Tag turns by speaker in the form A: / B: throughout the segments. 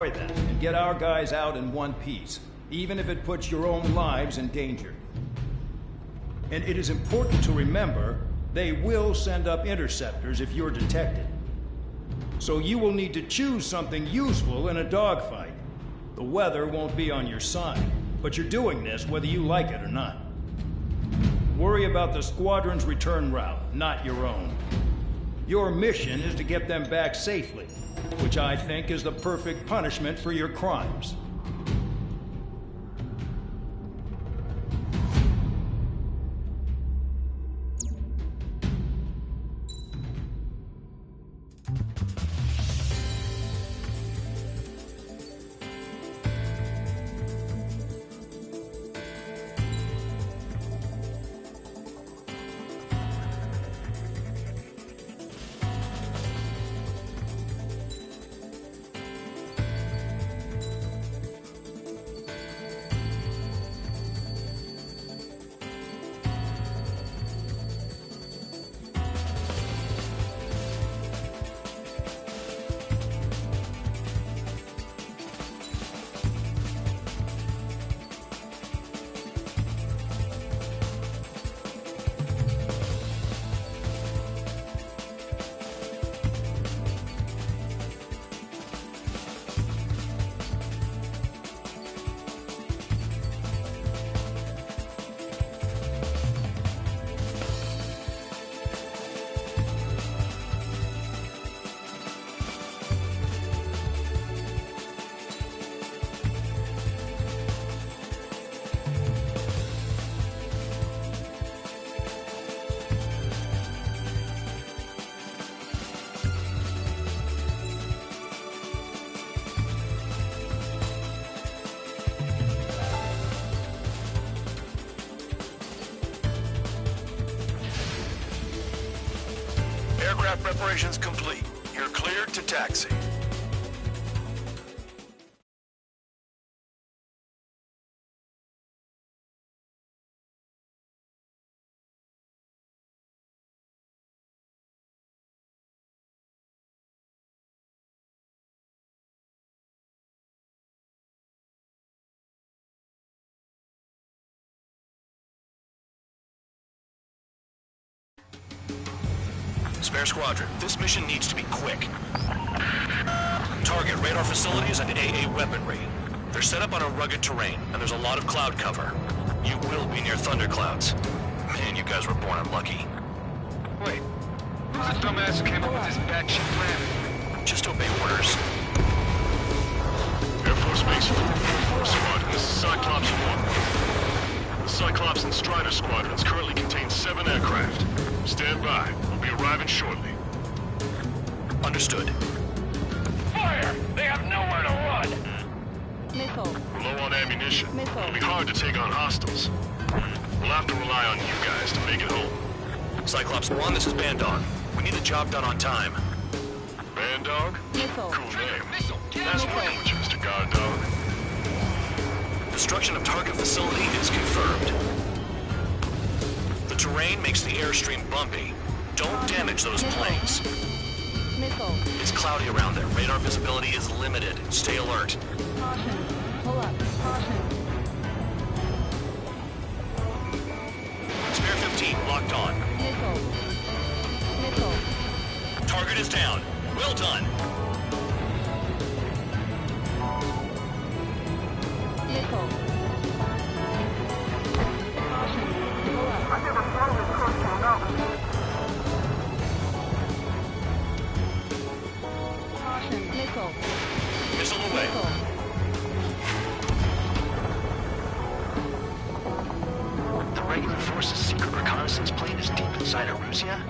A: that and get our guys out in one piece, even if it puts your own lives in danger. And it is important to remember, they will send up interceptors if you're detected. So you will need to choose something useful in a dogfight. The weather won't be on your side, but you're doing this whether you like it or not. Worry about the squadron's return route, not your own. Your mission is to get them back safely, which I think is the perfect punishment for your crimes.
B: Aircraft preparations complete. You're cleared to taxi. Spare Squadron, this mission needs to be quick. Target radar facilities and AA weaponry. They're set up on a rugged terrain, and there's a lot of cloud cover. You will be near thunderclouds. Man, you guys were born unlucky.
C: Wait, who's the dumbass who came up with this batshit plan?
B: Just obey orders.
D: Air Force Base 444 Squadron, this is Cyclops 1. The Cyclops and Strider Squadrons currently contain 7 aircraft. Stand by. We'll be arriving shortly.
B: Understood.
C: Fire! They have nowhere to run!
E: Missile.
D: We're low on ammunition.
E: Missile.
D: It'll be hard to take on hostiles. We'll have to rely on you guys to make it home.
B: Cyclops 1, this is Bandog. We need the job done on time.
D: Bandog?
E: Missile.
D: Cool name.
C: Missile!
D: Nice working with you, Mr. Guard Dog.
B: Destruction of target facility is confirmed. The terrain makes the airstream bumpy. Don't damage those planes.
E: Missile.
B: It's cloudy around there. Radar visibility is limited. Stay alert.
E: Caution. Pull up. Caution.
B: Spare 15, locked on.
E: Missile. Missile.
B: Target is down. Well done.
E: Missile. Caution. Pull up. Caution. Missile.
B: Missile away.
E: Missile.
F: The regular force's secret reconnaissance plane is deep inside Arussia?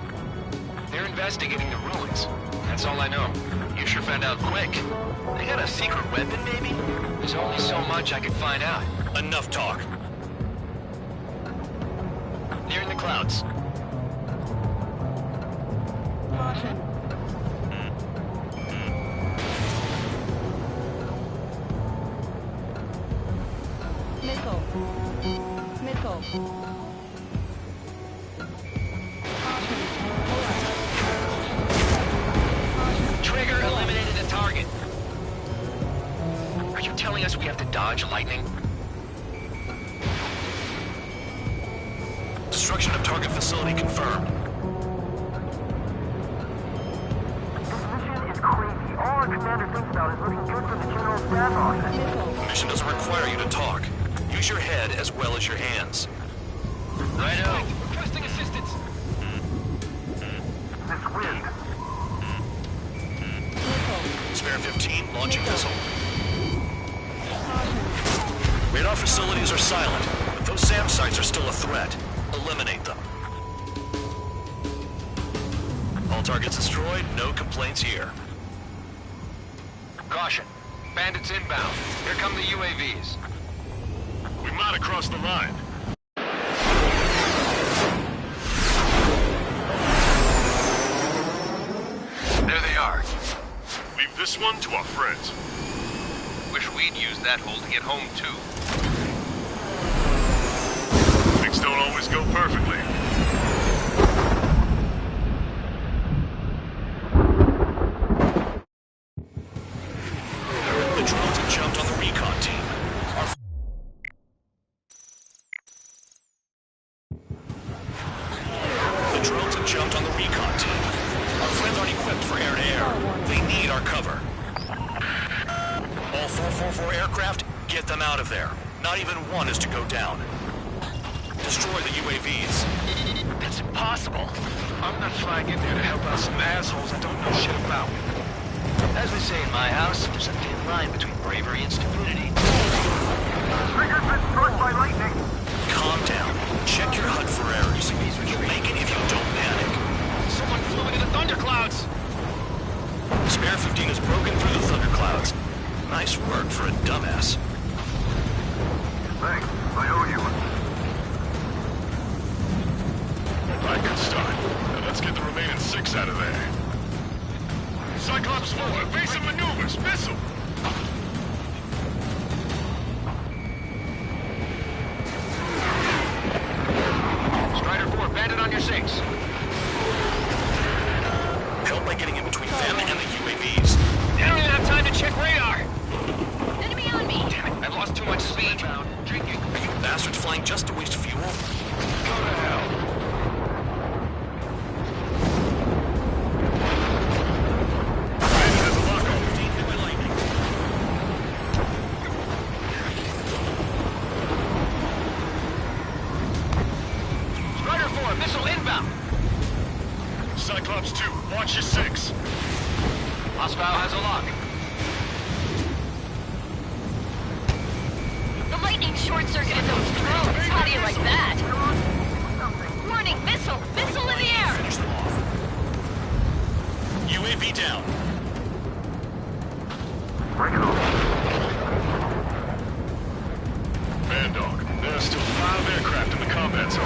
C: They're investigating the ruins. That's all I know. You sure found out quick.
F: They got a secret weapon, maybe?
C: There's only so much I can find out.
B: Enough talk.
C: They're in the clouds.
E: Caution. Missile. Missile. Caution. Pull up. Caution.
C: Trigger eliminated the target. Are you telling us we have to dodge lightning?
B: Destruction of target facility confirmed.
G: This mission is crazy. All our commander thinks about is looking good for the General Staff office.
E: Missile.
B: Mission doesn't require you to talk. Use your head as well as your hands.
C: Righto. Requesting assistance.
G: This wind.
E: Missile.
B: Spare 15, launching missile.
E: Caution.
B: Radar facilities are silent, but those SAM sites are still a threat. Eliminate them. All targets destroyed, no complaints here.
C: Caution. Bandits inbound. Here come the UAVs.
D: We might have crossed the line.
C: There they are.
D: Leave this one to our friends.
C: Wish we'd used that hole to get home, too.
D: Things don't always go perfectly.
B: The drones have jumped on the recon team. The drones have jumped on the recon team. Our friends aren't equipped for air-to-air. They need our cover. All 444 aircraft, get them out of there. Not even one is to go down. Destroy the UAVs.
C: That's impossible. I'm not flying in there to help out some assholes I don't know shit about.
F: As we say in my house, there's a thin line between bravery and stupidity.
G: Trigger's been struck by lightning.
B: Calm down. Check your HUD for errors. You'll make it if you don't panic.
C: Someone flew into the thunderclouds.
B: Spare 15 has broken through the thunderclouds. Nice work for a dumbass.
G: Thanks. I owe you one.
D: Right, good start. Now let's get the remaining 6 out of there. Cyclops 4, evasive maneuvers, missile!
C: Strider 4, bandit on your 6.
B: Help by getting in between them and the UAVs.
C: I don't even have time to check radar.
E: Enemy on me.
C: Damn it, I've lost too much speed. Drinking.
B: Are you bastards flying just to waste fuel?
C: Go to hell.
D: Bandit has a lock-on.
B: 15 hit by lightning.
C: Strider 4, missile inbound.
D: Cyclops 2, watch your 6.
C: Hostile has a lock.
H: The lightning short-circuited those drones. How do you like that? Warning, missile! Missile in the air!
B: Finish them off. UAV down.
G: Bring it on.
D: Man Dog, there are still 5 aircraft in the combat zone.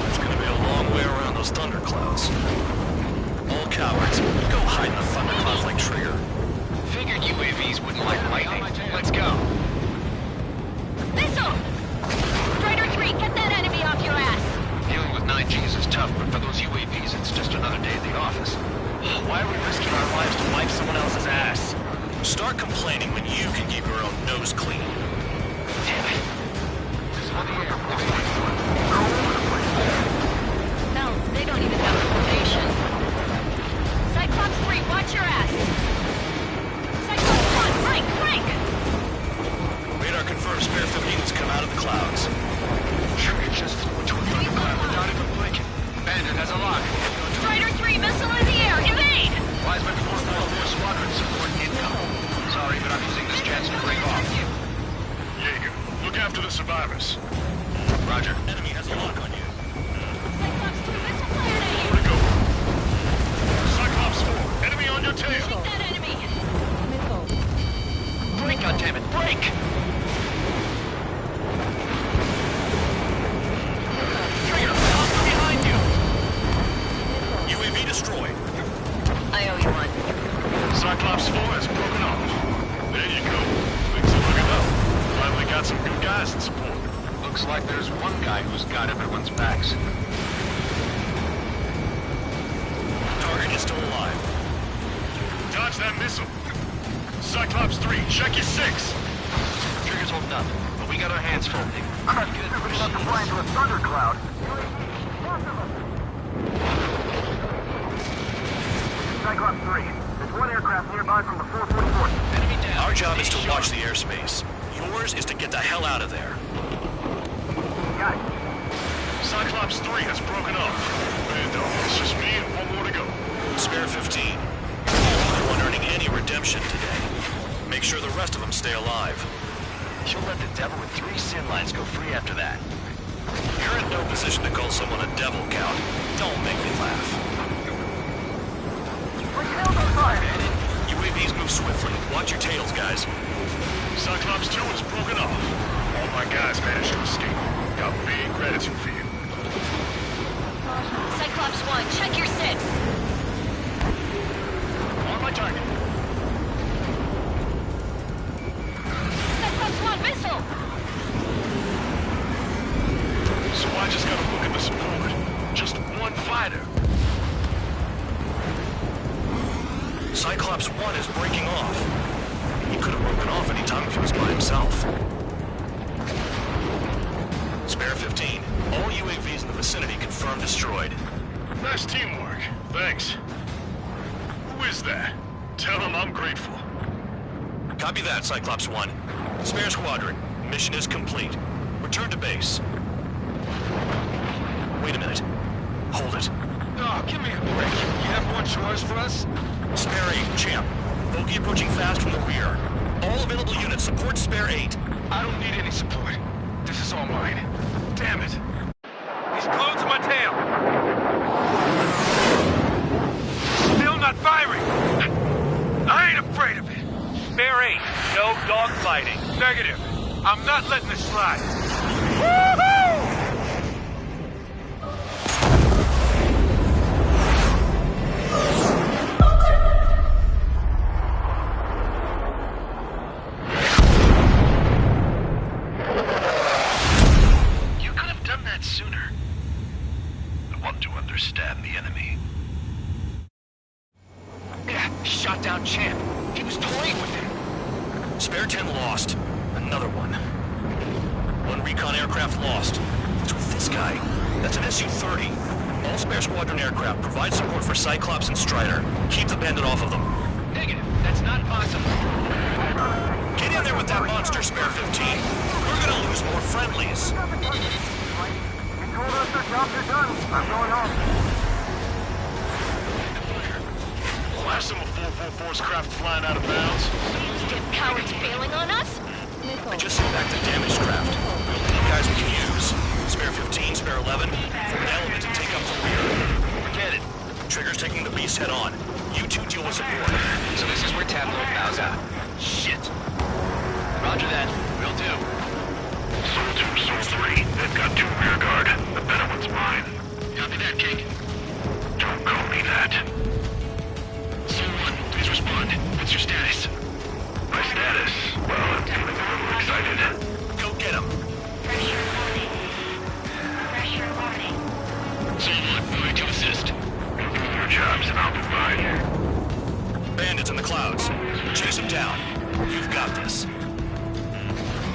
B: It's gonna be a long way around those thunderclouds. All cowards, go hide in the thunderclouds like Trigger.
C: Figured UAVs wouldn't like lightning. Let's go.
H: Missile! Strider 3, get that enemy off your ass!
C: Dealing with 9Gs is tough, but for those UAVs, it's just another day at the office.
F: Why are we risking our lives to wipe someone else's ass?
B: Start complaining when you can keep your own nose clean.
F: Damn it.
C: On the air.
H: Hell, they don't even have a location. Cyclops 3, watch your ass! Cyclops 1, Frank!
B: Radar confirms Spare 15 has come out of the clouds.
C: Trigger just flew into a thundercloud without even blinking. Bandit has a lock.
H: Strider 3, missile in the air! Evade!
C: Wiseman 444 squadron support incoming. Sorry, but I'm using this chance to break off.
D: Jaeger, look after the survivors.
C: Roger.
B: Enemy has a lock on you.
H: Cyclops 2, missile fired at you!
D: Where to go? Cyclops 4, enemy on your tail.
H: Shoot that enemy!
E: Missile.
C: Break, goddammit, break! Trigger, hostile behind you!
B: UAV destroyed.
H: I owe you one.
D: Cyclops 4 has broken off. There you go. Things are looking up. Finally got some good guys in support.
C: Looks like there's one guy who's got everyone's backs.
B: Target is still alive.
D: Was that missile? Cyclops 3, check your 6.
F: Trigger's holding up, but we got our hands full.
G: Good. Looking up to fly into a thundercloud. Cyclops 3. There's one aircraft nearby from the 444th.
F: Enemy down.
B: Our job is to watch the airspace. Yours is to get the hell out of there.
G: Got it.
D: Cyclops 3 has broken off. Bando, it's just me and one more to go.
B: Spare 15. No one earning any redemption today. Make sure the rest of them stay alive.
F: She'll let the devil with 3 sin lines go free after that.
B: You're in no position to call someone a devil, Count. Don't make me laugh. UAVs move swiftly. Watch your tails, guys.
D: Cyclops 2 has broken off. All my guys managed to escape. Got big gratitude for you.
H: Cyclops 1, check your 6.
D: On my target.
H: Cyclops 1, missile!
D: So I just gotta look at the support. Just one fighter.
B: Cyclops 1 is breaking off. He could have broken off any time if he was by himself. Spare 15. All UAVs in the vicinity confirmed destroyed.
D: Nice teamwork. Thanks. Who is that? Tell him I'm grateful.
B: Copy that, Cyclops 1. Spare squadron. Mission is complete. Return to base. Wait a minute. Hold it.
C: Oh, give me a break. You have more chores for us?
B: Spare 8, champ. Bogey approaching fast from the rear. All available units support Spare 8.
C: I don't need any support. This is all mine. Damn it. He's glued to my tail. Still not firing. I ain't afraid of it. Spare 8, no dogfighting. Negative. I'm not letting this slide. Woohoo!
F: You could have done that sooner. I want to understand the enemy. Yeah, shot down Champ. He was toying with him.
B: Spare 10 lost. Another one. One recon aircraft lost. What's with this guy? That's an Su-30. All spare squadron aircraft provide support for Cyclops and Strider. Keep the bandit off of them.
F: Negative. That's not possible.
B: Get in there with that monster, Spare 15. We're gonna lose more friendlies.
G: You told us the jobs are done. I'm going home.
D: Last time a 444's craft flying out of bounds.
H: Get cowards bailing on us?
B: I just sent back the damaged craft. We'll need guys we can use. Spare 15, Spare 11. Form an element to take up the rear.
F: Forget it.
B: Trigger's taking the beast head on. You two deal with support.
F: So this is where Tableau bows out. Shit. Roger that. Will do.
D: Soul 2, Soul 3. They've got 2 rear guard. The better one's mine.
F: Copy that, King.
D: Don't call me that.
F: Soul 1, please respond. What's your status?
D: My status? Well, I'm feeling a little excited.
B: Go get him.
E: Pressure warning. Pressure warning.
F: Soul 1, moving to assist.
D: You do your jobs and I'll do mine.
B: Bandits in the clouds. Chase them down. You've got this.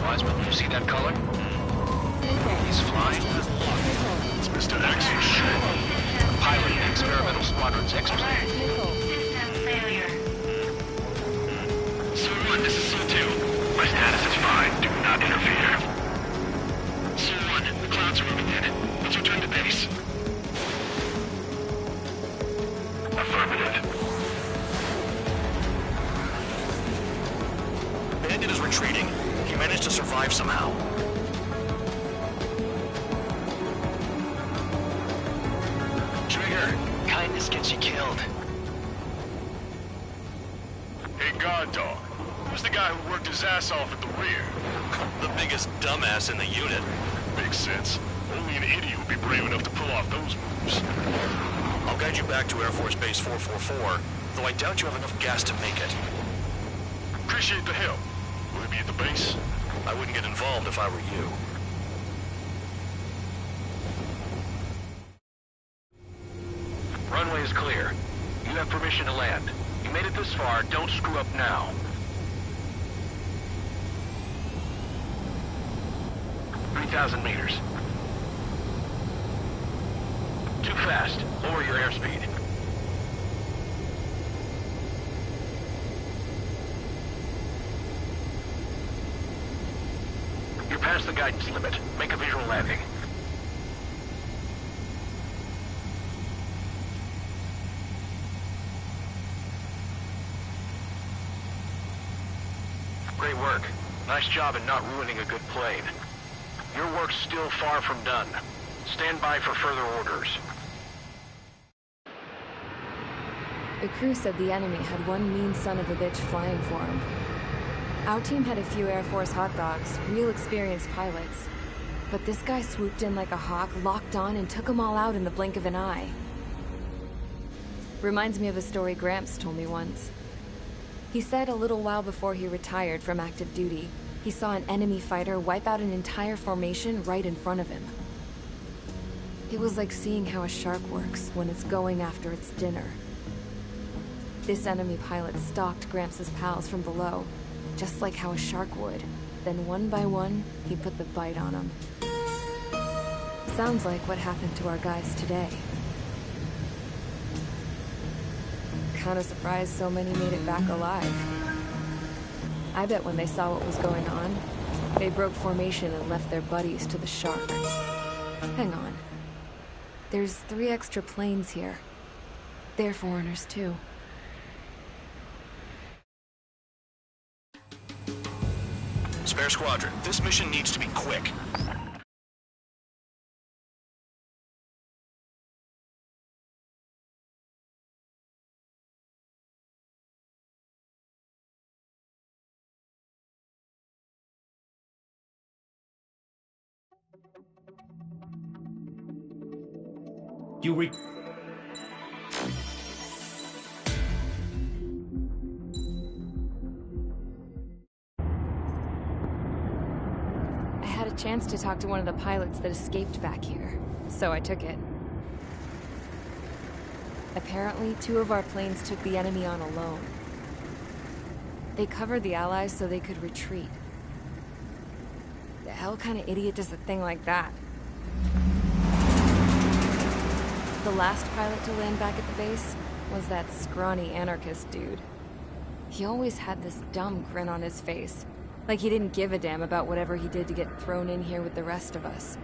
F: Wiseman, you see that color? He's flying.
D: It's Mr. Axel Shaw.
F: Piloting the experimental squadron's X-plane.
E: System failure.
F: Soul 1, this is Soul 2.
D: My status is fine. Do not interfere.
F: Soul 1, the clouds are moving in. Let's return to base.
D: Affirmative.
B: Bandit is retreating. He managed to survive somehow.
F: Trigger, kindness gets you killed.
D: Hey, guard dog. Who's the guy who worked his ass off at the rear?
B: The biggest dumbass in the unit.
D: Makes sense. Only an idiot would be brave enough to pull off those moves.
B: I'll guide you back to Air Force Base 444, though I doubt you have enough gas to make it.
D: Appreciate the help. Will it be at the base?
B: I wouldn't get involved if I were you.
F: Runway is clear. You have permission to land. You You made it this far, don't screw up now. "3,000 meters. Too fast. Lower your airspeed. You're past the guidance limit. Make a visual landing. Great work. Nice job in not ruining a good plane. Your work's still far from done. Stand by for further orders.
I: The crew said the enemy had one mean son of a bitch flying for him. Our team had a few Air Force hot dogs, real experienced pilots. But this guy swooped in like a hawk, locked on, and took them all out in the blink of an eye. Reminds me of a story Gramps told me once. He said a little while before he retired from active duty, he saw an enemy fighter wipe out an entire formation right in front of him. It was like seeing how a shark works when it's going after its dinner. This enemy pilot stalked Gramps' pals from below, just like how a shark would. Then one by one, he put the bite on them. Sounds like what happened to our guys today. Kinda surprised so many made it back alive. I bet when they saw what was going on, they broke formation and left their buddies to the shark. Hang on. There's 3 extra planes here. They're foreigners too.
B: Spare Squadron, this mission needs to be quick.
I: I had a chance to talk to one of the pilots that escaped back here, so I took it. Apparently, 2 of our planes took the enemy on alone. They covered the Allies so they could retreat. The hell kind of idiot does a thing like that? The last pilot to land back at the base was that scrawny anarchist dude. He always had this dumb grin on his face, like he didn't give a damn about whatever he did to get thrown in here with the rest of us.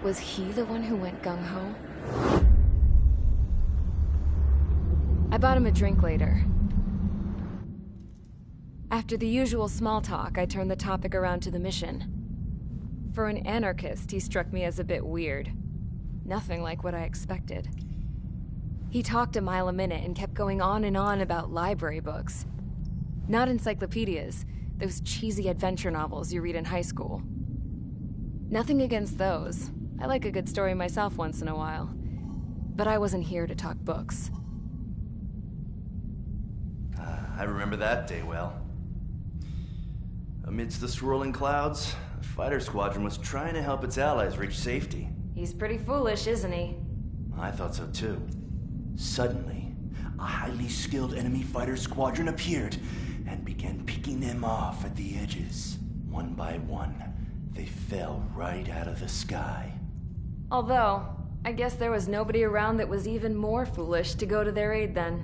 I: Was he the one who went gung-ho? I bought him a drink later. After the usual small talk, I turned the topic around to the mission. For an anarchist, he struck me as a bit weird. Nothing like what I expected. He talked a mile a minute and kept going on and on about library books. Not encyclopedias, those cheesy adventure novels you read in high school. Nothing against those. I like a good story myself once in a while. But I wasn't here to talk books.
J: I remember that day well. Amidst the swirling clouds, a fighter squadron was trying to help its allies reach safety.
I: He's pretty foolish, isn't he?
J: I thought so too. Suddenly, a highly skilled enemy fighter squadron appeared and began picking them off at the edges. One by one, they fell right out of the sky.
I: Although, I guess there was nobody around that was even more foolish to go to their aid then.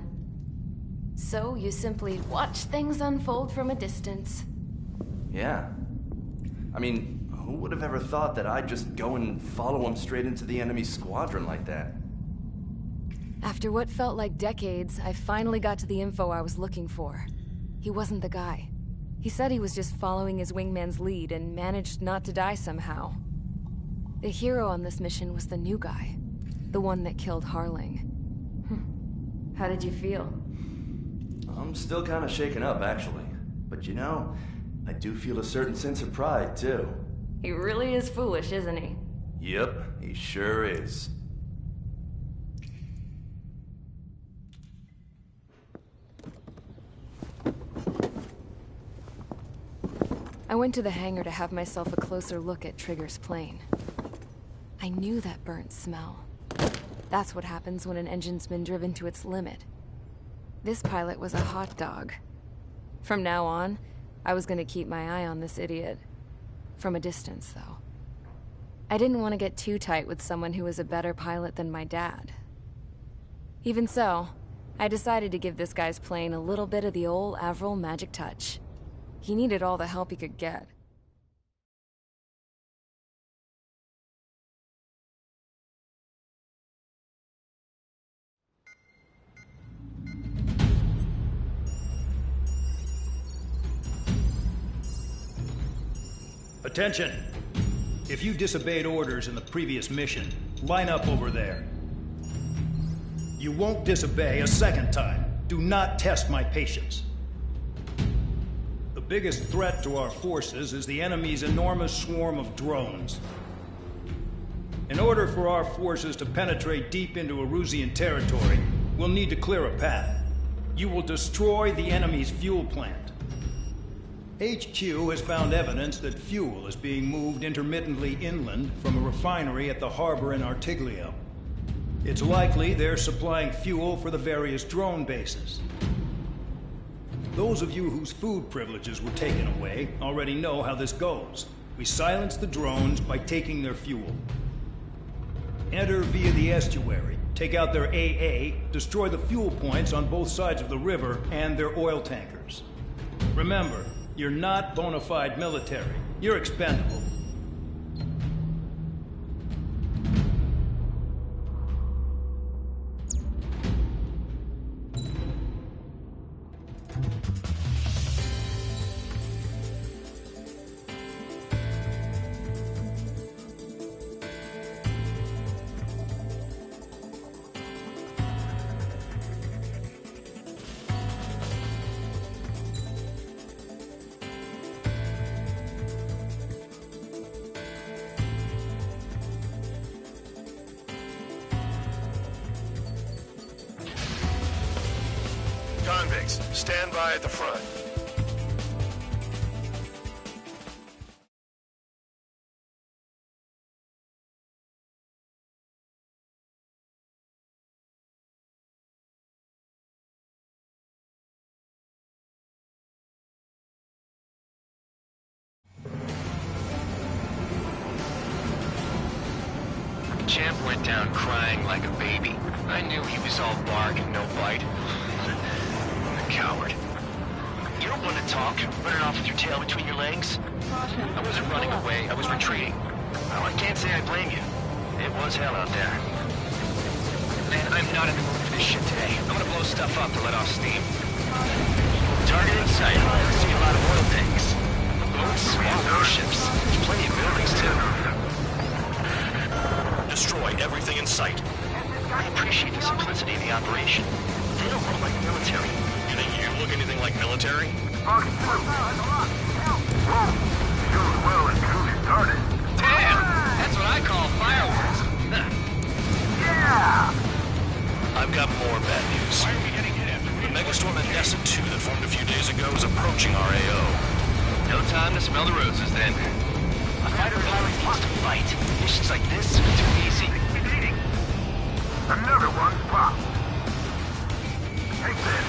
I: So you simply watch things unfold from a distance.
J: Yeah. I mean, who would have ever thought that I'd just go and follow him straight into the enemy squadron like that?
I: After what felt like decades, I finally got to the info I was looking for. He wasn't the guy. He said he was just following his wingman's lead and managed not to die somehow. The hero on this mission was the new guy. The one that killed Harling. How did you feel?
J: I'm still kind of shaken up, actually. But you know, I do feel a certain sense of pride, too.
I: He really is foolish, isn't he?
J: Yep, he sure is.
I: I went to the hangar to have myself a closer look at Trigger's plane. I knew that burnt smell. That's what happens when an engine's been driven to its limit. This pilot was a hot dog. From now on, I was gonna keep my eye on this idiot. From a distance, though. I didn't want to get too tight with someone who was a better pilot than my dad. Even so, I decided to give this guy's plane a little bit of the old Avril magic touch. He needed all the help he could get.
A: Attention! If you disobeyed orders in the previous mission, line up over there. You won't disobey a second time. Do not test my patience. The biggest threat to our forces is the enemy's enormous swarm of drones. In order for our forces to penetrate deep into Erusian territory, we'll need to clear a path. You will destroy the enemy's fuel plant. HQ has found evidence that fuel is being moved intermittently inland from a refinery at the harbor in Artiglio. It's likely they're supplying fuel for the various drone bases. Those of you whose food privileges were taken away already know how this goes. We silence the drones by taking their fuel. Enter via the estuary, take out their AA, destroy the fuel points on both sides of the river and their oil tankers. Remember, you're not bona fide military. You're expendable.
B: Convicts, stand by at the front.
F: Champ went down crying like a baby. I knew he was all bark and no bite. Coward. You don't want to talk, running off with your tail between your legs? I wasn't running away, I was retreating. Well, I can't say I blame you. It was hell out there. Man, I'm not in the mood for this shit today. I'm gonna blow stuff up to let off steam. Target in sight. I see a lot of oil tanks. Boats and warships. There's plenty of buildings, too.
B: Destroy everything in sight.
F: I appreciate the simplicity of the operation. They don't look like military.
B: You think you look anything like military?
C: Sure well until you started.
F: Damn! That's what I call fireworks.
C: Yeah!
B: I've got more bad news.
C: Why are we getting hit after
B: The megastorm at Nessa 2 that formed a few days ago is approaching our AO.
F: No time to smell the roses, then. A fighter pilot needs to fight. Missions like this are too easy.
C: Another one's popped. Take this.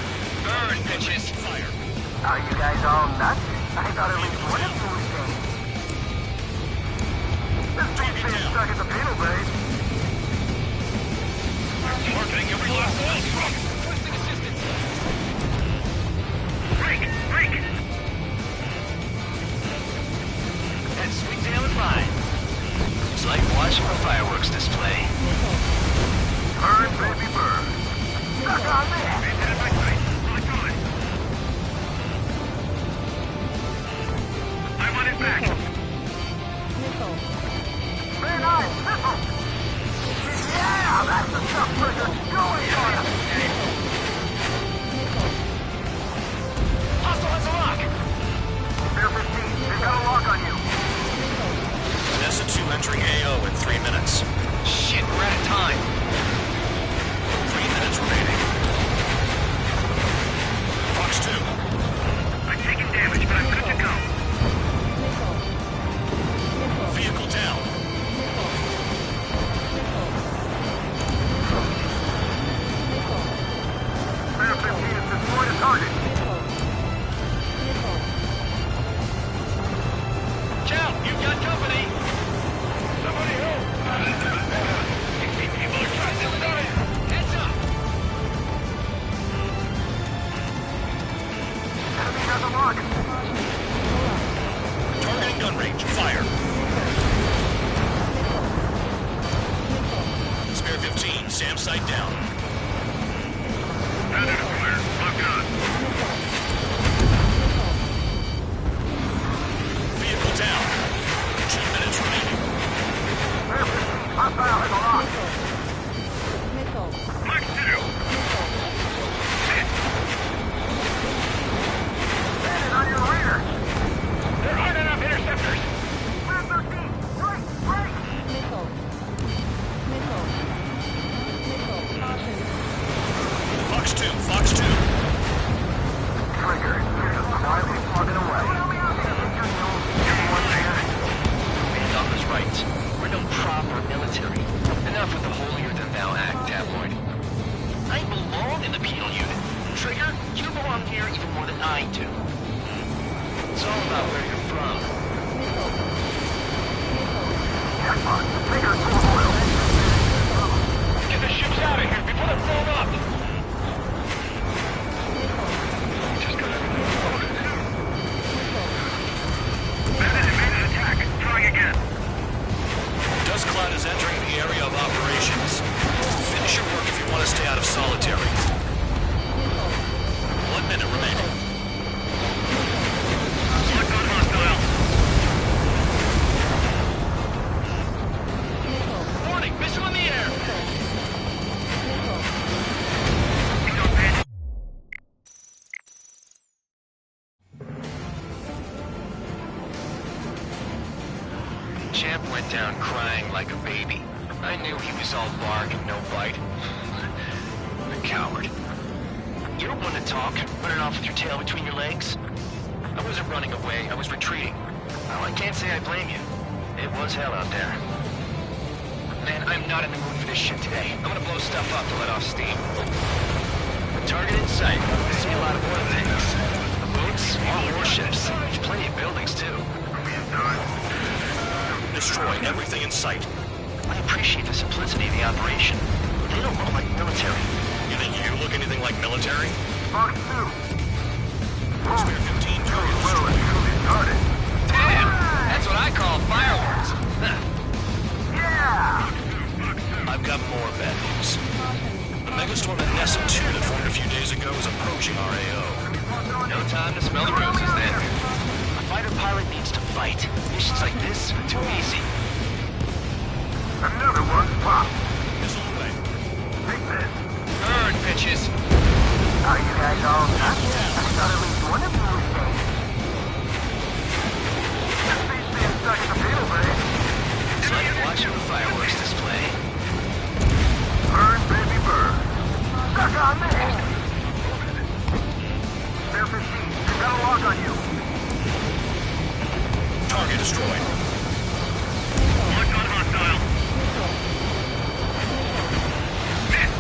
F: Burn, bitches! Fire!
G: Are you guys all nuts? I thought at least one of you was dead.
C: This thing's being stuck at the penal base.
B: Marketing every last oil truck!
F: Requesting assistance!
C: Break! Break!
F: That's sweet tail and mine. It's like watching a fireworks display.
C: Burn, baby, burn. Stuck on this. Headed my sight. Really good. I want it back.
G: Very nice, missile! Yeah, that's the stuff for your going on!
B: Targeting gun range. Fire. Spare 15. SAM site down.
C: Bandit is clear. Lock on.
B: Vehicle down. 2 minutes remaining.
C: Hostile in the lock. Mark 2. Bandit on your rear. There aren't enough interceptors. Brad 13. Right.
B: Fox 2. Fox 2.
C: Trigger. Quietly plugging away. Give me one there.
F: Man, was right. We're no proper military. Enough with the holier-than-thou act, tabloid. I belong in the penal unit. Trigger, you belong here even more than I do. It's all about where you're from.
C: Trigger, full oil. Get the ships out of here before they're blown up. Just got everything loaded. Bandit made an attack. Trying again.
B: Dust cloud is entering the area of operations. Finish your work if you want to stay out of solitary. 1 minute remaining.
C: Lock on hostile.
F: Warning, missile in the air! Champ went down crying like a baby. I knew he was all bark and no bite. A coward. You don't want to talk, running off with your tail between your legs? I wasn't running away, I was retreating. Well, I can't say I blame you. It was hell out there. Man, I'm not in the mood for this shit today. I'm gonna blow stuff up to let off steam. Target in sight. I see a lot of oil tanks. The boats, all warships. There's plenty of buildings, too.
B: Destroy everything in sight.
F: I appreciate the simplicity of the operation. They don't look like military.
B: You think you look anything like military?
C: Fox 2.
B: Spare 15 target
C: Well,
B: destroyed.
C: it's truly started.
F: Damn! That's what I call fireworks.
C: Yeah!
B: I've got more bad news. The megastorm at Nessa 2 that formed a few days ago is approaching our AO.
F: No time to smell the roses then. A fighter pilot needs to fight. Missions like this are too easy.
C: Another one popped.
B: Missile away.
C: Take this.
F: Burn, bitches!
C: Are you guys all set? I thought at least one of you was safe. This thing's being stuck in the field, buddy.
F: It's like watching a fireworks display.
C: Burn, baby, burn. Stuck on me. Spare 15. They've got a lock on you.
B: Target destroyed.
C: Lock on hostile. Missed.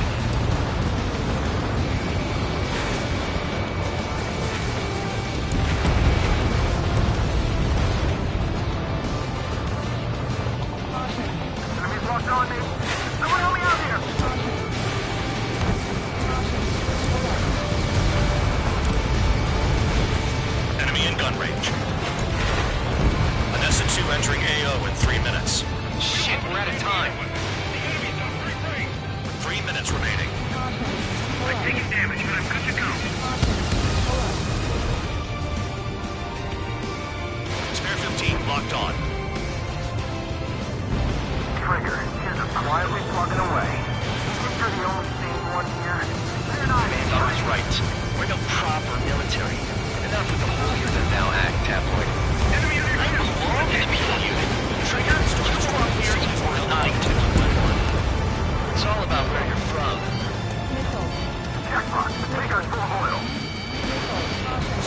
C: Enemies locked on me. Someone help me out here.
B: Enemy in gun range. Nessa 2 entering AO in 3 minutes.
F: Shit, we're out of time.
B: 3 minutes remaining.
C: I'm taking damage, but I'm good to go.
B: Spare 15 locked on.
C: Trigger, here's a quietly plugging away. Think you're the only sane one here? They're not.
F: Man, I was right. We're no proper military. Enough with the holier-than-thou act, tabloid.
C: Enemy on your
F: I belong in the penal unit. Trigger, you belong here even more than I do. It's all about where you're from.
C: Jackpot, the Trigger's full of oil.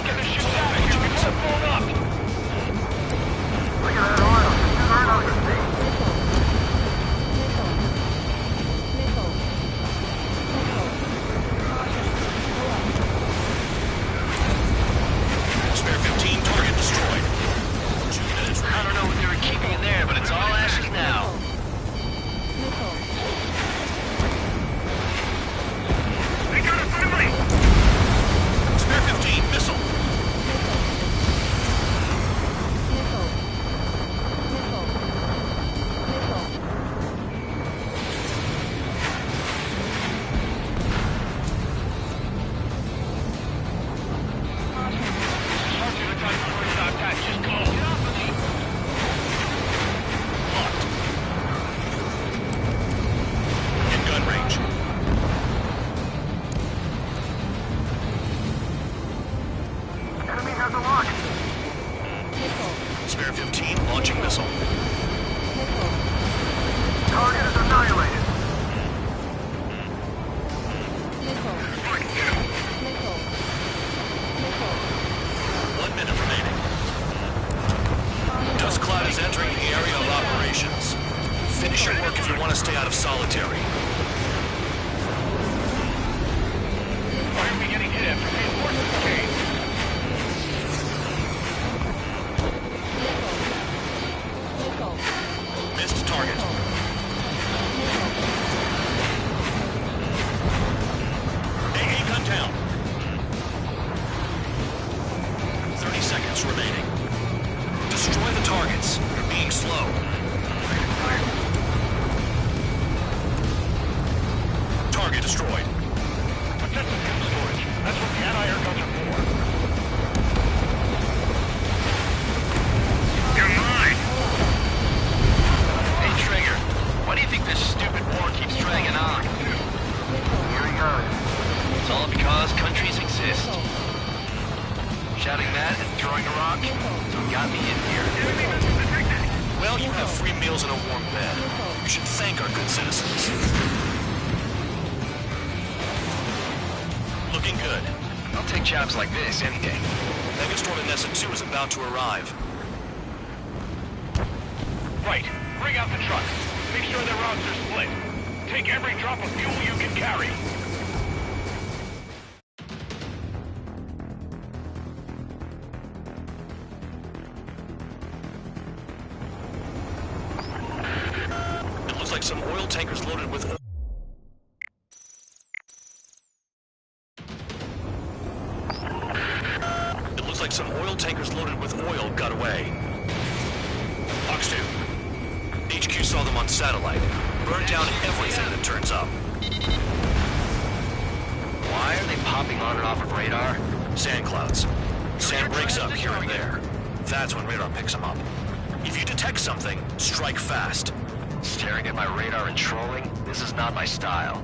F: Get the shit out of here before they're blown up.
C: Look at that oil. It's right on the sea.
B: Spare 15 target destroyed. 2 minutes
F: I don't know what they were keeping in there, but it's all ashes now.
C: They got a friendly!
B: Spare 15, launching missile.
C: Target is annihilated.
H: Nickel.
B: 1 minute remaining. Dust cloud is entering the area of operations. Finish your work if you want to stay out of solitary.
C: Why are we getting hit after reinforcements came?
B: Missed target. AA gun down. 30 seconds remaining. Destroy the targets. You're being slow. Target destroyed.
C: Objective fuel storage. That's what the anti-air guns are for. You're mine!
F: Hey, Trigger, why do you think this stupid war keeps dragging on?
C: Here he goes.
F: It's all because countries exist. Shouting that and throwing a rock got me in here.
C: Enemy missile detected!
B: Well, you have free meals and a warm bed. You should thank our good citizens. Looking good.
F: I'll take jobs like this any day.
B: Megastorm in Nessa 2 is about to arrive.
C: Right. Bring out the trucks. Make sure their routes are split. Take every drop of fuel you can carry.
B: It looks like some oil tankers loaded with... It looks like some oil tankers loaded with oil got away. Fox 2. HQ saw them on satellite. Burn down everything that turns up.
F: Why are they popping on and off of radar?
B: Sand clouds. Sand breaks up here and there. That's when radar picks them up. If you detect something, strike fast.
F: Staring at my radar and trolling? This is not my style.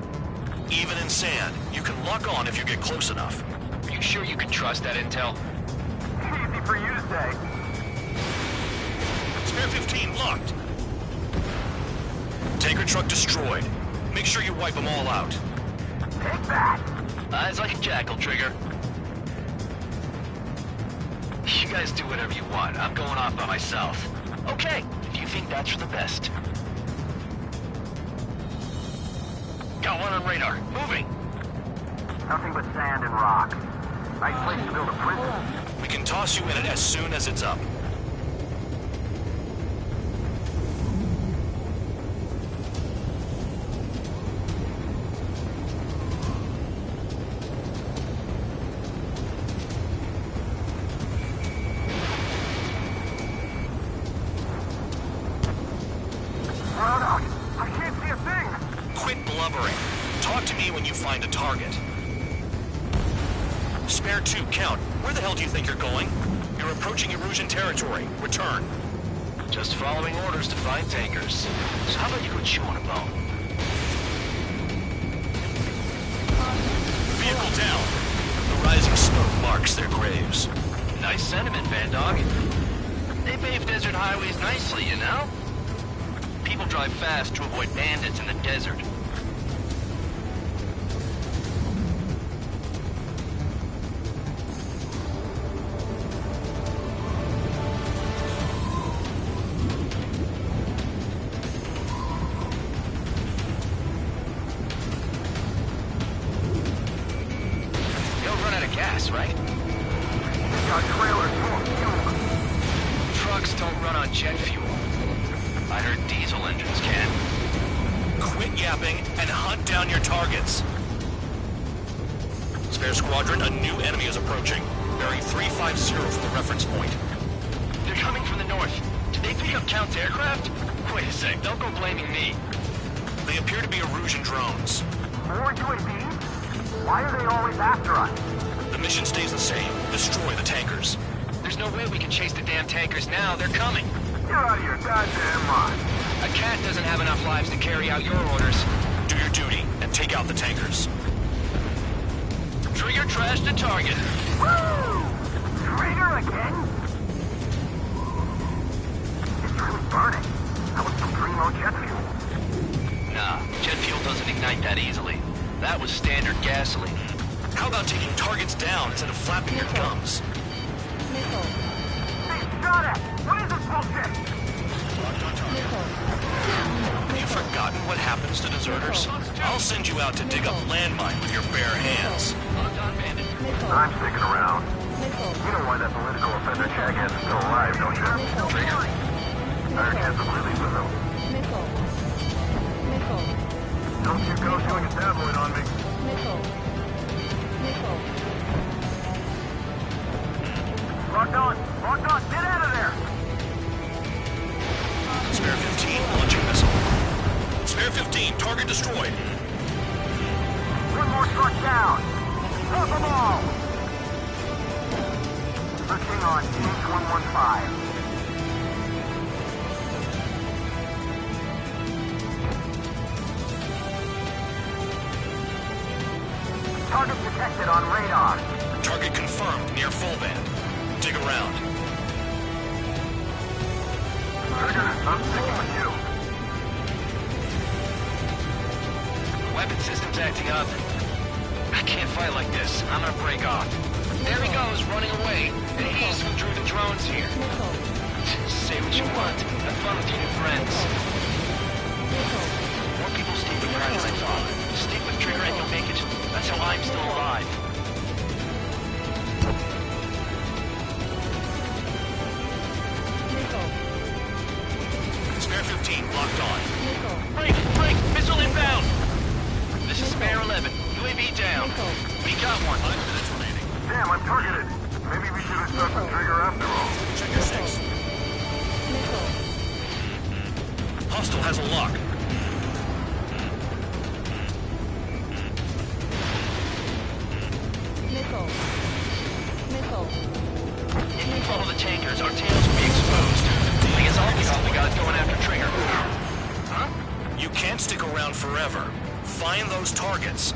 B: Even in sand, you can lock on if you get close enough.
F: Are you sure you can trust that intel?
C: Easy for you to say.
B: Spare 15 locked. Tanker truck destroyed. Make sure you wipe them all out.
C: Take that!
F: Eyes like a jackal, Trigger. You guys do whatever you want. I'm going off by myself. Okay, if you think that's for the best. Got one on radar. Moving.
C: Nothing but sand and rock. Nice place to build a prison.
B: We can toss you in it as soon as it's up.
C: Run out! I can't see a thing!
B: Quit blubbering. Talk to me when you find a target. Spare 2, count. Where the hell do you think you're going? You're approaching Erusian territory. Return.
F: Just following orders to find tankers. So how about you go chew on a bone?
B: Vehicle down. The rising smoke marks their graves.
F: Nice sentiment, Van Dog. They pave desert highways nicely, you know? People drive fast to avoid bandits in the desert. They'll run out of gas, right?
C: Got trailers full of fuel.
F: Trucks don't run on jet fuel. I heard diesel engines can.
B: Quit yapping and hunt down your targets. Spare squadron, a new enemy is approaching. Bearing 350 from the reference point.
F: They're coming from the north. Did they pick up Count's aircraft? Wait a sec, don't go blaming me.
B: They appear to be Erusian drones.
C: More UAVs? Why are they always after us?
B: The mission stays the same. Destroy the tankers.
F: There's no way we can chase the damn tankers now. They're coming.
C: You're out of your goddamn mind.
F: A cat doesn't have enough lives to carry out your orders.
B: Do your duty and take out the tankers.
F: Trigger trash the target.
C: Woo! Trigger again?
G: burning. That was some primo jet fuel.
F: Nah, jet fuel doesn't ignite that easily. That was standard gasoline.
B: How about taking targets down instead of flapping your gums?
H: Missile.
G: Hey, shot at! What is this bullshit?
H: Missile.
B: Have you forgotten what happens to deserters? I'll send you out to dig up landmine with your bare hands.
H: Missile.
G: I'm sticking around.
H: Missile.
G: You know why that political offender jackass is still alive, don't you?
H: Missile.
G: Better chance of living with him.
H: Missile. Missile.
G: Don't you go showing a tabloid on me.
H: Missile. Missile.
G: Locked on! Locked on! Get out of there!
B: Spare 15, launching missile. Spare 15, target destroyed.
G: One more truck down! Drop them all! Pushing on H115. Target detected on radar.
B: Target confirmed near full band. Dig around.
G: Trigger, I'm sticking with you.
F: Weapon system's acting up. I can't fight like this. I'm gonna break off. There he goes, running away. And he's who drew the drones here. Say what you want. Have fun with your new friends. More people stick with Pratt than I thought. Stick with Trigger and you'll make it. That's how I'm still alive.
B: Spare 15, locked on.
F: Break! Break! Missile inbound! This is Spare 11. UAV down. We got one. 5 minutes remaining.
G: Damn, I'm targeted. Maybe we should have stuck with Trigger after all.
B: Check your 6. Hostile has a lock.
H: Missile. Missile.
F: If we follow the tankers, our tails will be exposed. I guess all we got is going after Trigger. Huh?
B: You can't stick around forever. Find those targets.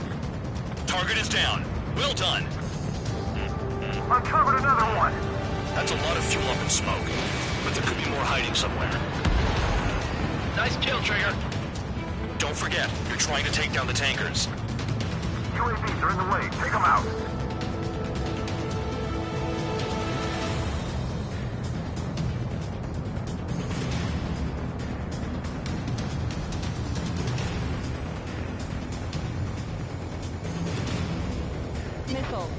B: Target is down. Well done.
G: Uncovered another one.
B: That's a lot of fuel up in smoke. But there could be more hiding somewhere.
F: Nice kill, Trigger.
B: Don't forget, you're trying to take down the tankers.
G: UAVs are in the way. Take them out.
H: Missile.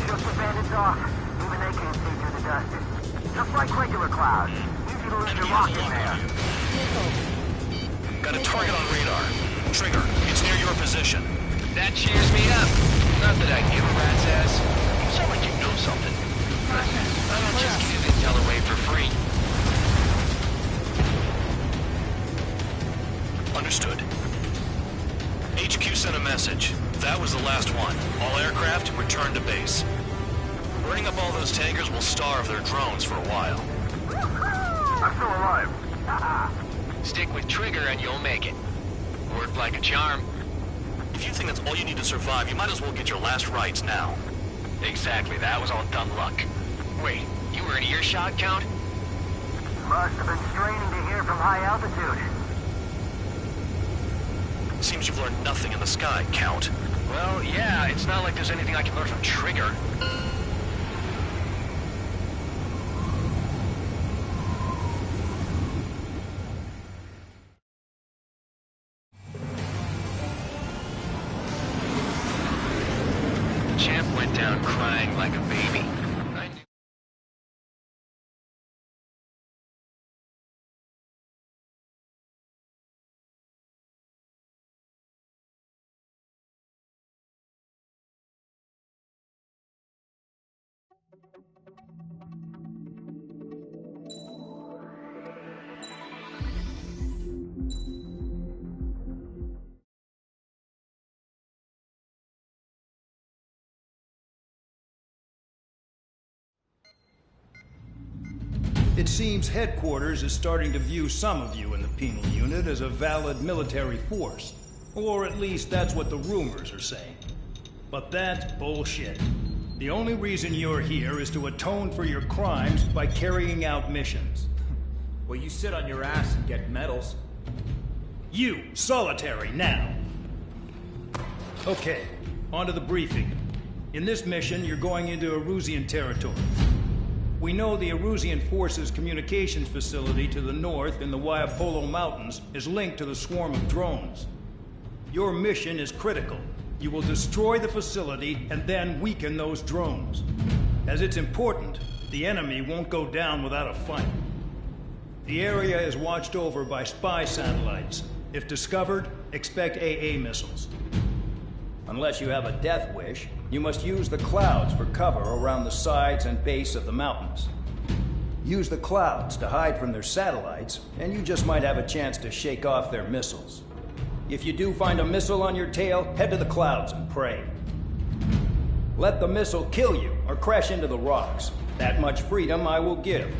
G: Shook the bandits off. Even they can't see through the dust. Just like regular clouds. Easy to lose your lock in there.
H: Missile.
B: Got a target on radar. Trigger, it's near your position.
F: That cheers me up. Not that I give a rat's ass. You sound like you know something. I don't just give you intel away for free.
B: Understood. HQ sent a message. That was the last one. All aircraft return to base. Burning up all those tankers will starve their drones for a while.
G: I'm still alive.
F: Stick with Trigger and you'll make it. Worked like a charm.
B: If you think that's all you need to survive, you might as well get your last rites now.
F: Exactly, that was all dumb luck. Wait, you were in earshot, Count?
G: Must have been straining to hear from high altitude.
B: Seems you've learned nothing in the sky, Count.
F: Well, yeah, it's not like there's anything I can learn from Trigger. Champ went down crying like a baby. I knew.
A: It seems headquarters is starting to view some of you in the penal unit as a valid military force. Or at least that's what the rumors are saying. But that's bullshit. The only reason you're here is to atone for your crimes by carrying out missions.
K: Well, you sit on your ass and get medals.
A: You, solitary, now. Okay, on to the briefing. In this mission, you're going into Erusian territory. We know the Erusian Forces communications facility to the north in the Waiapolo Mountains is linked to the swarm of drones. Your mission is critical. You will destroy the facility and then weaken those drones. As it's important, the enemy won't go down without a fight. The area is watched over by spy satellites. If discovered, expect AA missiles. Unless you have a death wish, you must use the clouds for cover around the sides and base of the mountains. Use the clouds to hide from their satellites, and you just might have a chance to shake off their missiles. If you do find a missile on your tail, head to the clouds and pray. Let the missile kill you or crash into the rocks. That much freedom I will give.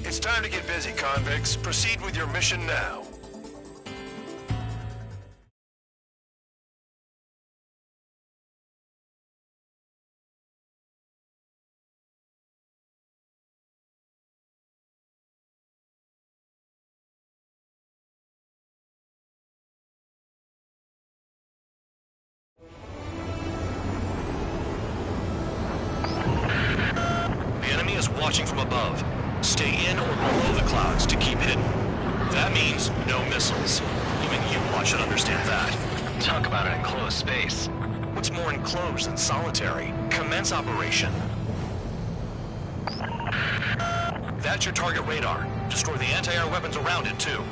B: It's time to get busy, convicts. Proceed with your mission now. The enemy is watching from above. Stay in or below the clouds to keep hidden. That means no missiles. Even you should understand that.
F: Talk about an enclosed space.
B: What's more enclosed than solitary? Commence operation. That's your target radar. Destroy the anti-air weapons around it, too.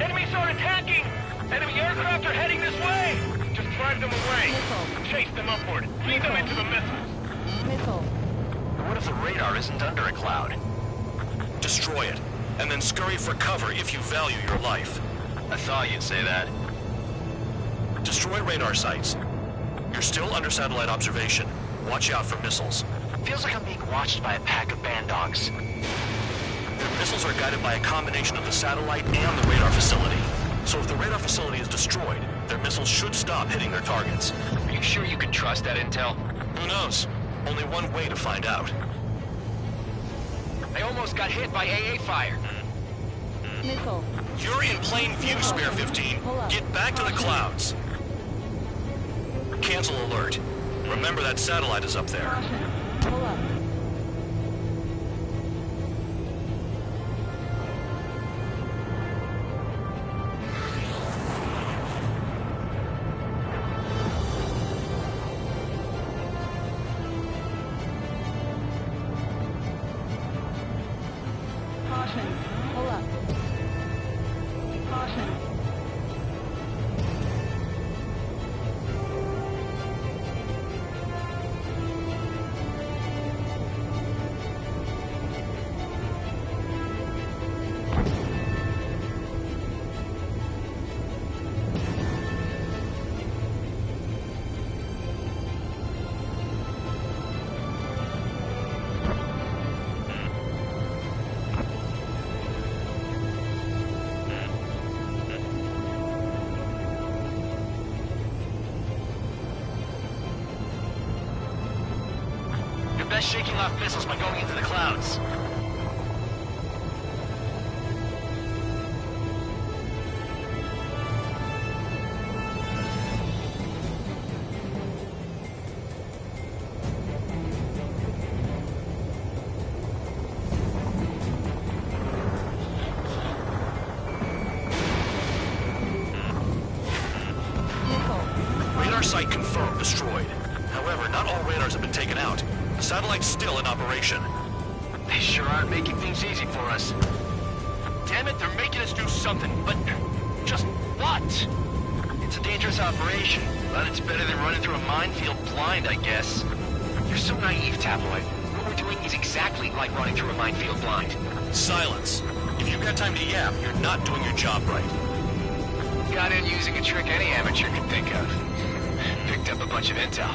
C: Enemies are attacking! Enemy aircraft are heading this way! Just drive them away. Chase them upward. Lead them into the missiles.
H: Missile.
F: What if the radar isn't under a cloud?
B: Destroy it, and then scurry for cover if you value your life.
F: I thought you'd say that.
B: Destroy radar sites. You're still under satellite observation. Watch out for missiles.
F: Feels like I'm being watched by a pack of band dogs.
B: Their missiles are guided by a combination of the satellite and the radar facility. So if the radar facility is destroyed, their missiles should stop hitting their targets.
F: Are you sure you can trust that intel?
B: Who knows? Only one way to find out.
F: I almost got hit by AA fire.
H: Missile.
B: You're in plain view, Spare 15. Get back to the clouds. Cancel alert. Remember that satellite is up there.
H: Pull up. Caution. Pull up. Caution.
F: Best shaking off missiles by going into the clouds.
B: Radar site confirmed destroyed. However, not all radars have been taken out. The satellite's still in operation.
F: They sure aren't making things easy for us. Damn it, they're making us do something, but just what? It's a dangerous operation, but it's better than running through a minefield blind, I guess. You're so naive, Tabloid. What we're doing is exactly like running through a minefield blind.
B: Silence. If you've got time to yap, you're not doing your job right.
F: Got in using a trick any amateur could think of. Picked up a bunch of intel.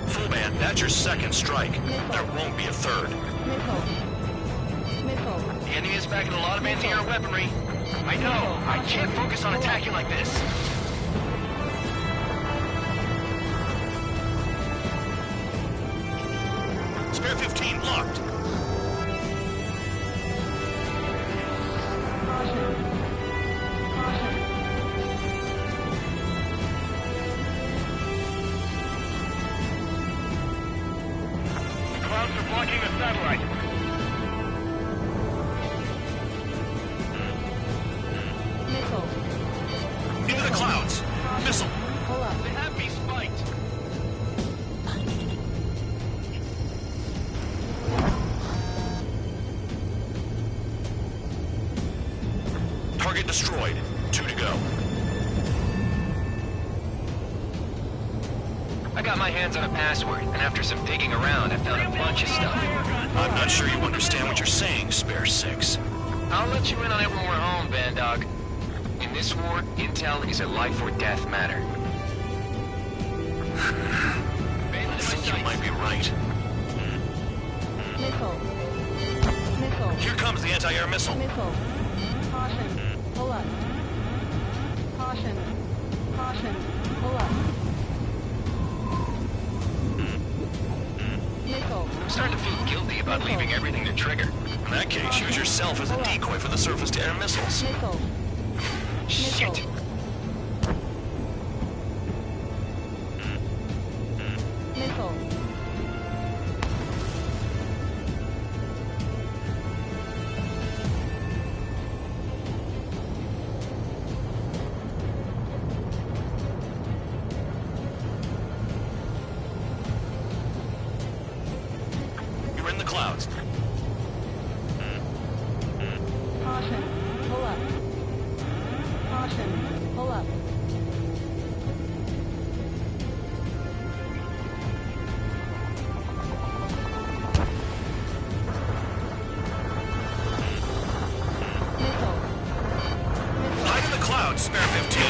B: Full band, that's your second strike. There won't be a third.
F: The enemy is packing a lot of anti-air weaponry. I know. I can't focus on attacking like this.
B: Spare 15 locked.
C: Clouds are blocking the satellite.
B: Into the clouds. Missile.
F: They have me spiked.
B: Target destroyed. 2 to go.
F: I got my hands on a password, and after some digging around, I found a bunch of stuff.
B: I'm not sure you understand what you're saying, Spare 6.
F: I'll let you in on it when we're home, Bandog. In this war, intel is a life or death matter.
B: I think you might be right. Here comes the anti-air missile.
L: Caution. Pull up. Caution. Caution. Pull up. Missile.
F: I'm starting to feel guilty about leaving everything to trigger.
B: In that case, use yourself as a decoy for the surface-to-air missiles.
L: Missile.
F: Shit!
L: Missile.
B: You're in the clouds.
L: Caution. Pull up. Caution. Pull up. Missile.
B: Hide in the clouds, Spare 15.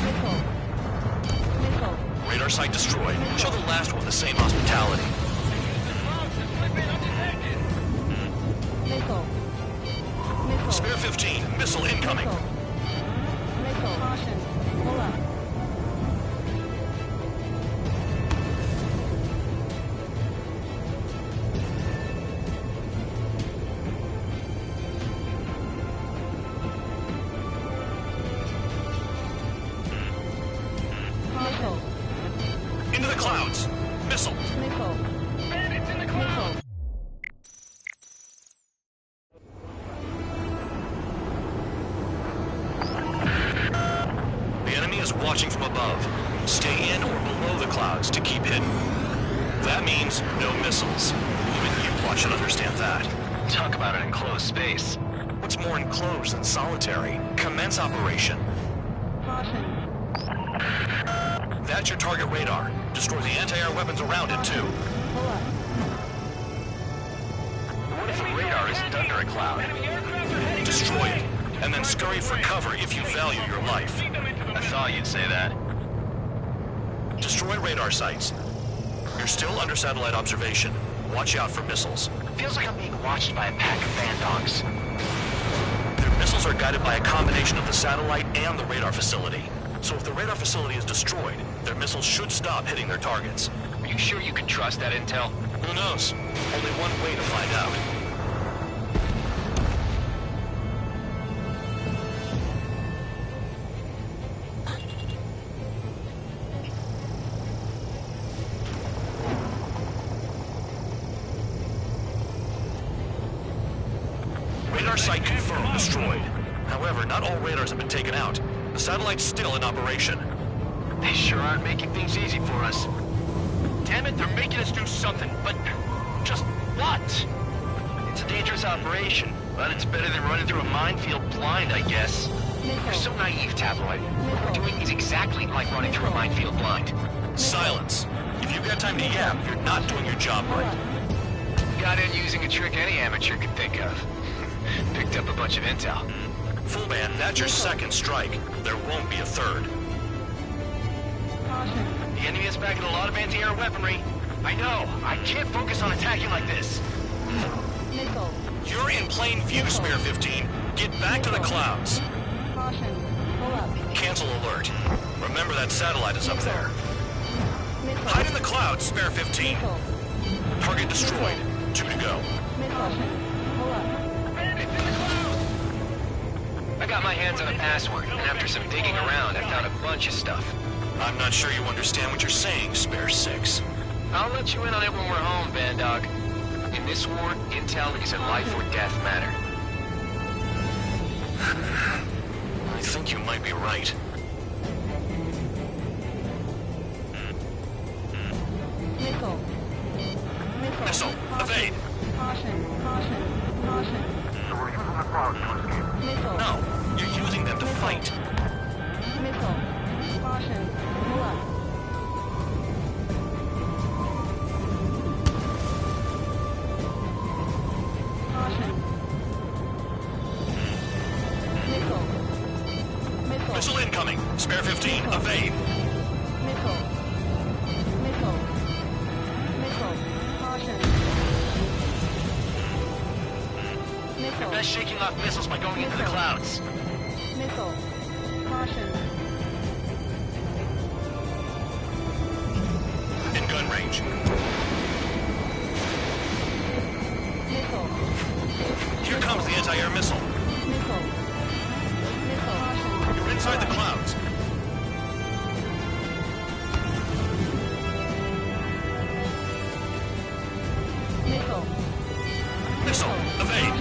L: Missile. Missile.
B: Radar site destroyed. Show the last one the same hospitality.
L: Missile. Missile.
B: Spare 15, missile incoming.
L: Missile. Missile. Caution. Pull up. Missile.
B: Into the clouds. Missile.
L: Missile.
C: Bandits in the clouds!
L: Missile.
B: The enemy is watching from above. Stay in or below the clouds to keep hidden. That means no missiles. Even you should understand that.
F: Talk about an enclosed space.
B: What's more enclosed than solitary? Commence operation.
L: Caution.
B: That's your target radar. Destroy the anti-air weapons around it, too.
L: Pull up.
F: What if the radar isn't under a cloud?
B: Destroy it, and then scurry for cover if you value your life.
F: I thought you'd say that.
B: Destroy radar sites. You're still under satellite observation. Watch out for missiles.
F: Feels like I'm being watched by a pack of Bandogs.
B: Their missiles are guided by a combination of the satellite and the radar facility. So if the radar facility is destroyed, their missiles should stop hitting their targets.
F: Are you sure you can trust that intel?
B: Who knows? Only one way to find out. Radar site confirmed destroyed. However, not all radars have been taken out. The satellite's still in operation.
F: They sure aren't making things easy for us. Damn it, they're making us do something, but just what? It's a dangerous operation, but it's better than running through a minefield blind, I guess. You're so naive, Tabloid. What we're doing is exactly like running through a minefield blind.
B: Silence. If you've got time to yap, you're not doing your job right.
F: Got in using a trick any amateur could think of. Picked up a bunch of intel.
B: Full band, that's your second strike. There won't be a third.
L: Caution.
F: The enemy is packing a lot of anti-air weaponry. I know. I can't focus on attacking like this.
L: Missile.
B: You're in plain view, Spare 15. Get back to the clouds.
L: Caution. Pull up.
B: Cancel alert. Remember that satellite is up there.
L: Missile.
B: Hide in the clouds, Spare 15.
L: Missile.
B: Target destroyed. 2 to go.
L: Missile. Pull up.
F: I got my hands on a password, and after some digging around, I found a bunch of stuff.
B: I'm not sure you understand what you're saying, Spare 6.
F: I'll let you in on it when we're home, Bandog. In this war, intel is a life or death matter.
B: I think you might be right.
L: Missile. Missile.
B: Missile, evade.
L: Caution. Caution. Caution.
G: So we're using the clouds to escape.
L: Missile.
B: No, you're using them to fight.
L: Missile. Caution. Pull up. Caution. Missile. Missile.
B: Missile incoming. Spare 15, evade.
L: Missile. Missile. Missile. Caution.
F: You're
L: Missile.
F: best shaking off missiles by going into the clouds.
L: Missile. Caution.
B: In gun range.
L: Missile.
B: Here comes the anti-air missile.
L: Missile. Missile. Caution.
B: You're inside the clouds.
L: Missile.
B: Missile, evade.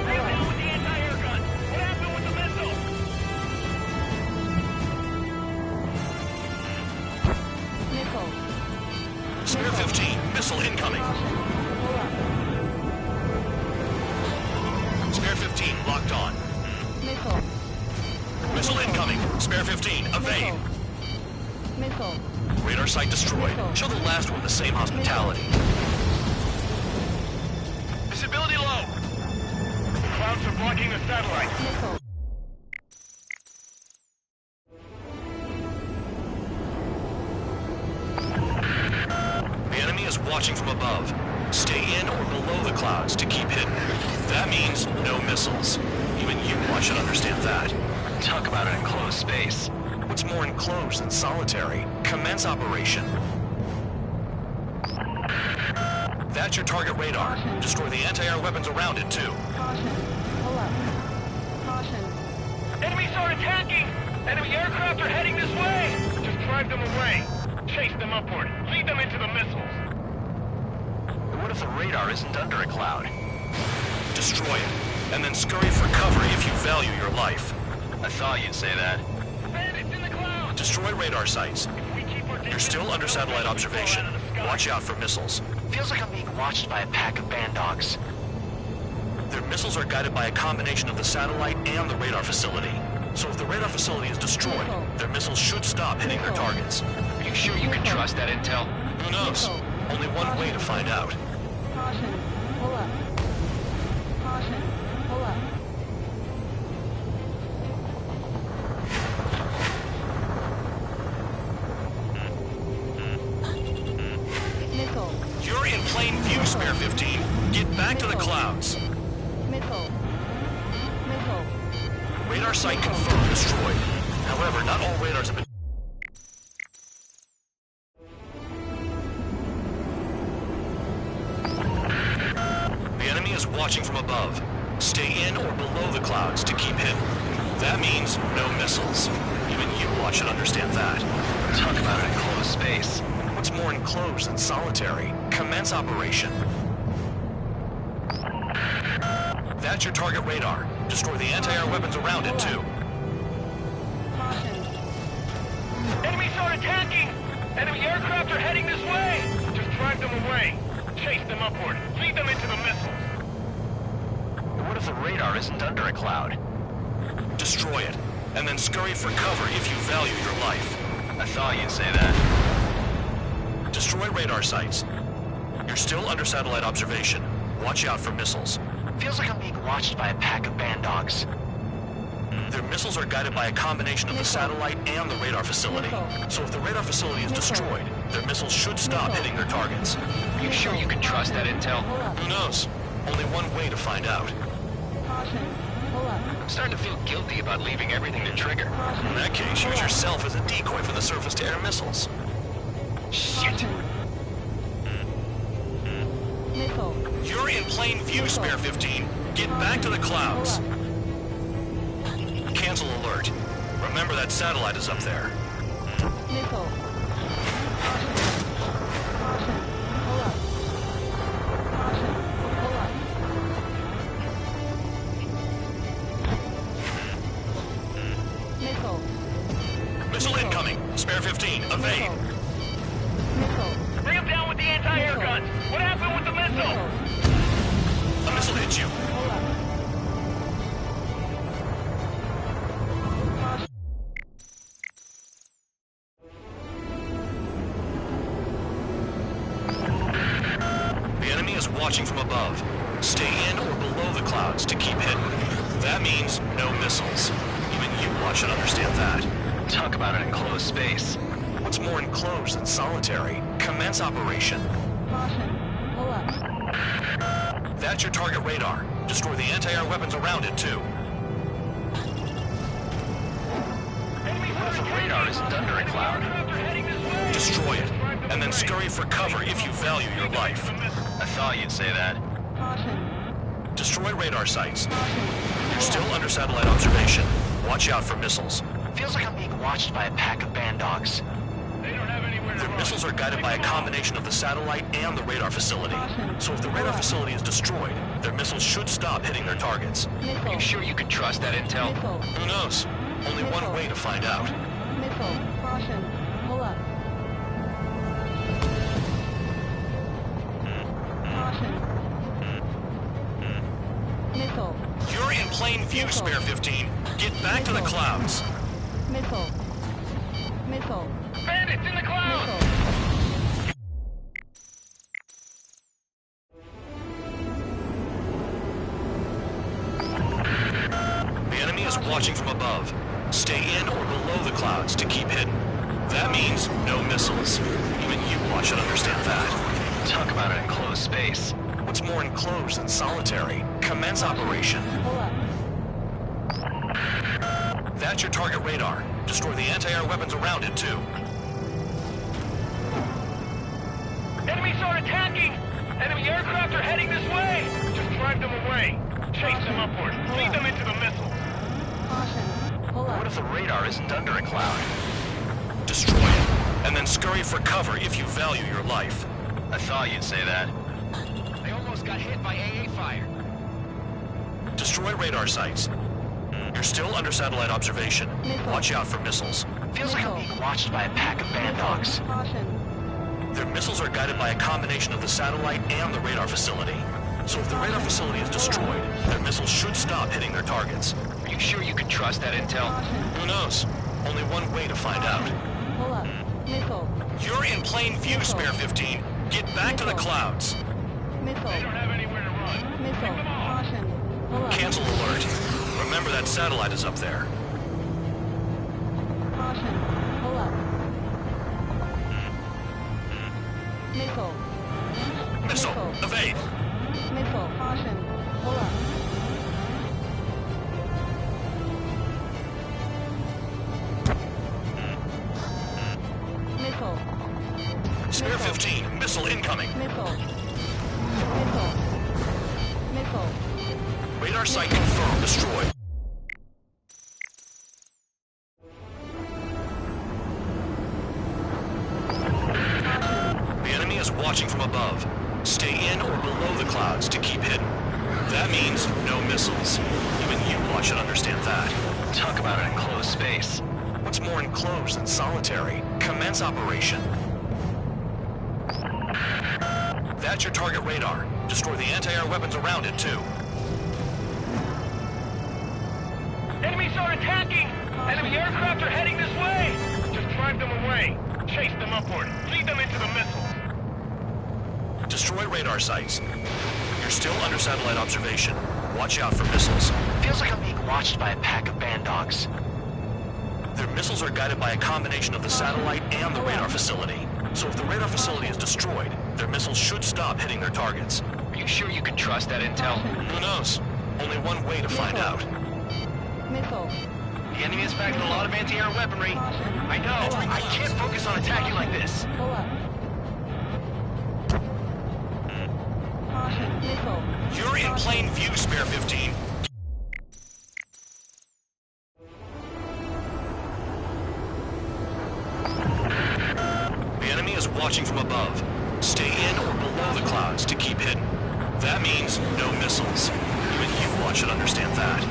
C: With the anti-air gun. What happened with the missile?
L: Missile.
B: Spare 15, missile incoming.
L: Pull up.
B: Spare 15, locked on.
L: Missile.
B: Missile incoming. Spare 15, evade.
L: Missile.
B: Radar site destroyed. Show the last one the same hospitality.
C: Visibility low. Clouds are blocking the satellite.
L: Missile.
B: The enemy is watching from above. Stay in or below the clouds to keep hidden. That means no missiles. Even you should understand that.
F: Talk about an enclosed space.
B: What's more enclosed than solitary? Commence operation. That's your target radar. Destroy the anti-air weapons around it, too.
L: Caution. Pull up. Caution.
C: Enemies are attacking! Enemy aircraft are heading this way! Just drive them away. Chase them upward. Lead them into the missiles.
F: What if the radar isn't under a cloud?
B: Destroy it, and then scurry for cover if you value your life.
F: I thought you'd say that.
C: Bandits in the clouds!
B: Destroy radar sites.
C: We keep our
B: You're still under satellite observation. Watch out for missiles.
F: Feels like I'm being watched by a pack of bandogs.
B: Their missiles are guided by a combination of the satellite and the radar facility. So if the radar facility is destroyed, their missiles should stop hitting their targets.
F: Are you sure you can trust that intel?
B: Who knows? Only one way to find out.
L: Caution. Pull up. Caution. Pull up. Missile.
B: You're in plain view, Spare 15. Get back to the clouds.
L: Missile. Missile.
B: Radar site confirmed destroyed. However, not all radars have been... The enemy is watching from above. Stay in or below the clouds to keep hidden. That means no missiles. Even you should understand that.
F: Talk about an enclosed space.
B: What's more enclosed than solitary? Commence operation. That's your target radar. Destroy the anti-air weapons around it, too.
L: Caution.
C: Enemies are attacking! Enemy aircraft are heading this way! Just drive them away. Chase them upward. Lead them into the missiles.
F: What if the radar isn't under a cloud?
B: Destroy it, and then scurry for cover if you value your life.
F: I thought you'd say that.
B: Destroy radar sites. You're still under satellite observation. Watch out for missiles.
F: Feels like I'm being watched by a pack of bandogs.
B: Their missiles are guided by a combination of the satellite and the radar facility. So if the radar facility is destroyed, their missiles should stop hitting their targets.
F: You sure you can trust that intel?
B: Who knows? Only one way to find out.
L: Caution. Pull up.
F: I'm starting to feel guilty about leaving everything to Trigger.
B: In that case, use yourself as a decoy for the surface-to-air missiles.
F: Shit!
L: Missile.
B: You're in plain view, Spare 15. Get back to the clouds. Cancel alert. Remember that satellite is up there.
L: Missile. Caution. Caution. Pull up. Caution. Pull up. Missile.
B: Missile incoming. Spare 15. Evade.
L: Missile.
C: Bring him down with the anti-air guns. What happened with the missile?
B: A missile hit you.
L: Pull up. Caution.
B: The enemy is watching from above. Stay in or below the clouds to keep hidden. That means no missiles. Even you lot should understand that.
F: Talk about an enclosed space.
B: What's more enclosed than solitary? Commence operation.
L: Caution. Pull up.
B: That's your target radar. Destroy the anti-air weapons around it, too.
F: What if the radar isn't under a cloud?
B: Destroy it, and then scurry for cover if you value your life.
F: I thought you'd say that.
L: Caution.
B: Destroy radar sites. You're still under satellite observation. Watch out for missiles.
F: Feels like I'm being watched by a pack of band dogs.
B: Their missiles are guided by a combination of the satellite and the radar facility. So if the radar facility is destroyed, their missiles should stop hitting their targets.
F: You sure you can trust that intel?
L: Missile.
B: Who knows? Only one way to find out.
L: Missile. Caution. Pull up. Caution. Missile.
B: You're in plain view, Spare 15. Get back to the clouds.
L: Missile. Missile.
C: Bandits in the clouds!
L: Missile.
B: The enemy is watching from above. Stay in or below the clouds to keep hidden. That means no missiles. Even you lot should understand that.
F: Talk about an enclosed space.
B: What's more enclosed than solitary? Commence operation.
L: Pull up.
B: That's your target radar. Destroy the anti-air weapons around it, too.
C: Enemies are attacking! Enemy aircraft are heading this way! Just drive them away. Chase them upward. Lead them into the missiles.
L: Caution. Pull up.
F: What if the radar isn't under a cloud?
B: Destroy it, and then scurry for cover if you value your life.
F: I thought you'd say that. They almost got hit by AA fire.
B: Destroy radar sites. You're still under satellite observation. Watch out for missiles.
F: Feels like I'm being watched by a pack of band dogs.
L: Caution.
B: Their missiles are guided by a combination of the satellite and the radar facility. So if the radar facility is destroyed, their missiles should stop hitting their targets.
F: Are you sure you can trust that intel?
B: Who knows? Only one way to find out.
L: Pull up. Missile.
B: You're in plain view, Spare 15. Get back to the clouds.
L: Missile.
C: They don't have anywhere to run.
L: Missile. Caution. Pull up.
B: Cancel alert. Remember that satellite is up there.
L: Caution. Pull up. Missile.
B: Missile. Evade.
L: Missile. Caution. Pull up. Missile.
B: Spare 15. Missile incoming.
L: Missile. Missile. Missile.
B: Radar site confirmed destroyed. The enemy is watching from above. Stay in or below the clouds to keep hidden. That means no missiles. Even you lot should understand that.
F: Talk about an enclosed space.
B: What's more enclosed than solitary? Commence operation. That's your target radar. Destroy the anti-air weapons around it, too.
C: Enemies are attacking! Enemy aircraft are heading this way! Just drive them away. Chase them upward. Lead them into the missiles.
B: Destroy radar sites. You're still under satellite observation. Watch out for missiles.
F: Feels like I'm being watched by a pack of band dogs.
B: Their missiles are guided by a combination of the satellite and the radar facility. So if the radar facility is destroyed, their missiles should stop hitting their targets.
F: Are you sure you can trust that intel?
B: Who knows? Only one way to find out.
L: Missile.
F: The enemy has packed a lot of anti-air weaponry. I know. I can't focus on attacking like this.
L: Pull up. Caution. Missile.
B: You're in plain view, Spare 15. The enemy is watching from above. Stay in or below the clouds to keep hidden. That means no missiles. Even you should understand that.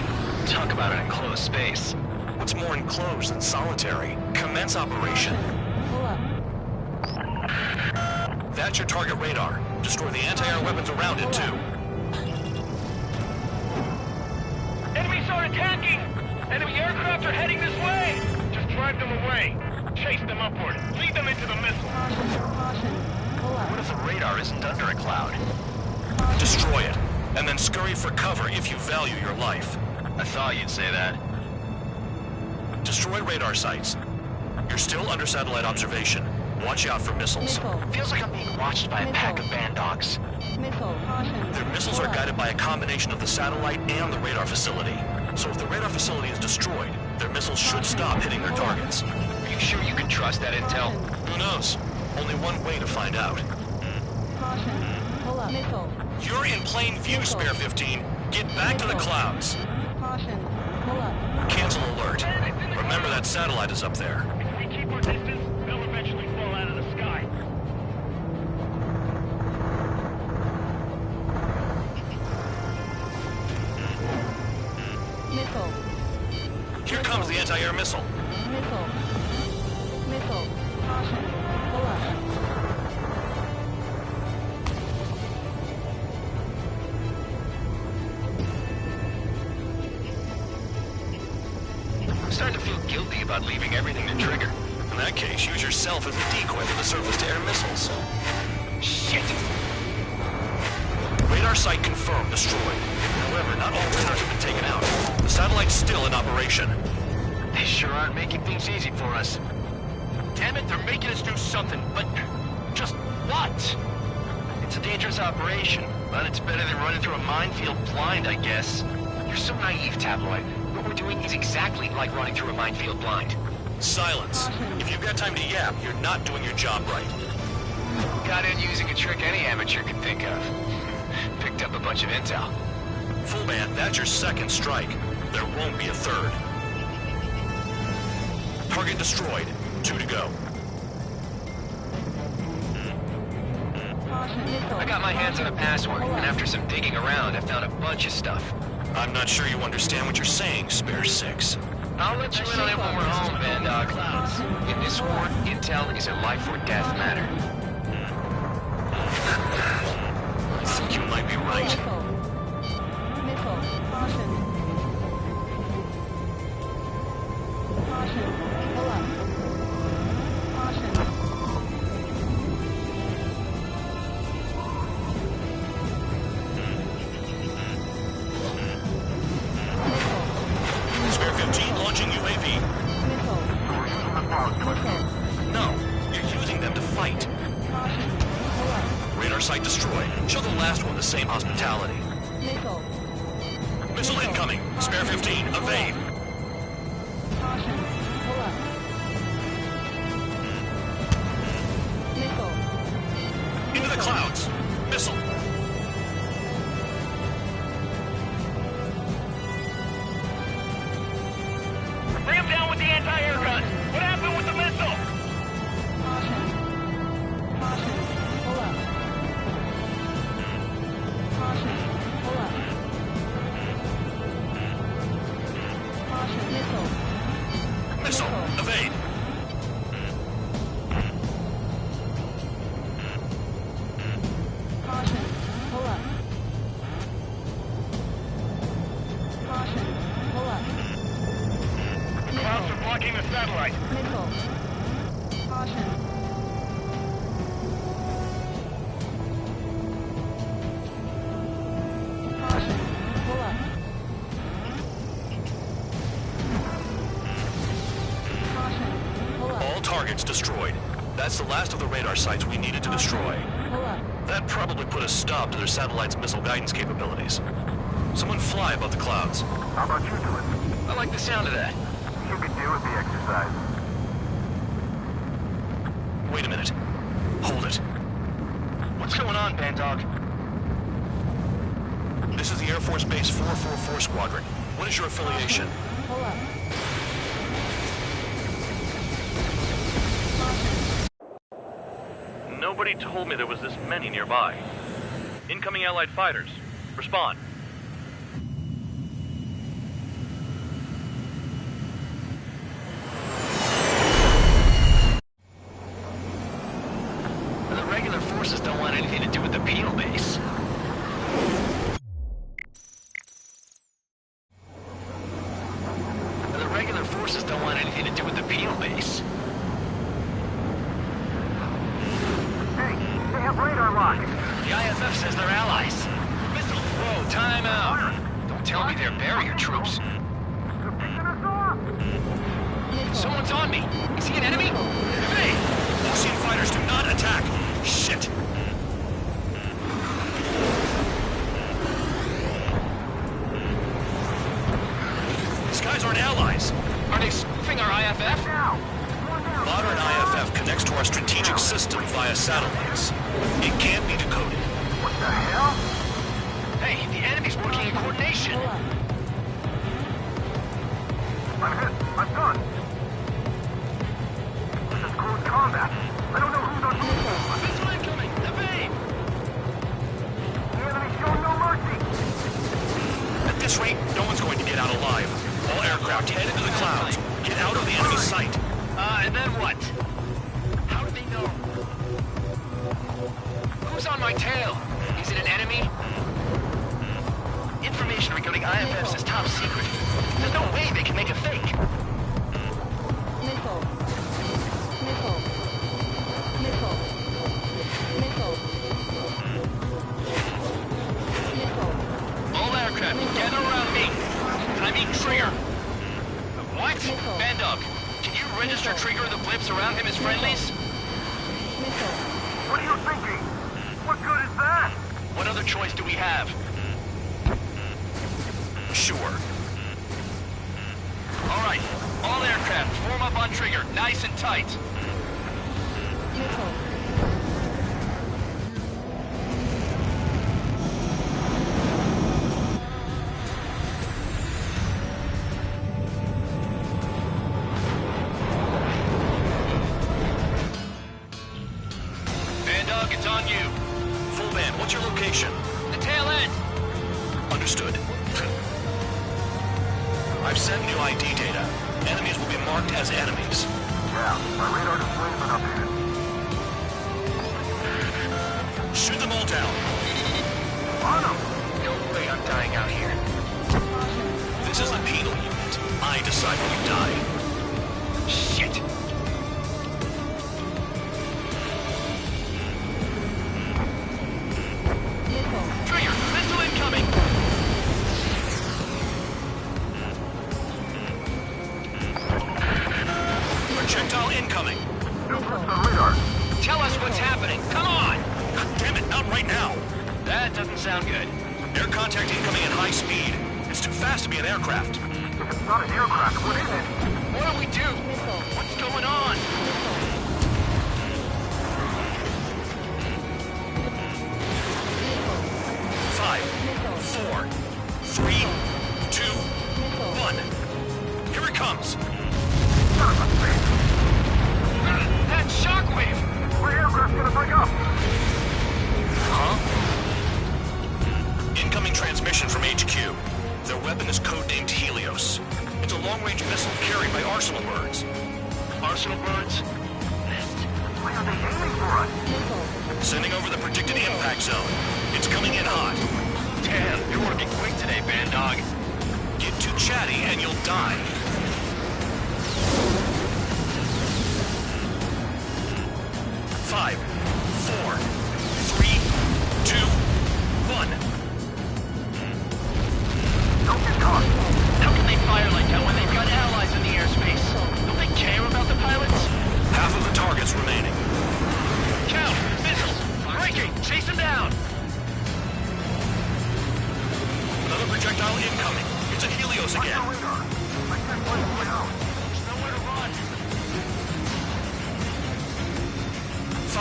F: Talk about an enclosed space.
B: What's more enclosed than solitary? Commence operation.
L: Pull up.
B: That's your target radar. Destroy the anti-air weapons around it, too.
C: Enemies are attacking! Enemy aircraft are heading this way! Just drive them away. Chase them upward. Lead them into the missile.
L: Caution. Pull up.
F: What if the radar isn't under a cloud?
B: Destroy it, and then scurry for cover if you value your life.
F: I thought you'd say that.
B: Destroy radar sites. You're still under satellite observation. Watch out for missiles.
L: Missile.
F: Feels like I'm being watched by a pack of band dogs.
L: Missile. Caution.
B: Their missiles are guided by a combination of the satellite and the radar facility. So if the radar facility is destroyed, their missiles should stop hitting their targets.
F: Are you sure you can trust that intel?
B: Who knows? Only one way to find out.
L: Caution. Pull up. Missile.
B: You're in plain view, Spare 15. Get back to the clouds.
L: Caution. Pull up.
B: Cancel alert. Remember that satellite is up there.
C: If we keep our distance, they'll eventually fall out of the sky.
L: Missile.
B: Here comes the anti-air missile.
L: Missile. Missile. Caution. Pull up.
F: I'm starting to feel guilty about leaving everything to trigger.
B: In that case, use yourself as a decoy for the surface-to-air missiles.
F: Shit!
B: Radar site confirmed destroyed. However, not all radars have been taken out. The satellite's still in operation.
F: They sure aren't making things easy for us. Damn it, they're making us do something, but just what? It's a dangerous operation, but it's better than running through a minefield blind, I guess. You're so naive, Tabloid. What we're doing is exactly like running through a minefield blind.
B: Silence. If you've got time to yap, you're not doing your job right.
F: Got in using a trick any amateur could think of. Picked up a bunch of intel.
B: Full band, that's your second strike. There won't be a third. Target destroyed. 2 to go.
F: I got my hands on a password, and after some digging around, I found a bunch of stuff.
B: I'm not sure you understand what you're saying, Spare 6.
F: I'll let you in on it when we're home, Bandog. In this war, intel is a life or death matter.
B: I think you might be right.
L: Missile. Missile. Caution. Caution. Pull up. Caution.
B: Spare 15 launching UAV.
L: Missile. Missile.
B: No, you're using them to fight.
L: Caution. Pull up.
B: Radar site destroyed. Show the last one the same hospitality.
L: Missile.
B: Missile incoming. Spare 15, evade.
L: Caution. Pull up. Missile.
B: Into the clouds. Missile.
C: Bring him down with the anti-air gun. What happened with the missile?
L: Caution. Caution. Pull up. Caution. Pull up. Caution. Missile.
B: Missile. Evade.
L: Caution. Pull up. Caution. Pull up.
C: The clouds are blocking the satellite.
L: Missile. Caution. Caution. Pull up.
B: targets destroyed. That's the last of the radar sites we needed to destroy.
L: Pull up.
B: That probably put a stop to their satellite's missile guidance capabilities. Someone fly above the clouds.
G: How about you do it?
F: I like the sound of that.
G: You could do with the exercise.
B: Wait a minute. Hold it.
F: What's going on, Bandog?
B: This is the Air Force Base 444 Squadron. What is your affiliation?
L: Pull up.
M: Nobody told me there was this many nearby. Incoming Allied fighters. Respond.
F: The regular forces don't want anything to do with the penal base. The regular forces don't want anything to do with the penal base.
G: Hey, they have radar lock.
F: The IFF says they're allies. Missile. Whoa, time out. Don't tell me they're barrier troops.
G: They're picking us off.
F: Someone's on me. Is he an enemy? Hey!
B: Ocean fighters do not attack! Shit! These guys aren't allies.
F: Are they spoofing our IFF?
G: Now.
B: Modern IFF connects to our strategic system via satellites. It can't be decoded.
G: What the hell?
F: Hey, the enemy's working in coordination.
L: Pull up.
G: I'm hit. I'm done. This is close combat. I don't know who's on who.
F: Missile incoming! Evade!
G: The enemy's showing no mercy.
B: At this rate, no one's going to get out alive. All aircraft head into the clouds. Get out of the enemy sight.
F: And then what? How do they know? Who's on my tail? Is it an enemy? Information regarding IFFs is top secret. There's no way they can make a fake.
L: Missile. Missile. Missile. Missile. Missile.
F: All aircraft, gather around me. I mean Trigger. What?
L: Missile.
F: Bandog, can you register Trigger and the blips around him as friendlies?
L: Missile.
G: What are you thinking? What good is that?
F: What other choice do we have?
B: Sure.
F: All right, all aircraft, form up on Trigger, nice and tight.
L: Missile.
F: Bandog, it's on you.
B: Full band, what's your location?
F: The tail end.
B: Understood. I've sent new ID data. Enemies will be marked as enemies.
G: Yeah, my radar display's been updated.
B: Shoot them all down.
G: On them!
F: No way I'm dying out here.
B: This is the penal unit. I decide when you die.
F: Shit.
L: Missile.
F: Trigger, missile incoming.
B: Projectile incoming.
G: New groups on radar.
F: Tell us what's happening. Come on.
B: God damn it, not right now.
F: That doesn't sound good.
B: Air contact incoming at high speed. It's too fast to be an aircraft.
G: If it's not an aircraft, what is it?
F: What do we do?
L: Missile.
F: What's going on?
B: Five, four, three, two, one. Here it comes.
G: Son of a bitch!
F: That shockwave!
G: My aircraft's gonna break up!
B: Huh? Incoming transmission from HQ. Their weapon is codenamed Helios. It's a long-range missile carried by Arsenal birds.
F: Arsenal birds?
G: Why are they aiming for us?
L: Missile.
B: Sending over the predicted impact zone. It's coming in hot.
F: Damn, you're working quick today, Bandog.
B: Get too chatty and you'll die. Five, four, three, two, one.
G: Don't get caught!
F: How can they fire like that when they've got allies in the airspace? Don't they care about the pilots?
B: Half of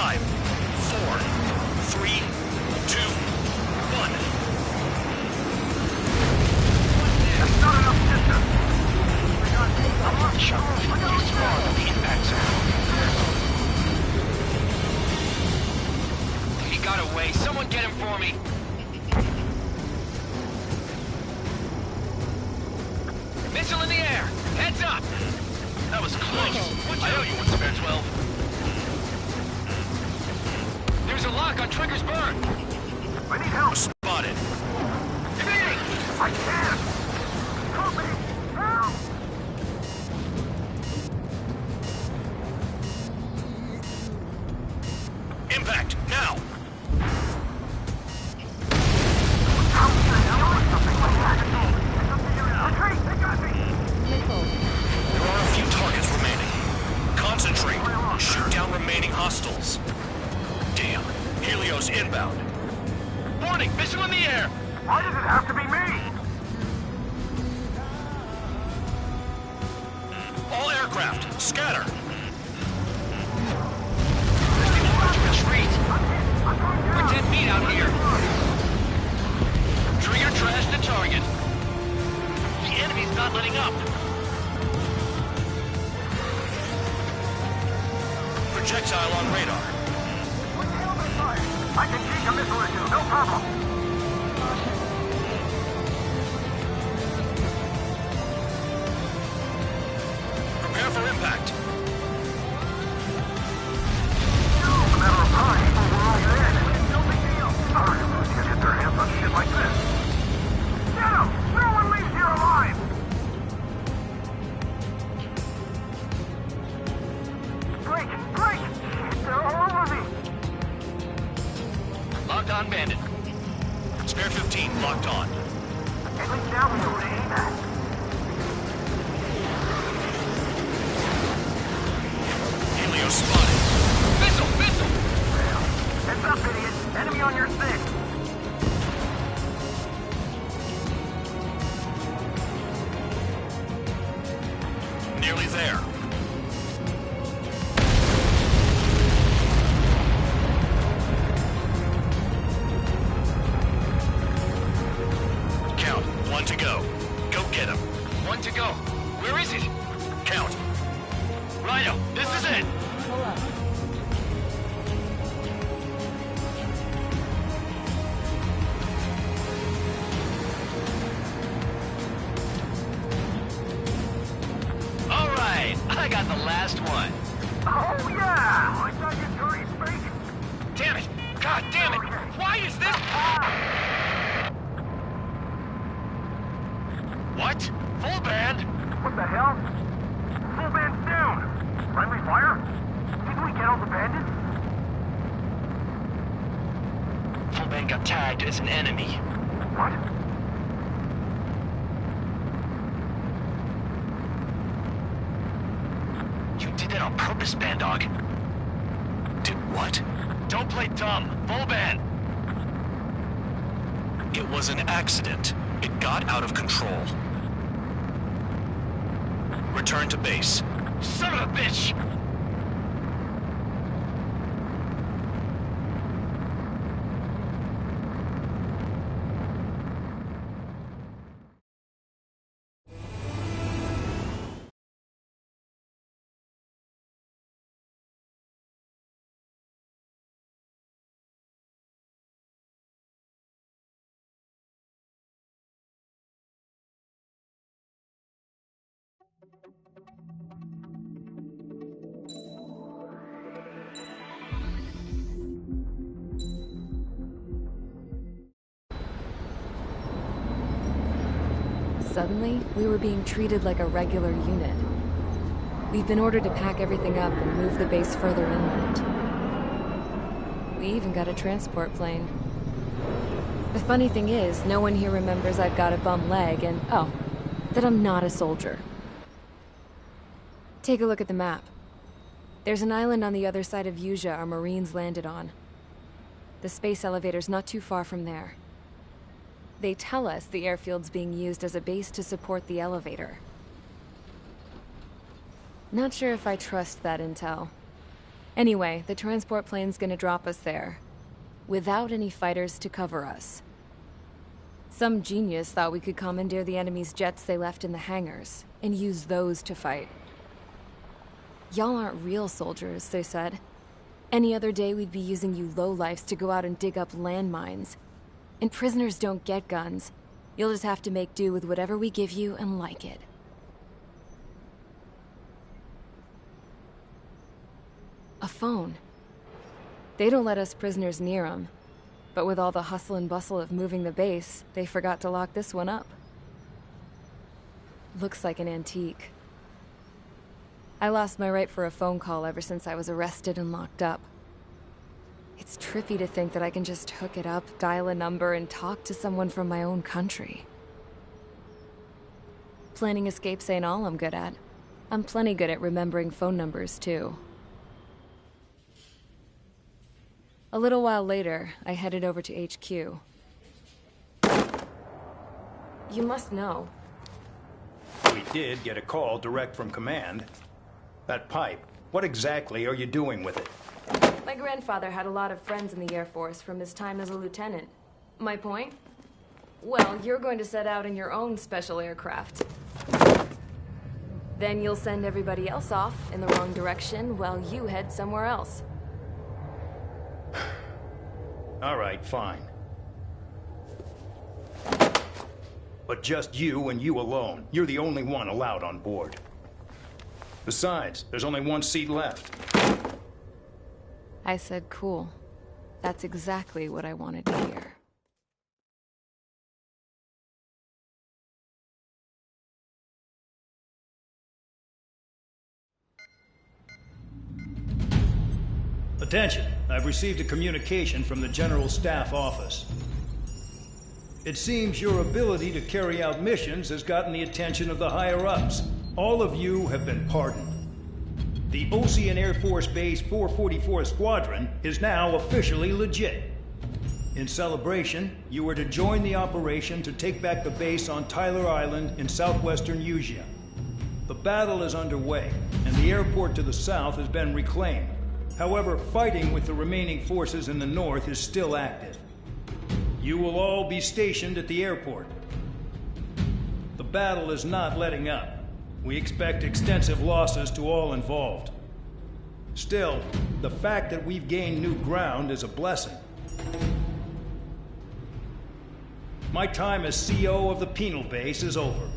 B: 5, 4, 3, 2, 1.
C: That's not enough distance.
F: I'm not sure if you can far from the impact zone. He got away. Someone get him for me. Missile in the air. Heads up. That was close. I owe you one, Spare 12. There's a lock on Trigger's burn.
C: I need help.
B: Spotted.
C: Evading! I can't! Help me! Help!
B: Impact, now!
C: How can I do something like that? Retreat! They got me!
B: There are a few targets remaining. Concentrate. Shoot down remaining hostiles. Damn. Helios inbound.
F: Warning! Missile in the air!
C: Why does it have to be me?
B: All aircraft, scatter.
F: Retreat! We're 10 feet out here. Trigger trashed the target. The enemy's not letting up.
B: Projectile on radar.
C: I can take a missile or two, no problem.
B: Prepare for impact.
C: It's a matter of time before we're all dead. No big deal. Ours can't get their hands on shit like this. Get 'em! No one leaves here alive! Break! Break! They're all over me!
F: Locked on bandit.
B: Spare 15 locked on.
C: At least now we know where to aim at.
B: Helios spotted.
F: Missile! Missile!
C: Heads up, idiot! Enemy on your 6!
B: Nearly there. Count. 1 to go. Go get him.
F: 1 to go. Where is it?
B: Count.
F: Rhino, this is it!
L: Pull up.
F: All right, I got the last one.
C: Oh, yeah! I thought you'd already space.
F: Damn it! God damn it! Why is this? What? Full band?
C: What the hell? Full band's down! Friendly fire? Didn't we get all the bandits?
F: Full band got tagged as an enemy.
C: What?
F: You did that on purpose, Bandog.
B: Did what?
F: Don't play dumb. Full band.
B: It was an accident. It got out of control. Return to base.
F: Son of a bitch!
I: Suddenly, we were being treated like a regular unit. We've been ordered to pack everything up and move the base further inland. We even got a transport plane. The funny thing is, no one here remembers I've got a bum leg and, oh, that I'm not a soldier. Take a look at the map. There's an island on the other side of Yuja our Marines landed on. The space elevator's not too far from there. They tell us the airfield's being used as a base to support the elevator. Not sure if I trust that intel. Anyway, the transport plane's gonna drop us there, without any fighters to cover us. Some genius thought we could commandeer the enemy's jets they left in the hangars, and use those to fight. Y'all aren't real soldiers, they said. Any other day we'd be using you lowlifes to go out and dig up landmines. And prisoners don't get guns. You'll just have to make do with whatever we give you and like it. A phone. They don't let us prisoners near them. But with all the hustle and bustle of moving the base, they forgot to lock this one up. Looks like an antique. I lost my right for a phone call ever since I was arrested and locked up. It's trippy to think that I can just hook it up, dial a number, and talk to someone from my own country. Planning escapes ain't all I'm good at. I'm plenty good at remembering phone numbers, too. A little while later, I headed over to HQ. You must know.
A: We did get a call direct from command. That pipe, what exactly are you doing with it?
I: My grandfather had a lot of friends in the Air Force from his time as a lieutenant. My point? Well, you're going to set out in your own special aircraft. Then you'll send everybody else off in the wrong direction while you head somewhere else.
A: All right, fine. But just you and you alone. You're the only one allowed on board. Besides, there's only one seat left.
I: I said cool. That's exactly what I wanted to hear.
A: Attention, I've received a communication from the General Staff Office. It seems your ability to carry out missions has gotten the attention of the higher-ups. All of you have been pardoned. The Ocean Air Force Base 444 Squadron is now officially legit. In celebration, you are to join the operation to take back the base on Tyler Island in southwestern Usea. The battle is underway, and the airport to the south has been reclaimed. However, fighting with the remaining forces in the north is still active. You will all be stationed at the airport. The battle is not letting up. We expect extensive losses to all involved. Still, the fact that we've gained new ground is a blessing. My time as CO of the penal base is over.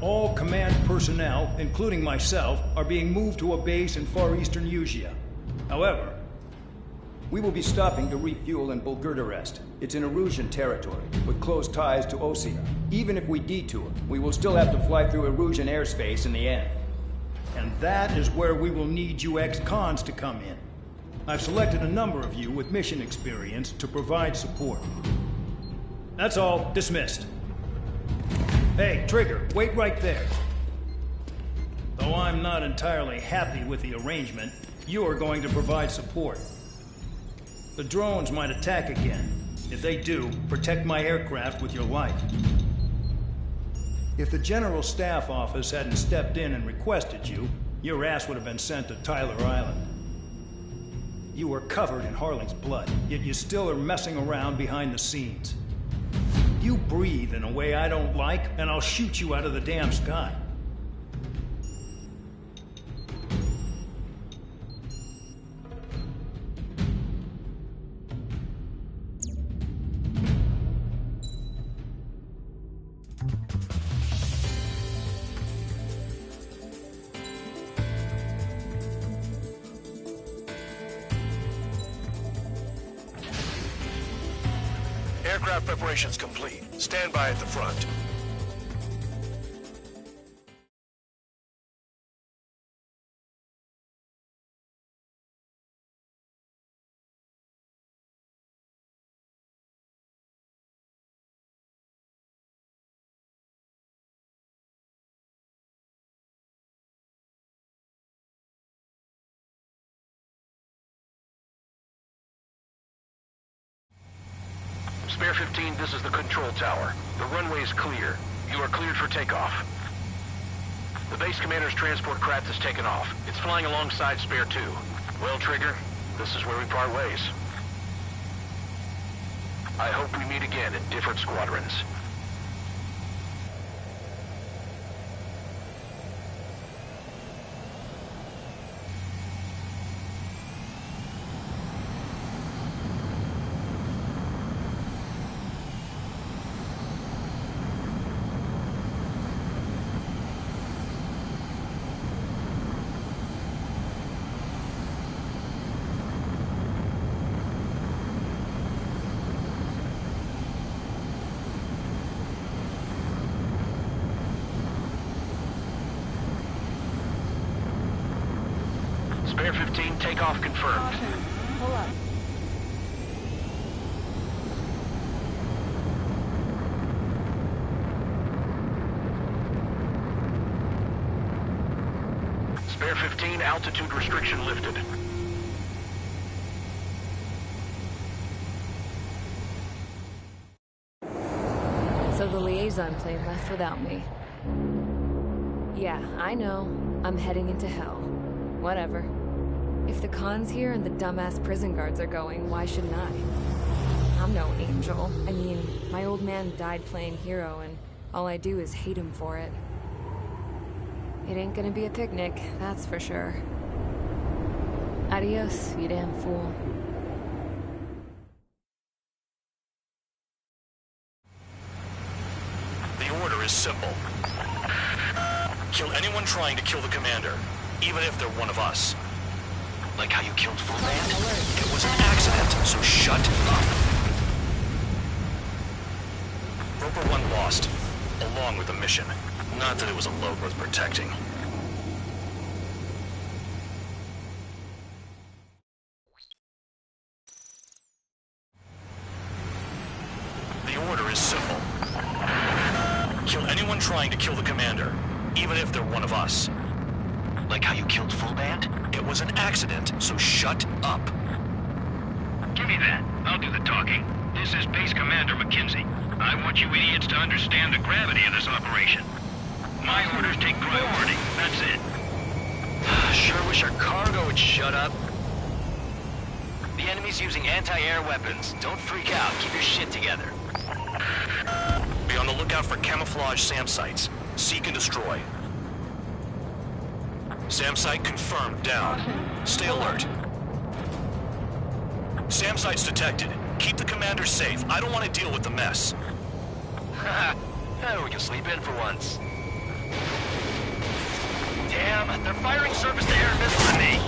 A: All command personnel, including myself, are being moved to a base in far eastern Usea. However, we will be stopping to refuel in Bulgurdarest. It's in Erusian territory, with close ties to Osea. Even if we detour, we will still have to fly through Erusian airspace in the end. And that is where we will need you ex-cons to come in. I've selected a number of you with mission experience to provide support. That's all. Dismissed. Hey, Trigger, wait right there. Though I'm not entirely happy with the arrangement, you are going to provide support. The drones might attack again. If they do, protect my aircraft with your life. If the General Staff Office hadn't stepped in and requested you, your ass would have been sent to Tyler Island. You were covered in Harling's blood, yet you still are messing around behind the scenes. You breathe in a way I don't like, and I'll shoot you out of the damn sky.
B: Aircraft preparations complete. Stand by at the front.
F: Spare 15, this is the control tower. The runway is clear. You are cleared for takeoff. The base commander's transport craft has taken off. It's flying alongside Spare 2. Well, Trigger, this is where we part ways. I hope we meet again in different squadrons. Spare 15, takeoff confirmed.
L: Caution. Pull up.
F: Spare 15, altitude restriction lifted.
I: So the liaison plane left without me. Yeah, I know. I'm heading into hell. Whatever. If the Khan's here and the dumbass prison guards are going, why shouldn't I? I'm no angel. I mean, my old man died playing hero, and all I do is hate him for it. It ain't gonna be a picnic, that's for sure. Adios, you damn fool.
B: The order is simple. Kill anyone trying to kill the commander, even if they're one of us.
F: Like how you killed Full Band?
B: It was an accident, so shut up. Roper 1 lost, along with the mission. Not that it was a load worth protecting. The order is simple. Kill anyone trying to kill the commander, even if they're one of us.
F: Like how you killed Full Band?
B: It was an accident, so shut up.
C: Give me that. I'll do the talking. This is Base Commander McKenzie. I want you idiots to understand the gravity of this operation. My orders take priority. That's it.
F: Sure wish our cargo would shut up. The enemy's using anti-air weapons. Don't freak out. Keep your shit together.
B: Be on the lookout for camouflage SAM sites. Seek and destroy. SAM site confirmed down. Stay alert. SAM sites detected. Keep the commander safe. I don't want to deal with the mess.
F: We can sleep in for once. Damn, they're firing surface-to-air missiles at me.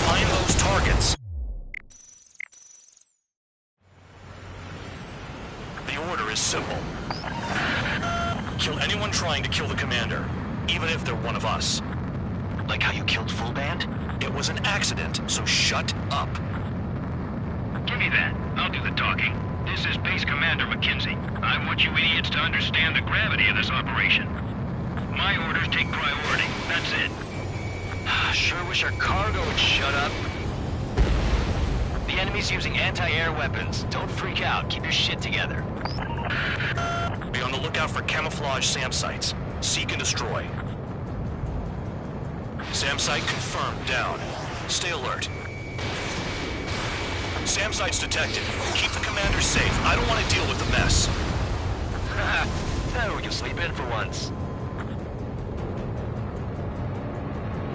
B: Find those targets. The order is simple. Kill anyone trying to kill the commander, even if they're one of us.
F: Like how you killed Full Band?
B: It was an accident, so shut up.
C: Give me that. I'll do the talking. This is Base Commander McKenzie. I want you idiots to understand the gravity of this operation. My orders take priority. That's it.
F: Sure wish our cargo would shut up. The enemy's using anti-air weapons. Don't freak out. Keep your shit together.
B: Be on the lookout for camouflage SAM sites. Seek and destroy. SAM site confirmed down. Stay alert. SAM sites detected. Keep the commander safe. I don't want to deal with the mess.
F: We can sleep in for once.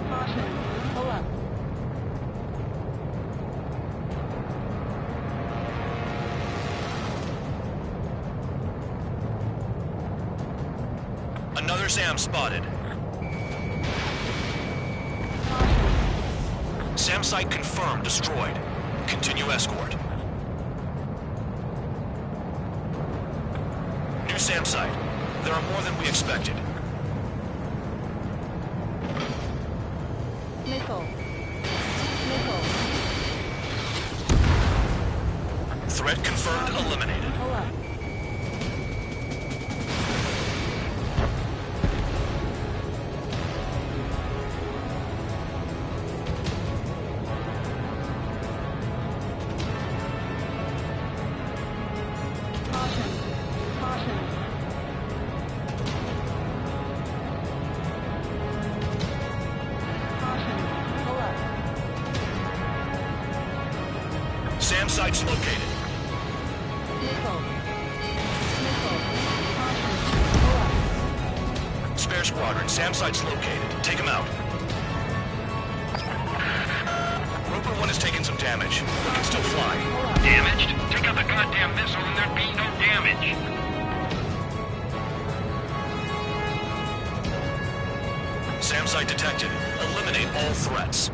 L: Caution. Pull up.
B: Another SAM spotted. SAM site confirmed destroyed. Continue escort. New SAM site. There are more than we expected.
L: Missile. Missile.
B: Threat confirmed eliminated.
L: Pull up. Caution. Pull up.
B: SAM site's located.
L: Nickel. Nickel. Caution. Pull up.
B: Spare squadron, SAM site's located. Take him out. Roper 1 has taken some damage, but can still fly.
C: Damaged? Take out the goddamn missile and there'd be no damage.
B: SAM site detected. Eliminate all threats.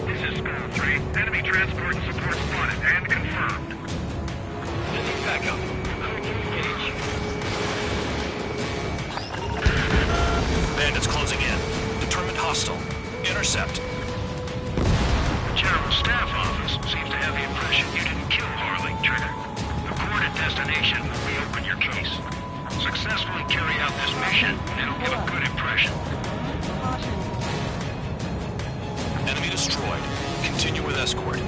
C: This is Skull 3. Enemy transport and support spotted and confirmed.
F: Sending backup. Engage.
B: Bandits closing in. Determined hostile. Intercept.
C: The General Staff Office seems to have the impression you didn't kill Harley, Trigger. Report at destination will reopen your case. Successfully carry out this mission, and it'll give a good impression.
L: Caution.
B: Enemy destroyed. Continue with escort.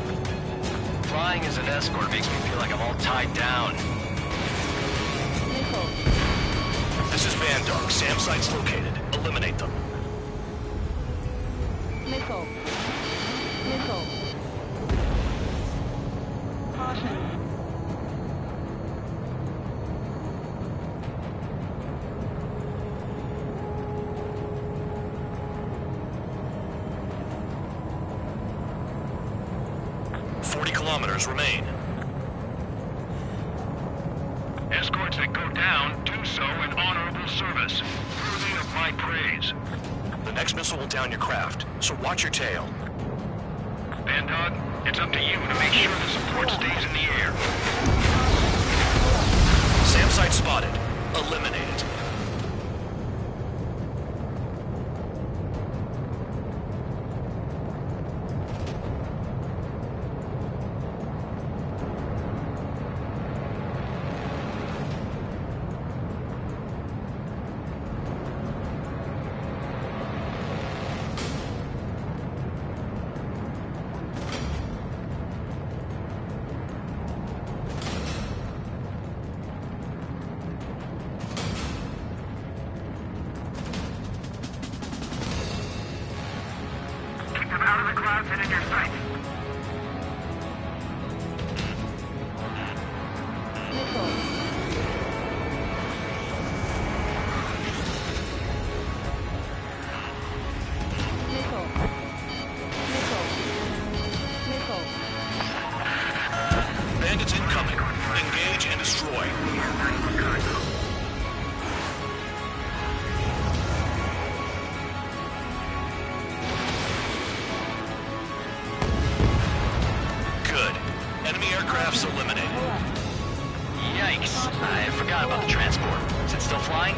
F: Flying as an escort makes me feel like I'm all tied down.
L: Nickel.
B: This is Bandog. SAM site's located. Eliminate them.
L: Nickel. Nickel. Caution.
B: Kilometers remain.
C: Escorts that go down do so in honorable service, worthy of my praise.
B: The next missile will down your craft, so watch your tail.
C: Bandog, it's up to you to make sure the support stays in the air.
B: SAM site spotted. Eliminate it.
C: Out of the clouds and in your sight.
L: Nickel. Nickel. Nickel. Nickel.
B: Bandits incoming. Engage and destroy. Aircraft's eliminated.
F: Yikes. I forgot about the transport. Is it still flying?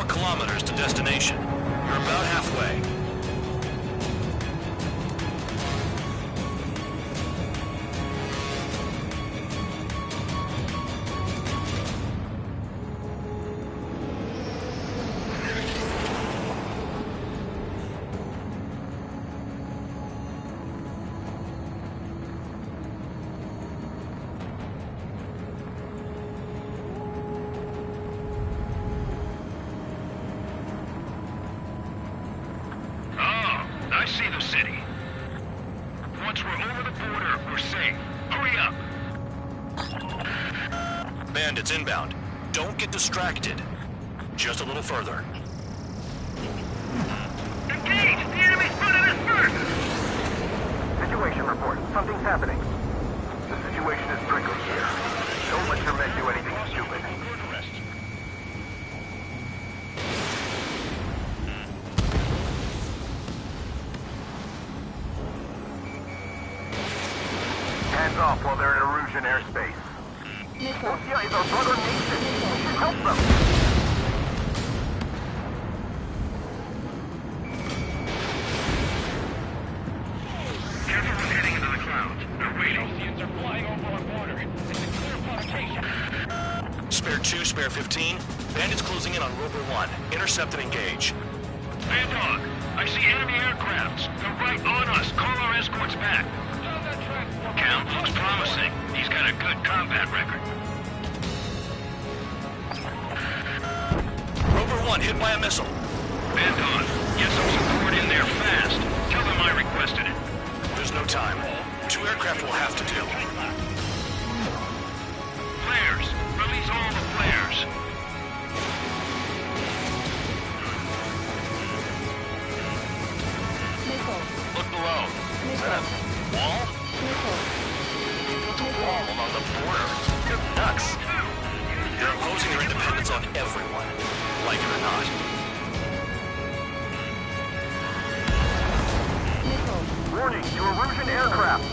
B: Kilometers to destination. You're about halfway.
C: I see the city. Once we're over the border, we're safe. Hurry up!
B: Bandits inbound. Don't get distracted. Just a little further.
C: Engage! The enemy spotted us first!
G: Situation report. Something's happening. The situation is tricky here. Don't let your men do anything stupid. Erosion airspace.
L: Missile.
G: Russia is a brother nation. We should help them.
C: Careful with heading into the clouds. They're waiting. Oceans are flying over our border. It's a clear provocation.
B: Spare 2, spare 15. Bandits closing in on Rover 1. Intercept and engage.
C: Bad dog, I see enemy aircrafts. They're right on us. Call our escorts back. Count looks promising. He's got a good combat record.
B: Rover 1 hit by a missile.
C: Bad dog, get some support in there fast. Tell them I requested it.
B: There's no time. 2 aircraft will have to do.
C: Flares. Release all the flares.
L: Missile.
B: Look below. Is that a wall?
L: Missile.
B: Built a wall along the border. You're nuts. They're imposing their independence on everyone, like it or not.
L: Missile.
G: Warning, you Erosion aircraft.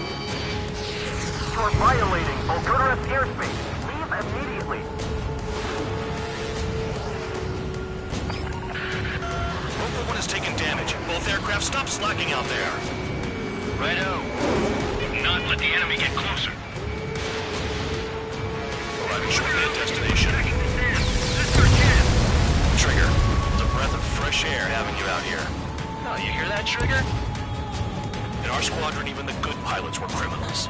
G: You are violating Bulgaria's airspace. Leave immediately.
B: Rover 1 has taken damage. Both aircraft stop slacking out there.
C: Righto. Not let the enemy get closer.
B: Arriving shortly at destination.
C: This our chance.
B: Trigger, it's a breath of fresh air having you out here.
F: Oh, you hear that, Trigger?
B: In our squadron, even the good pilots were criminals.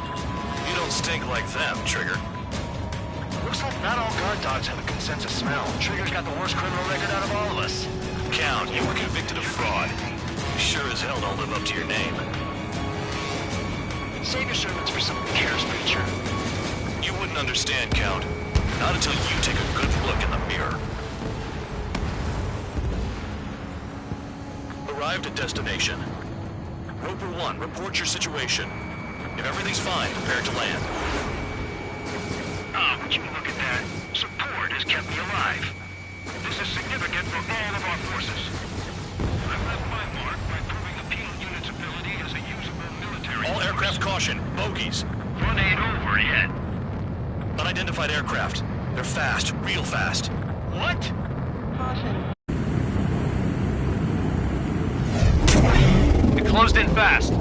B: You don't stink like them, Trigger.
F: Looks like not all guard dogs have a consensus smell. Trigger's got the worst criminal record out of all of us.
B: Count, you were convicted of fraud. You sure as hell don't live up to your name.
F: Save your servants for someone who cares, preacher.
B: You wouldn't understand, Count. Not until you take a good look in the mirror. Arrived at destination. Rover 1, report your situation. If everything's fine, prepare to land.
C: Ah, would you look at that? Support has kept me alive. This is significant for all of our forces. I've left my mark by proving the penal unit's ability as a usable military
B: All
C: force.
B: aircraft caution, bogies.
C: Front ain't over yet.
B: Unidentified aircraft. They're fast, real fast.
C: What?
L: Caution.
F: It closed in fast.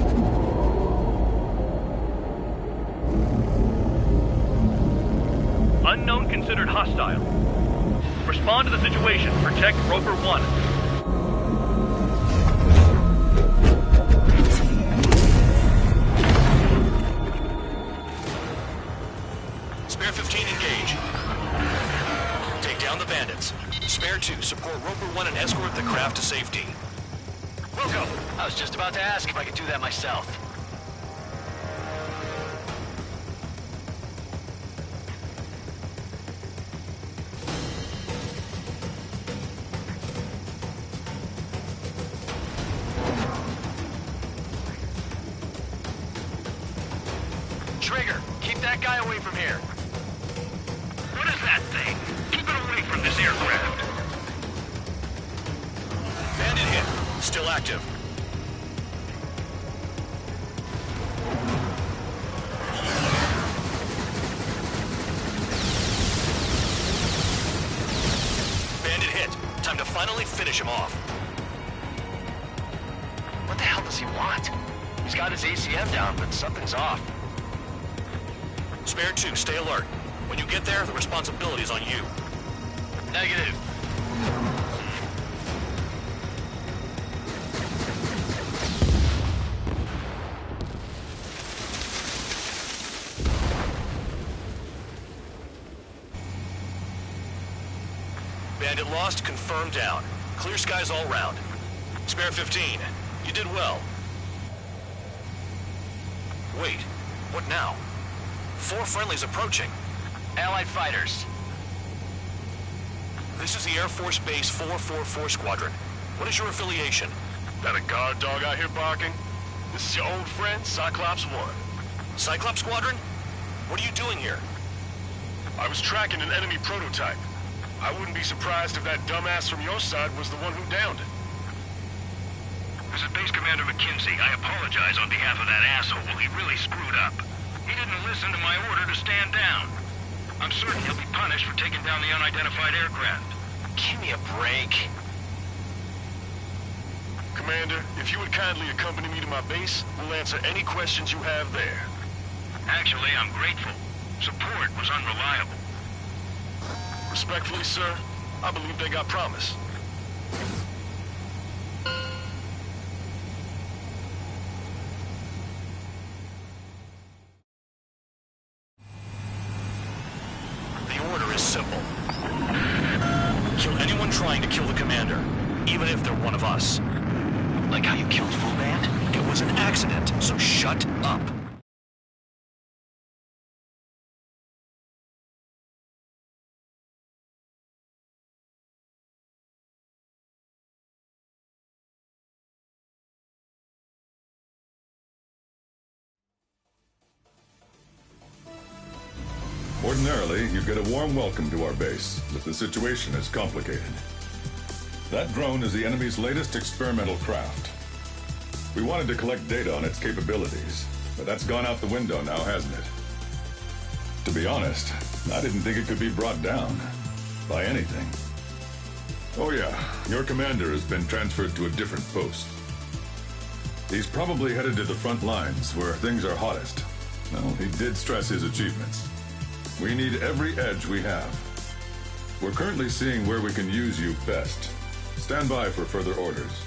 M: Unknown considered hostile. Respond to the situation. Protect Rover 1.
B: Spare 15, engage. Take down the bandits. Spare 2, support Rover 1 and escort the craft to safety.
F: Wilco, I was just about to ask if I could do that myself. Trigger, keep that guy away from here.
C: What is that thing? Keep it away from this aircraft.
B: Bandit hit. Still active. Bandit hit. Time to finally finish him off.
F: What the hell does he want? He's got his ACM down, but something's off.
B: Spare 2, stay alert. When you get there, the responsibility is on you.
F: Negative.
B: Bandit lost, confirmed down. Clear skies all round. Spare 15, you did well. Wait, what now? 4 friendlies approaching.
F: Allied fighters.
B: This is the Air Force Base 444 Squadron. What is your affiliation?
D: That a guard dog out here barking? This is your old friend, Cyclops 1.
B: Cyclops Squadron? What are you doing here?
D: I was tracking an enemy prototype. I wouldn't be surprised if that dumbass from your side was the one who downed it.
C: This is Base Commander McKenzie. I apologize on behalf of that asshole. He really screwed up. He didn't listen to my order to stand down. I'm certain he'll be punished for taking down the unidentified aircraft.
F: Give me a break.
D: Commander, if you would kindly accompany me to my base, we'll answer any questions you have there.
C: Actually, I'm grateful. Support was unreliable.
D: Respectfully, sir, I believe they got promise.
B: The order is simple. Kill anyone trying to kill the commander, even if they're one of us.
F: Like how you killed Full Band?
B: It was an accident, so shut up.
N: Ordinarily, you'd get a warm welcome to our base, but the situation is complicated. That drone is the enemy's latest experimental craft. We wanted to collect data on its capabilities, but that's gone out the window now, hasn't it? To be honest, I didn't think it could be brought down by anything. Oh yeah, your commander has been transferred to a different post. He's probably headed to the front lines, where things are hottest. Well, he did stress his achievements. We need every edge we have. We're currently seeing where we can use you best. Stand by for further orders.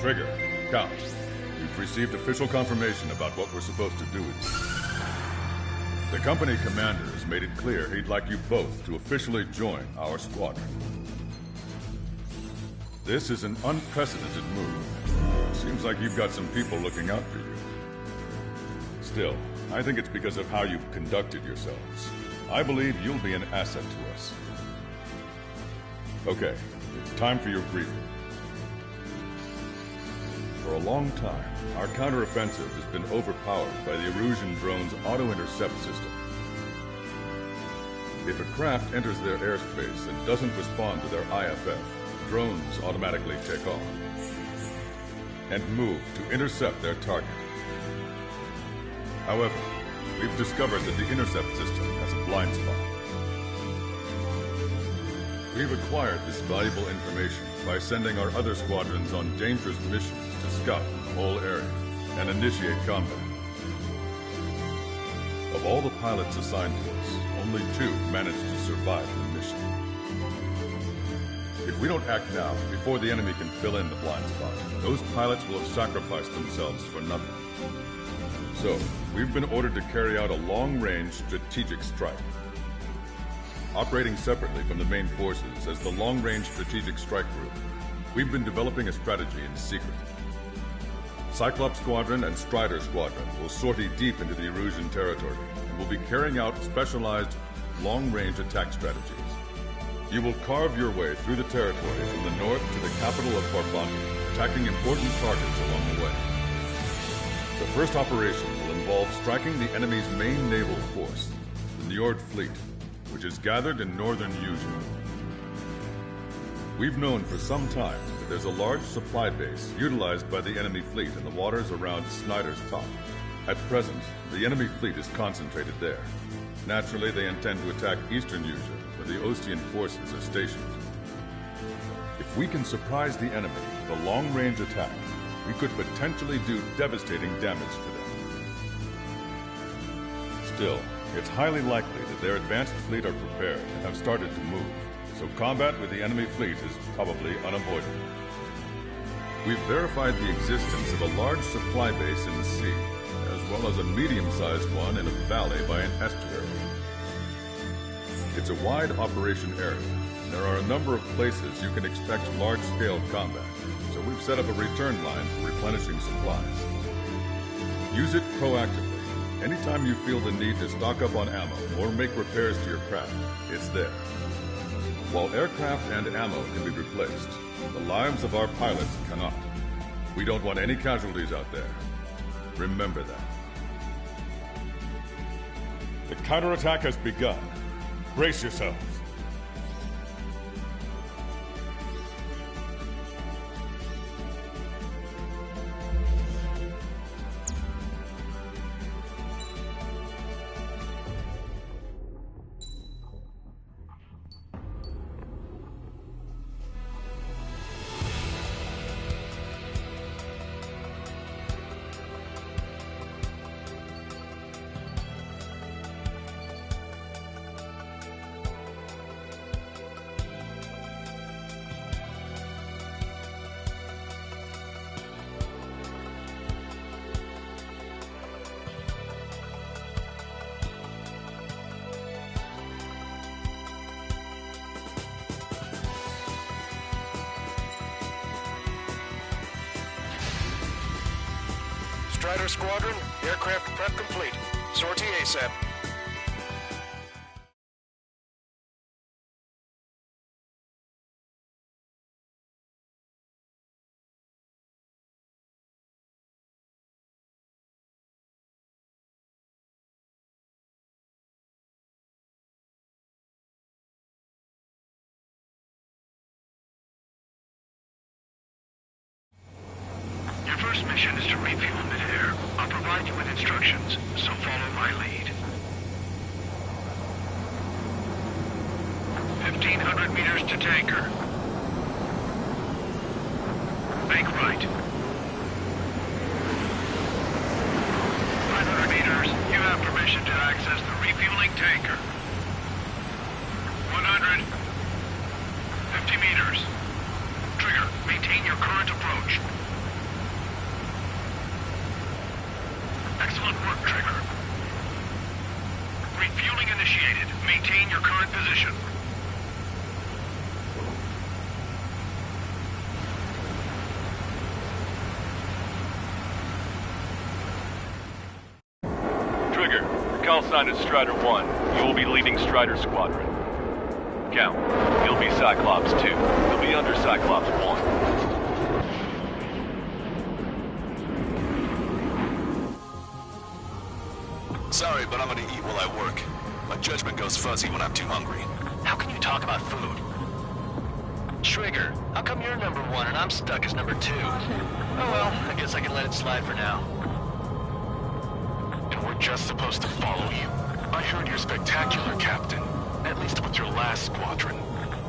N: Trigger, Count. We've received official confirmation about what we're supposed to do with you. The company commander has made it clear he'd like you both to officially join our squadron. This is an unprecedented move. Seems like you've got some people looking out for you. Still, I think it's because of how you've conducted yourselves. I believe you'll be an asset to us. Okay, it's time for your briefing. For a long time, our counteroffensive has been overpowered by the Erusian drone's auto-intercept system. If a craft enters their airspace and doesn't respond to their IFF, drones automatically take off and move to intercept their target. However, we've discovered that the intercept system has a blind spot. We've acquired this valuable information by sending our other squadrons on dangerous missions to scout the whole area and initiate combat. Of all the pilots assigned to us, only 2 managed to survive the mission. If we don't act now, before the enemy can fill in the blind spot, those pilots will have sacrificed themselves for nothing. So, we've been ordered to carry out a long-range strategic strike. Operating separately from the main forces as the Long-Range Strategic Strike Group, we've been developing a strategy in secret. Cyclops Squadron and Strider Squadron will sortie deep into the Erusian territory and will be carrying out specialized long-range attack strategies. You will carve your way through the territory from the north to the capital of Farbanti, attacking important targets along the way. The first operation will involve striking the enemy's main naval force, the Njord Fleet, which is gathered in northern Eugene. We've known for some time that there's a large supply base utilized by the enemy fleet in the waters around Snyder's Top. At present, the enemy fleet is concentrated there. Naturally, they intend to attack eastern Eugene, where the Ostian forces are stationed. If we can surprise the enemy with a long-range attack, we could potentially do devastating damage to them. Still, it's highly likely that their advanced fleet are prepared and have started to move, so combat with the enemy fleet is probably unavoidable. We've verified the existence of a large supply base in the sea, as well as a medium-sized one in a valley by an estuary. It's a wide operation area, and there are a number of places you can expect large-scale combat, so we've set up a return line for replenishing supplies. Use it proactively. Anytime you feel the need to stock up on ammo or make repairs to your craft, it's there. While aircraft and ammo can be replaced, the lives of our pilots cannot. We don't want any casualties out there. Remember that. The counterattack has begun. Brace yourselves.
B: Strider Squadron, aircraft prep complete. Sortie ASAP.
C: Your first mission is to refuel mid-air. I'll provide you with instructions, so follow my lead. 1,500 meters to tanker. Bank right. 500 meters, you have permission to access the refueling tanker. 100. 50 meters. Trigger, maintain your current approach. Excellent work, Trigger. Refueling initiated. Maintain your current position.
M: Trigger, your call sign is Strider 1. You will be leading Strider Squadron. Count, you'll be Cyclops 2. You'll be under Cyclops 1.
B: Sorry, but I'm gonna eat while I work. My judgment goes fuzzy when I'm too hungry.
F: How can you talk about food? Trigger, how come you're number 1 and I'm stuck as number 2? Oh well, I guess I can let it slide for now.
D: And we're just supposed to follow you? I heard you're spectacular, Captain. At least with your last squadron.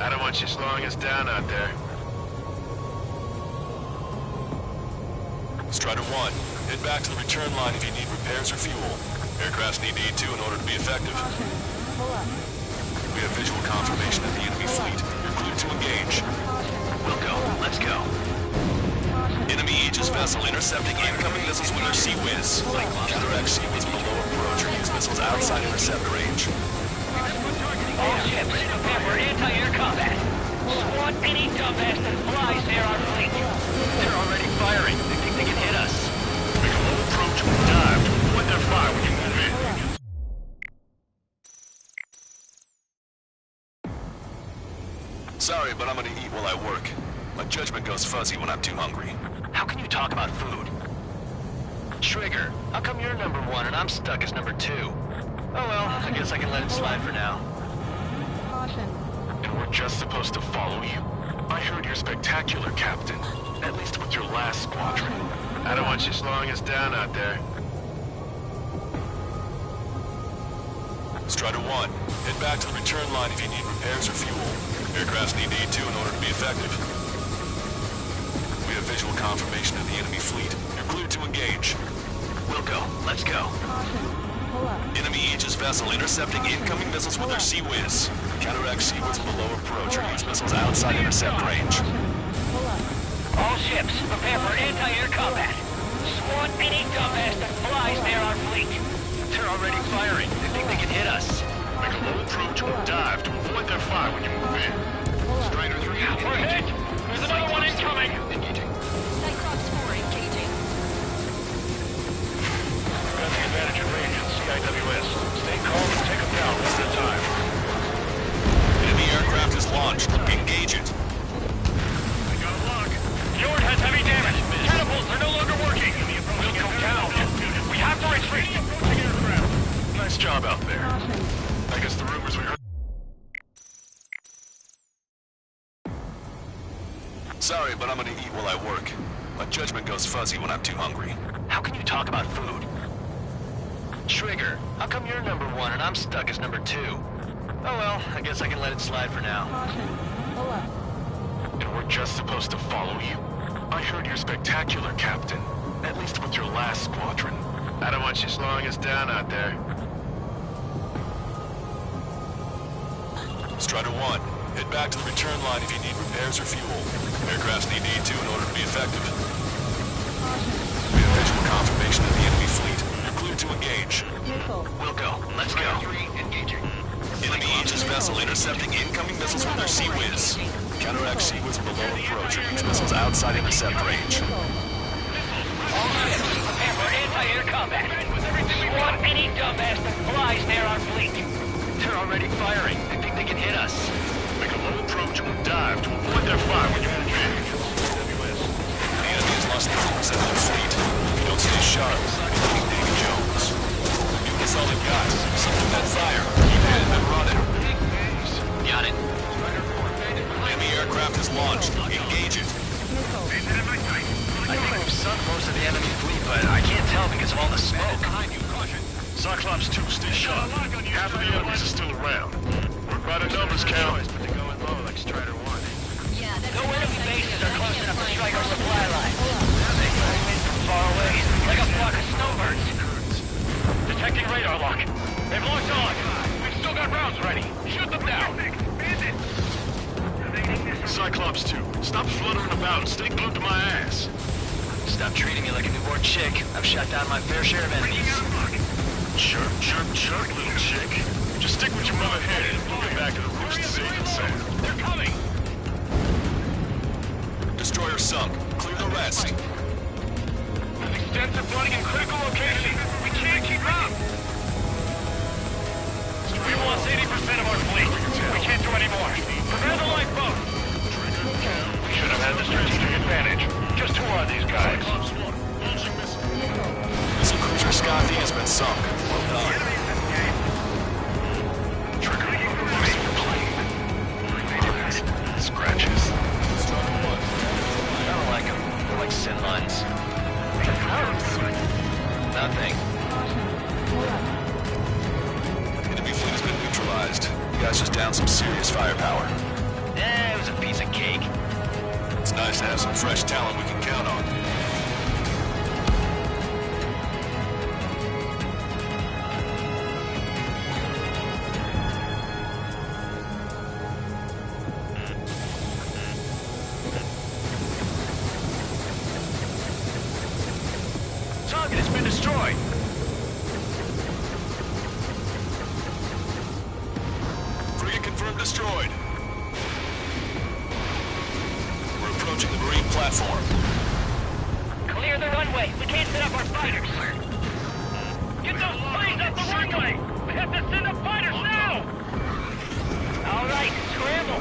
C: I don't want you slowing us down out there.
B: Strider 1, head back to the return line if you need repairs or fuel. Aircrafts need to eat too in order to be effective. We have visual confirmation of the enemy fleet. You're cleared to engage.
F: We'll go. Let's go.
B: Enemy Aegis vessel intercepting incoming missiles with their Sea Whiz. Counteract Sea Whiz below approach or use missiles outside intercept range.
C: All ships, prepare for anti-air combat. Squad any dumbass that flies near our fleet.
F: They're already firing. They think they can hit us.
D: Make a low approach and dive to avoid their fire when you move in.
B: Sorry, but I'm gonna eat while I work. My judgment goes fuzzy when I'm too hungry.
F: How can you talk about food? Trigger, how come you're number 1 and I'm stuck as number 2? Oh well, I guess I can let it slide for now.
D: And we're just supposed to follow you? I heard you're spectacular, Captain. At least with your last squadron.
C: I don't want you slowing us down out there.
B: Strider 1, head back to the return line if you need repairs or fuel. Aircrafts need to eat too in order to be effective. We have visual confirmation of the enemy fleet. You're cleared to engage.
F: We'll go. Let's go.
B: Enemy Aegis vessel intercepting incoming missiles with their Sea Whiz. Counteract Sea Whiz below approach or use missiles outside intercept range.
C: All ships, prepare for anti-air combat. Squad any dumbass that flies near our fleet.
F: They're already firing. They think they can hit us.
D: Make a low approach and dive to avoid their fire when you move in.
C: Strider 3, we're hit! There's another one incoming!
H: Cyclops 4 engaging.
C: We've got the advantage of range in CIWS. Stay calm and take them down one at a time.
B: Enemy aircraft is launched. Engage it.
C: I got a lock. Fjord has heavy damage. Catapults are no longer working. We'll go down. We have to retreat.
D: Nice job out there.
L: Caution.
D: I guess the rumors we heard...
B: Sorry, but I'm gonna eat while I work. My judgment goes fuzzy when I'm too hungry.
F: How can you talk about food? Trigger, how come you're number 1 and I'm stuck as number 2? Oh well, I guess I can let it slide for now.
L: Caution. Pull up.
D: And we're just supposed to follow you? I heard you're spectacular, Captain. At least with your last squadron. I don't want you slowing us down out there.
B: Strider 1, head back to the return line if you need repairs or fuel. Aircrafts need E2 in order to be effective. We have visual confirmation of the enemy fleet. You're clear to engage.
L: Missile.
F: We'll go. Let's go.
B: Engaging. Enemy Aegis vessel intercepting incoming missiles from their Sea-Wiz. Counteract Sea-Wiz below approach. Use missiles outside intercept range.
C: Prepare for anti-air combat. Swat any dumbass that flies near our fleet.
F: They're already firing. They think they can hit us.
D: Make a low approach and we'll dive to avoid their fire when you move in.
B: The enemy has lost 30% of their fleet. If you don't stay sharp, including Davy Jones. Give us all they've got. Something that fire. Keep it and run it.
F: Got it.
B: Enemy aircraft is launched. Engage it.
F: I think we've sunk most of the enemy fleet, but I can't tell because of all the smoke.
D: Cyclops 2, stay sharp. Half of the enemies are still around. Work by the numbers, Cal.
F: But they're going low like Strider 1.
C: No enemy bases are close enough to strike our supply line. They come in from far away, like a flock of snowbirds. Detecting radar lock. They've locked on. We've still got rounds ready. Shoot them down.
D: Cyclops 2, stop fluttering about and stay glued to my ass.
F: Stop treating me like a newborn chick. I've shot down my fair share of enemies.
D: Chirp, chirp, chirp, little chick. Just stick with your mother hen and we'll get back to the roost safe and sound.
C: They're coming.
B: Destroyer sunk. Clear the rest.
C: Extensive flooding in critical locations. We can't keep up. We lost 80% of our fleet. We can't do any more. Prepare the lifeboat. We should have had the strategic advantage. Just who are these guys?
B: Missile cruiser Scotty has been sunk. Well done.
D: Trigger, scratches.
F: I don't like them. They're like sin lines. Nothing.
B: Enemy fleet has been neutralized. You guys just downed some serious firepower.
F: It was a piece of cake.
B: It's nice to have some fresh talent we can count on.
F: Target has been destroyed.
B: Frigate confirmed destroyed. We're approaching the marine platform.
C: Clear the runway. We can't set up our fighters. Get those planes off the runway. We have to send up fighters now. All right, scramble.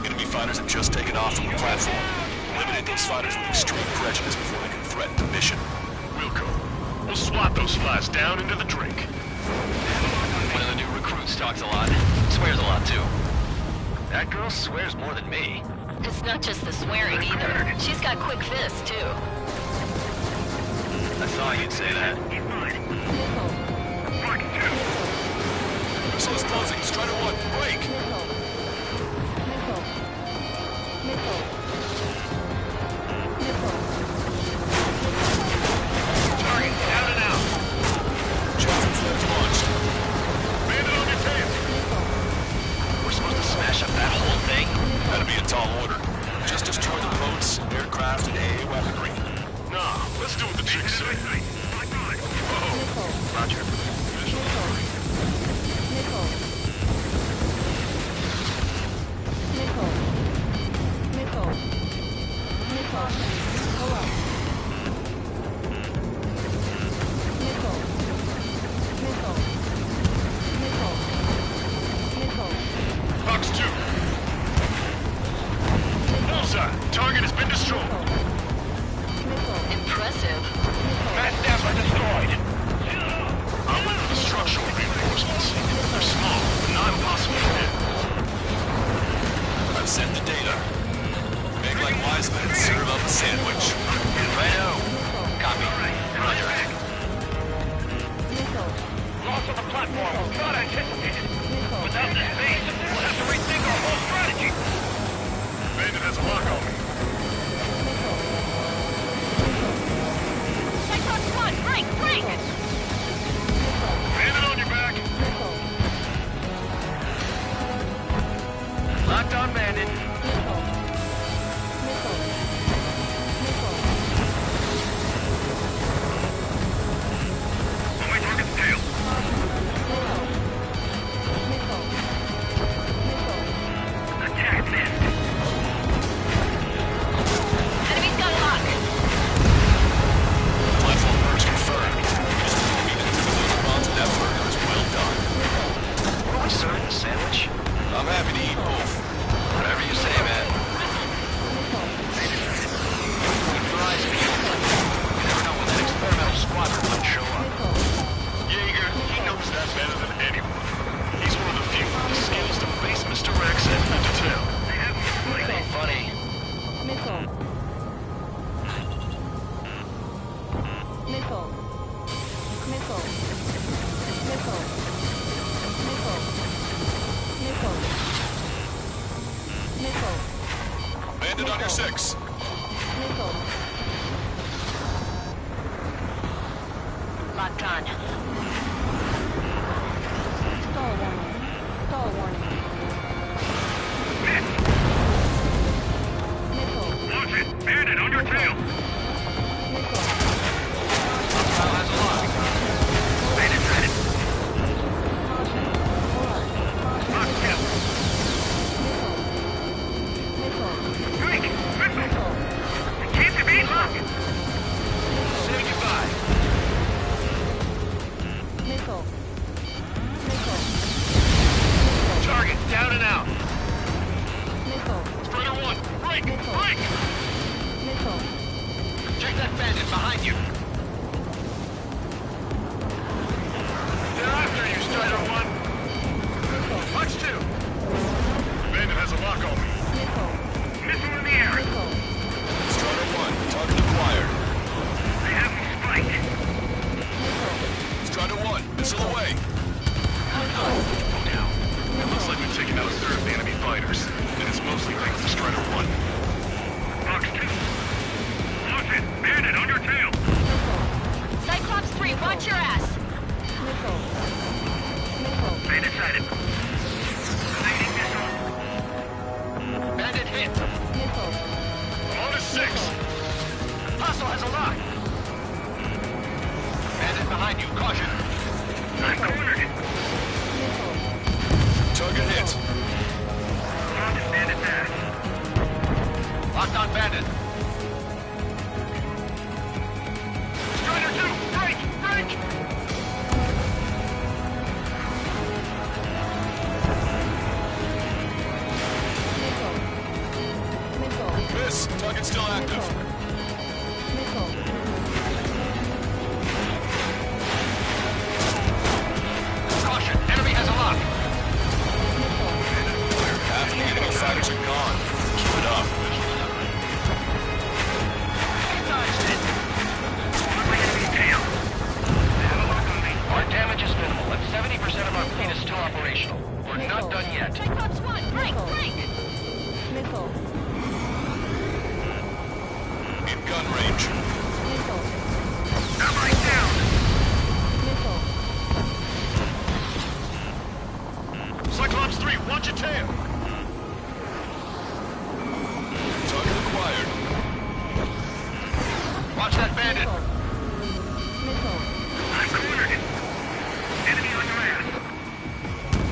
B: Enemy fighters have just taken off from the platform. Eliminate those fighters with extreme prejudice before they can threaten the mission.
D: We'll go. We'll swat those flies down into the drink.
F: One of the new recruits talks a lot. Swears a lot, too. That girl swears more than me.
H: It's not just the swearing either. She's got quick fists, too.
F: I thought you'd say that.
B: Missile is closing. Strider 1, break!
C: Target down and out.
B: Javelin flares launched.
D: Bandit on your tail.
F: We're supposed to smash up that whole thing?
B: That'd be a tall order. Just destroy the boats, aircraft, and AA weaponry.
D: Nah, let's do what the chicks say. Whoa,
F: Locked on Bandit.
L: Missile. Missile. Missile.
C: On my target's tail.
L: Missile. Missile.
C: Attack missed.
H: Enemy's got a lock.
B: Platform merge confirmed. Just moving into the response to that burger is well done.
F: What are we serving, a sandwich?
B: I'm happy to eat both.
F: Whatever you say, man. Keep your eyes peeled. You never know when that experimental squadron might show up.
D: Jaeger, he knows that better than anyone. He's one of the few with the skills to face Mr. Rex and the detail.
F: It ain't funny.
L: Missile. Missile. Missile. Missile. Missile. Missile. Missile.
B: Bandit on your 6.
L: Missile.
H: Locked on.
L: Stall warning. Stall warning. Missile.
C: Launch it. Bandit on your tail.
L: Missile.
F: Hostile has a lock.
C: Bandit's at it.
L: Caution. Caution.
C: Lock kept.
L: Missile.
C: Drink. Missile.
L: Missile.
C: Keep the beat locked.
F: Say goodbye.
L: Missile. Missile.
F: Target down and out.
L: Missile.
D: Strider 1, break! Break!
L: Missile.
F: Check that bandit behind you. They're after you, Strider 1. Punch 2.
D: Bandit has a lock on me.
L: Missile.
C: Missile in the air.
L: Missile.
B: Strider 1, target acquired.
C: They have me spiked.
B: Strider 1, missile away.
D: Oh, now. It looks like we've taken out a third of the enemy fighters, and it's mostly thanks to Strider 1.
C: Box 2. Launch it. Bandit on your tail.
H: Cyclops 3, watch your ass.
L: Missile. Missile.
C: Bandit's at it. Evading missile.
F: Bandit hit.
L: Missile.
D: On to 6!
F: Hostile has a lock. Bandit behind you, caution.
C: I'm cornered.
L: Missile.
B: Target hit.
C: Launch Bandit's ass.
F: Locked on Bandit.
C: Strider 2. Break. Break.
L: Missile. Missile.
B: Miss, target still active.
L: Missile.
F: Caution, enemy has a lock.
B: Half the enemy fighters are gone. Keep it up.
F: Dodged it.
C: On my enemy's tail. They have a lock on me.
F: Our damage is minimal, and 70% of our fleet is still operational. We're not done yet.
H: Cyclops 1, break, break.
L: Missile.
B: In gun range.
L: Missile.
C: Allied down.
L: Missile.
D: Cyclops 3, watch your tail!
B: Target acquired.
F: Watch that bandit.
L: Missile.
C: I'm cornered. Enemy on your ass.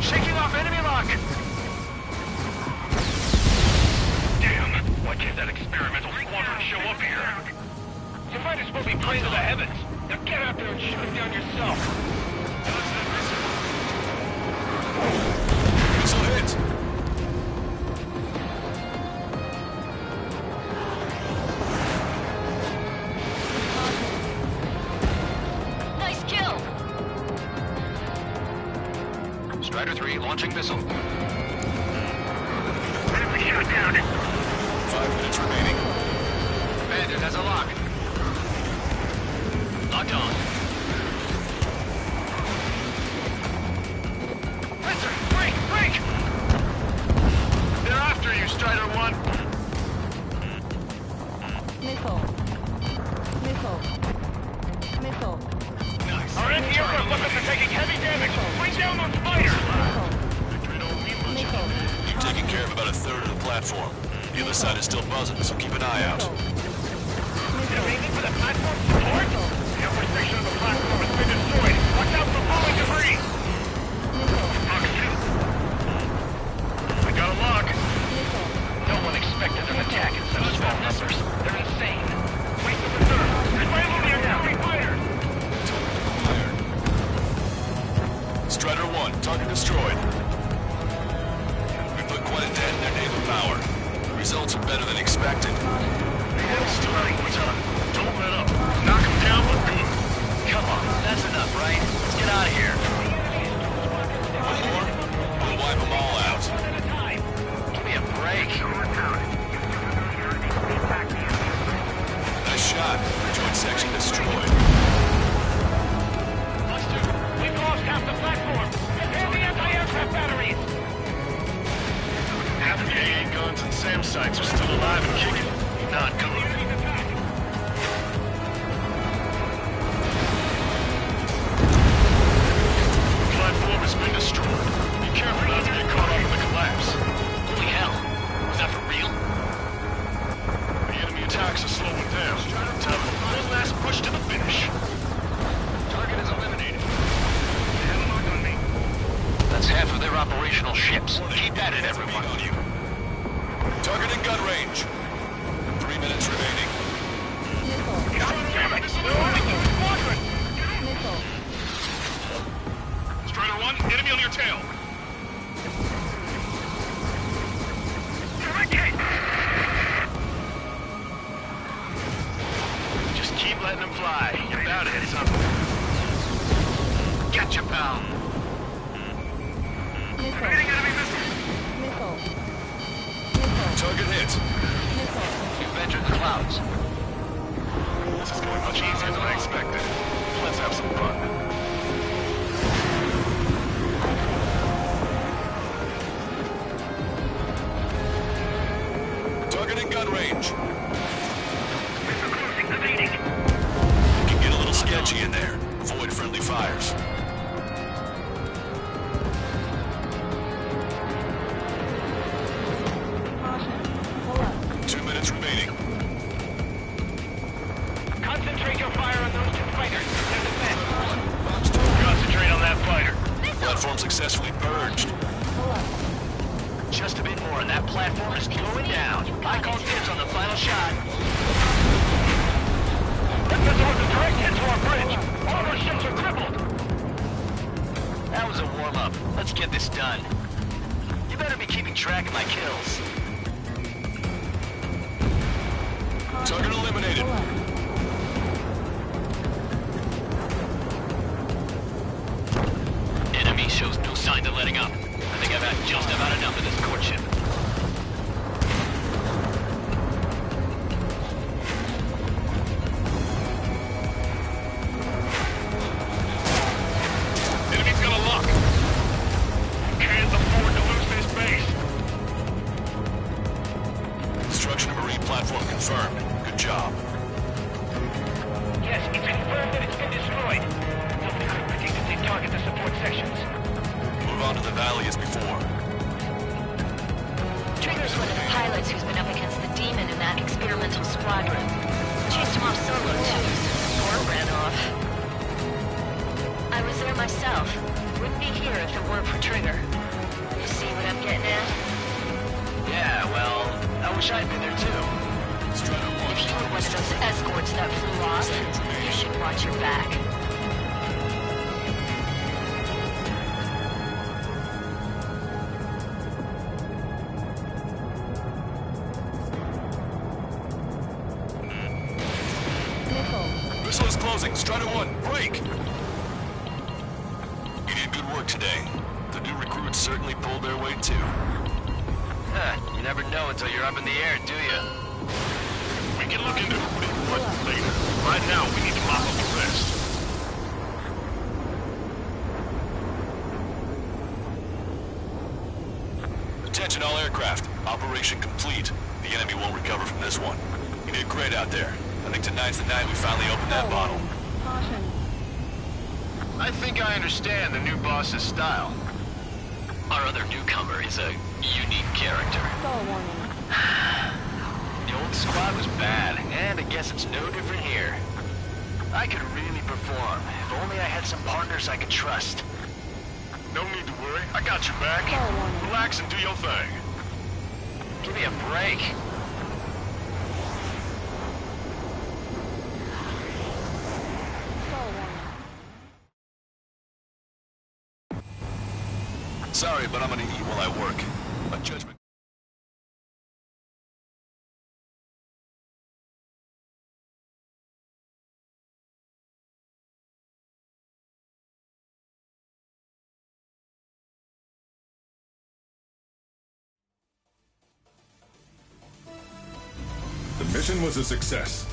F: Shaking off enemy lock.
C: Damn. Why can't that experimental squadron show up here?
F: Your fighters will be praying to the heavens. Now get out there and shoot him down yourself.
B: Missile hit.
H: Nice kill.
F: Strider 3 launching missile.
C: Enemy shot down.
B: 5 minutes remaining.
F: Bandit has a lock. Locked on. Spencer, break! Break! They're after you, Strider 1.
L: Missile. Missile. Missile.
F: Nice.
C: Our anti-aircraft weapons are taking heavy damage. Bring down those fighters.
L: Missile.
B: You've taken care of about a platform. The other side is still buzzing, so keep an eye out.
C: Aiming for the platform support? The upper section of the platform has been destroyed. Watch out for falling debris! Mark 2. I got a lock. No one expected an attack in such small numbers. They're insane. Wait for the third. There's my Lumiere now. Fire!
B: Strider 1, target destroyed. We put quite a dent in their naval power. The results are better than expected.
D: Hell's still out of time. Don't let up. Knock him down with good.
F: Come on, that's enough, right? Let's get out of here.
B: One more? We'll wipe them all out.
F: Give me a break.
B: Nice shot. Joint section destroyed.
C: We've lost half the platform. Prepare the anti-aircraft batteries.
D: Half the AA guns and SAM sites are still alive and kicking. Not good. The platform has been destroyed. Be careful not to get caught up in the collapse.
F: Holy hell. Was that for real?
D: The enemy attacks are slowing down. Time for one last push to the finish. Target is eliminated.
F: That's half of their operational ships. Keep at it, everyone.
B: Target in gun range. 3 minutes remaining.
D: Strider 1, enemy on your tail. Just keep letting them fly. You're bound to hit something. Gotcha, pal. Hitting enemy missile.
B: Target hit.
F: You've entered the clouds.
D: This is going much easier than I expected. Let's have some fun.
B: Target in gun range.
C: Closing the meeting.
B: It can get a little sketchy in there. Avoid friendly fires. Remaining.
C: Concentrate your fire on those two fighters. They're the best.
D: Concentrate on that fighter.
B: Platform successfully purged.
F: Just a bit more and that platform is slowing down. I call dibs on the final shot.
C: That missile was a direct hit to our bridge. All of our ships are crippled.
F: That was a warm-up. Let's get this done. You better be keeping track of my kills.
B: Target eliminated.
F: Enemy shows no signs of letting up. I think I've had just about enough of this courtship.
D: Enemy's got a lock. Can't afford to lose this base.
B: Destruction of marine platform confirmed. Good job.
C: Yes, it's confirmed that it's been destroyed. Nobody could have predicted they'd target the support sections.
B: Move on to the valley as before.
H: Trigger's one of the pilots who's been up against the demon in that experimental squadron. Chased him off solo, too, or ran off. I was there myself. Wouldn't be here if it weren't for Trigger. You see what I'm getting at?
F: Yeah, well, I wish I'd been there, too.
H: If you were one of those escorts that flew off, you should watch your back.
B: Missile is closing. Strider 1, break! You did good work today. The new recruits certainly pulled their weight, too.
F: You never know until you're up in the air, do you?
D: We can look into who did what later. Right now, we need to mop up the rest.
B: Attention all aircraft. Operation complete. The enemy won't recover from this one. You did great out there. I think tonight's the night we finally open that bottle.
D: I think I understand the new boss's style.
F: Our other newcomer is a unique character.
L: Stall warning.
F: The old squad was bad, and I guess it's no different here. I could really perform, if only I had some partners I could trust.
D: No need to worry. I got your back.
L: Stall warning.
D: Relax and do your thing.
F: Give me a break.
L: Stall warning.
B: Sorry, but I'm gonna eat while I work. A judgment.
N: The mission was a success.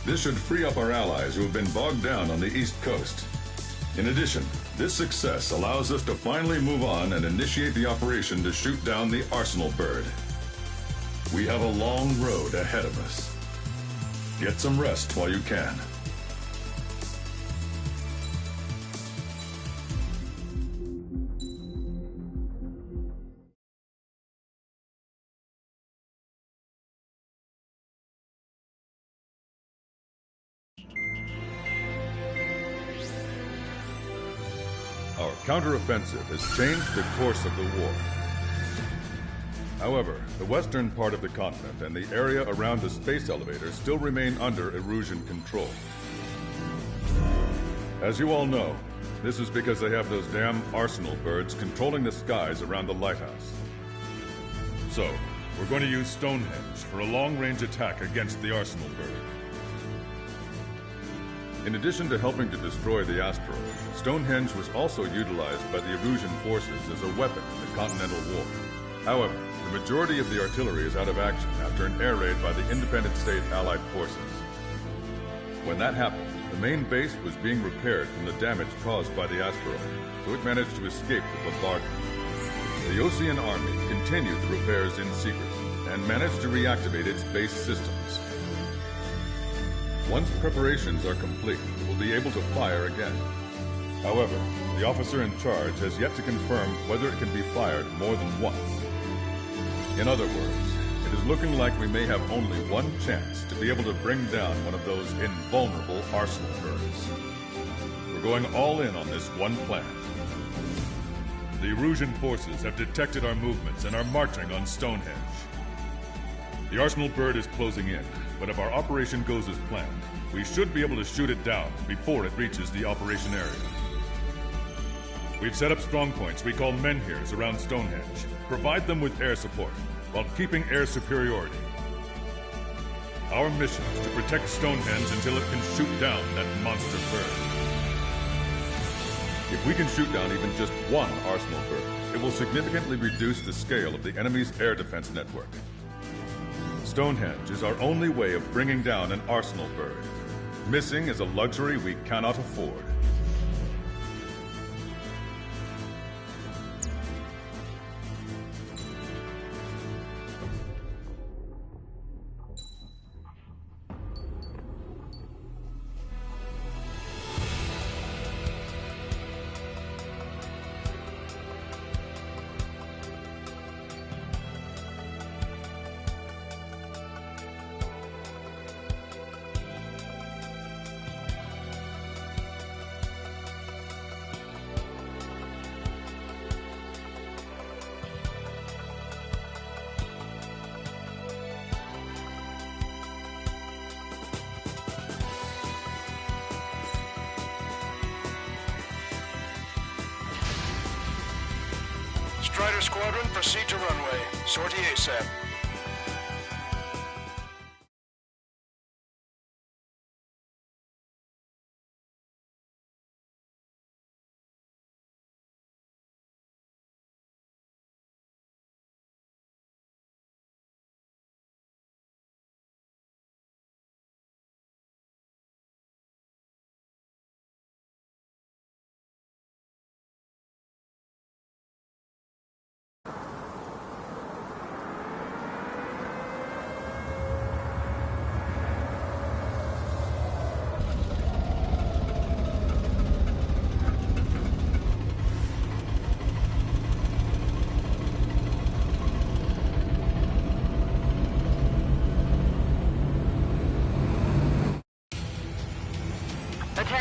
N: This should free up our allies who have been bogged down on the East Coast. In addition, this success allows us to finally move on and initiate the operation to shoot down the Arsenal bird. We have a long road ahead of us. Get some rest while you can. Our counteroffensive has changed the course of the war. However, the western part of the continent and the area around the space elevator still remain under Erusian control. As you all know, this is because they have those damn Arsenal birds controlling the skies around the lighthouse. So, we're going to use Stonehenge for a long-range attack against the Arsenal bird. In addition to helping to destroy the asteroid, Stonehenge was also utilized by the Erusian forces as a weapon in the Continental War. However, the majority of the artillery is out of action after an air raid by the independent state Allied forces. When that happened, the main base was being repaired from the damage caused by the asteroid, so it managed to escape the bombardment. The Ocean Army continued the repairs in secret and managed to reactivate its base systems. Once preparations are complete, it will be able to fire again. However, the officer in charge has yet to confirm whether it can be fired more than once. In other words, it is looking like we may have only one chance to be able to bring down one of those invulnerable Arsenal birds. We're going all in on this one plan. The Erusian forces have detected our movements and are marching on Stonehenge. The Arsenal bird is closing in, but if our operation goes as planned, we should be able to shoot it down before it reaches the operation area. We've set up strong points we call menhirs around Stonehenge. Provide them with air support, while keeping air superiority. Our mission is to protect Stonehenge until it can shoot down that monster bird. If we can shoot down even just one Arsenal bird, it will significantly reduce the scale of the enemy's air defense network. Stonehenge is our only way of bringing down an Arsenal bird. Missing is a luxury we cannot afford.
B: Strider Squadron, proceed to runway. Sortie ASAP.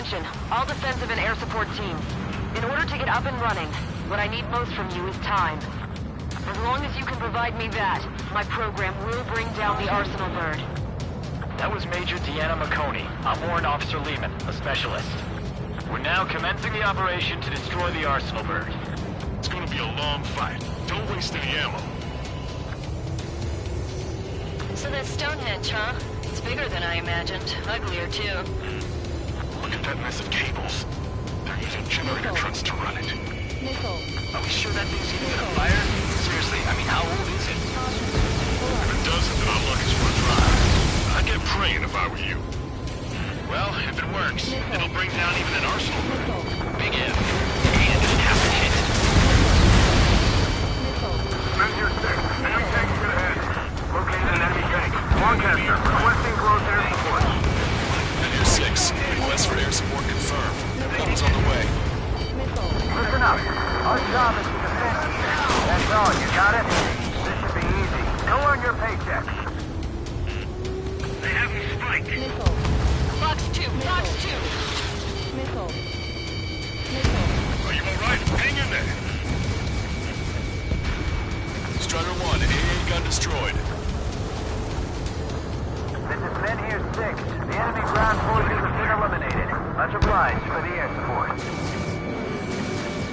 O: Attention, all defensive and air support teams. In order to get up and running, what I need most from you is time. As long as you can provide me that, my program will bring down the Arsenal bird.
F: That was Major Deanna McConey. I'm Warrant Officer Lehman, a specialist. We're now commencing the operation to destroy the Arsenal bird.
D: It's gonna be a long fight. Don't waste any ammo.
H: So that's Stonehenge, huh? It's bigger than I imagined. Uglier, too.
D: Look at that mess of cables. They're using generator trucks to run it.
F: Are we sure that thing's even gonna fire? Seriously, I mean, how old is it?
D: If it doesn't, then our luck is for a drive. I'd get praying if I were you.
F: Well, if it works, it'll bring down even an Arsenal bird. Big if. And it'll have to hit.
G: Measure 6. Enemy tank straight ahead. Located an enemy tank. Lancaster, requesting close air support.
B: Measure 6. Request for air support confirmed. Bombs on the way.
G: Listen up. Our job is to defend here. That's all. You got it? This should be easy. Go earn your paycheck.
C: They have me spiked.
O: Box 2, Box 2!
D: Are you alright? Hang in there.
B: Strider 1, AA gun destroyed.
G: This is Men here 6. The enemy ground forces have been eliminated. Much obliged for the air support.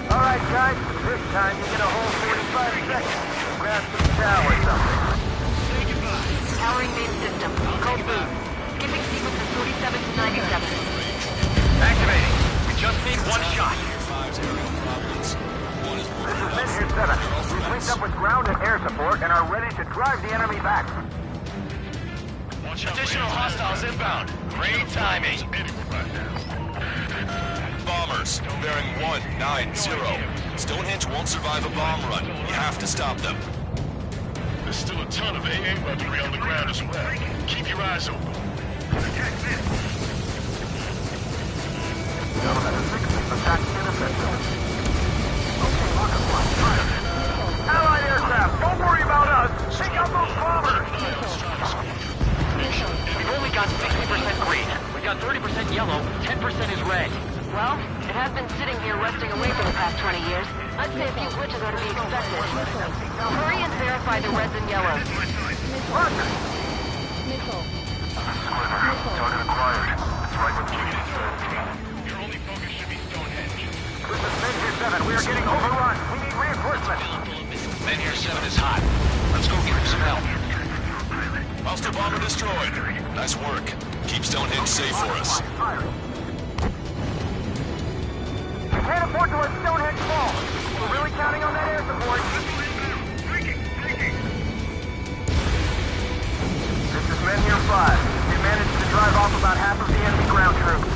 G: Alright, guys. This time you get a whole 45 seconds. Grab some chow or something.
O: Powering main system. Cold boot. Skipping sequences 47 to 97.
F: Activating. We just need one shot.
G: This is Men here 7. We've linked up with ground and air support and are ready to drive the enemy back.
F: Additional hostiles inbound. Great timing.
B: Bombers, bearing 190. Stonehenge won't survive a bomb run. You have to stop them.
D: There's still a ton of AA weaponry on the ground as well. Keep your eyes open.
G: Allied aircraft, don't worry about us. Take out those bombers.
F: We've only got 60% green. We got 30% yellow, 10% is red.
O: Well, it has been sitting here rusting away for the past 20 years. I'd say a few glitches are to be expected. Hurry and verify the reds and yellows.
G: Target acquired. That's right with Keith.
C: Your only focus should be Stonehenge.
G: This is Men here 7. We are getting overrun. We need reinforcements.
F: Men here 7 is hot. Let's go give him some help.
B: Hostile bomber destroyed. Nice work. Keep Stonehenge safe for us.
G: We can't afford to let Stonehenge fall. We're really counting on that air support. This is Men here 5. We managed to drive off about half of the enemy ground troops.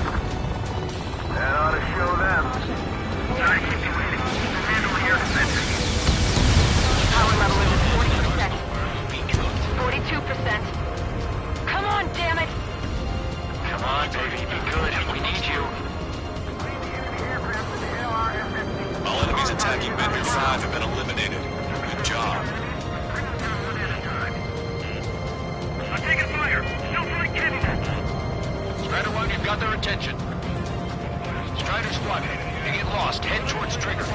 G: That ought to show them.
O: Power level is at 40%. 42%. Come on, damn it!
F: Come on, baby, be good. We need you.
B: All enemies attacking Bender 5 have been eliminated. Good job.
C: I'm taking fire. No flight capable.
F: Strider 1, you've got their attention. Strider Squadron, you get lost. Head towards Trigger.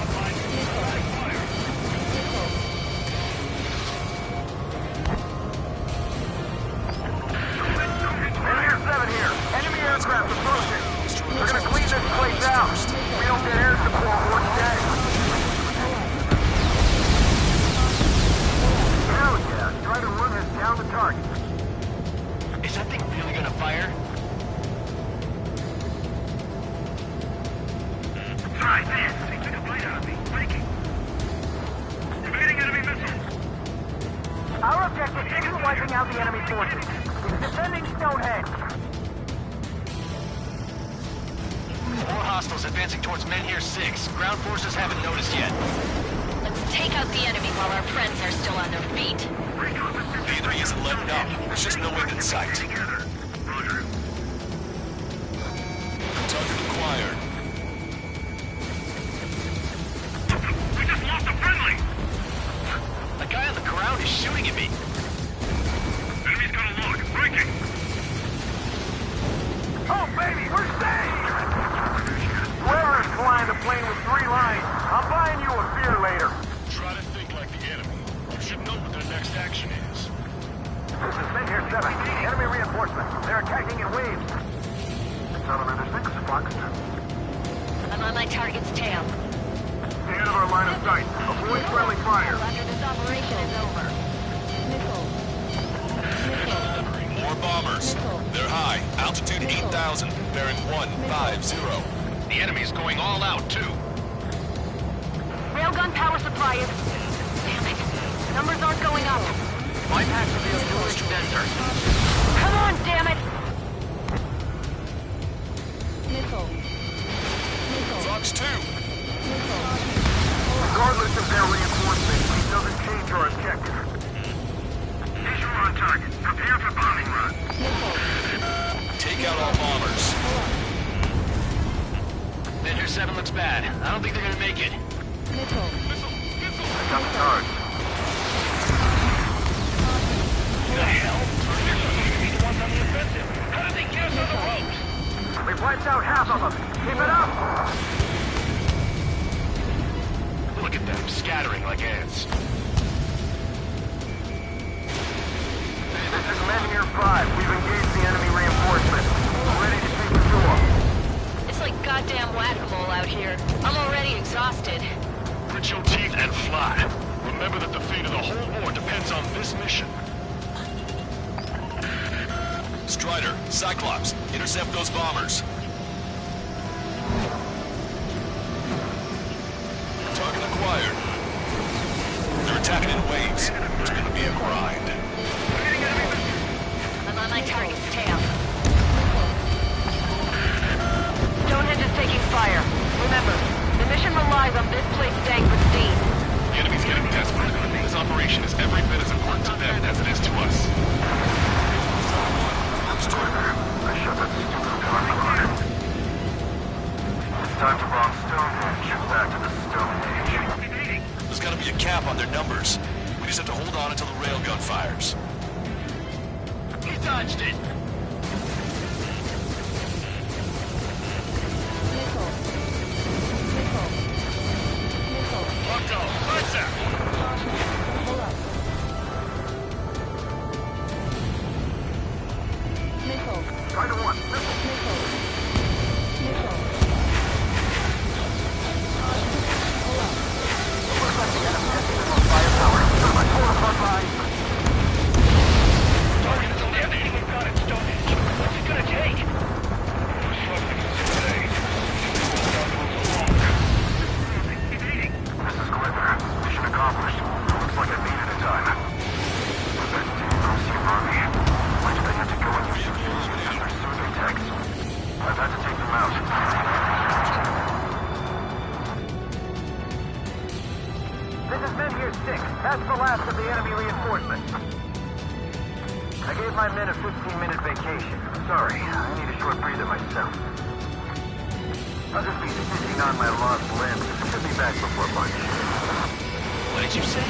G: Air 7 here. Enemy aircraft approaching. We're gonna clean this place out. We don't get air support, we're dead. Hell yeah. Strider 1 has down the target.
F: Is that thing really gonna fire?
C: Try this. They took a bite out of me. Breaking. Evading enemy missiles.
G: Our objective isn't wiping out the enemy forces. It's defending Stonehenge.
F: More hostiles advancing towards Men here 6. Ground forces haven't noticed yet.
H: Let's take out the enemy while our friends are still on their feet.
B: The enemy isn't letting up. There's just no end in sight. Target acquired.
C: We just lost a friendly.
F: The guy on the ground is shooting at me.
C: Enemy's got a lock. Breaking.
G: Oh, baby, we're safe!
H: target's tail.
D: Stay out of our line of sight. Avoid friendly fire.
H: After this operation is over.
B: More bombers. They're high. Altitude 8,000. Bearing 150.
C: The enemy's going all out, too.
O: Railgun power supply is... Damn it. Numbers aren't going up.
F: Bypass the fuel condenser.
O: Come on, damn it!
L: Missile.
B: Fox 2.
D: Regardless of their reinforcement, it doesn't change our objective.
C: Visual on target. Prepare for bombing run.
B: Take out all bombers.
F: Measure 7 looks bad. I don't think they're gonna make it.
L: Missile.
D: Got the charge.
C: The hell? They're supposed to be the ones on the offensive. How did they get us on the ropes?
D: We've wiped out half of them. Keep it up!
C: Look at them, scattering like ants.
D: This is Menhir 5. We've engaged the enemy reinforcement. We're ready to take the door.
H: It's like goddamn whack-a-mole out here. I'm already exhausted.
D: Grit your teeth and fly. Remember that the fate of the whole war depends on this mission.
B: Strider, Cyclops, intercept those bombers. Target acquired. They're attacking in waves. It's gonna be a grind.
H: I'm on my target's tail.
O: Stonehenge is taking fire. Remember, the mission relies on this place staying pristine.
D: The enemy's getting desperate. This operation is every bit as important to them as it is to us. I shut that stupid power line. It's time to bomb Stonehenge. Back to the Stone Age.
B: There's gotta be a cap on their numbers. We just have to hold on until the railgun fires.
C: He dodged it. Locked on. Lights out.
D: Try to one.
C: Target is only everything we've got at Stonehenge. What's it gonna take? We're struggling today.
D: This is Glitter. Mission accomplished. Looks like I needed a time. Prevent the Russian army. Which they had to go and use their soothing techs. I've had to take them out. This is Menhir 6. That's the last of the enemy reinforcements. I gave my men a 15-minute vacation. Sorry, I need a short breather myself. I'll just be stitching on my lost limbs. Should be back before lunch.
F: What did you say?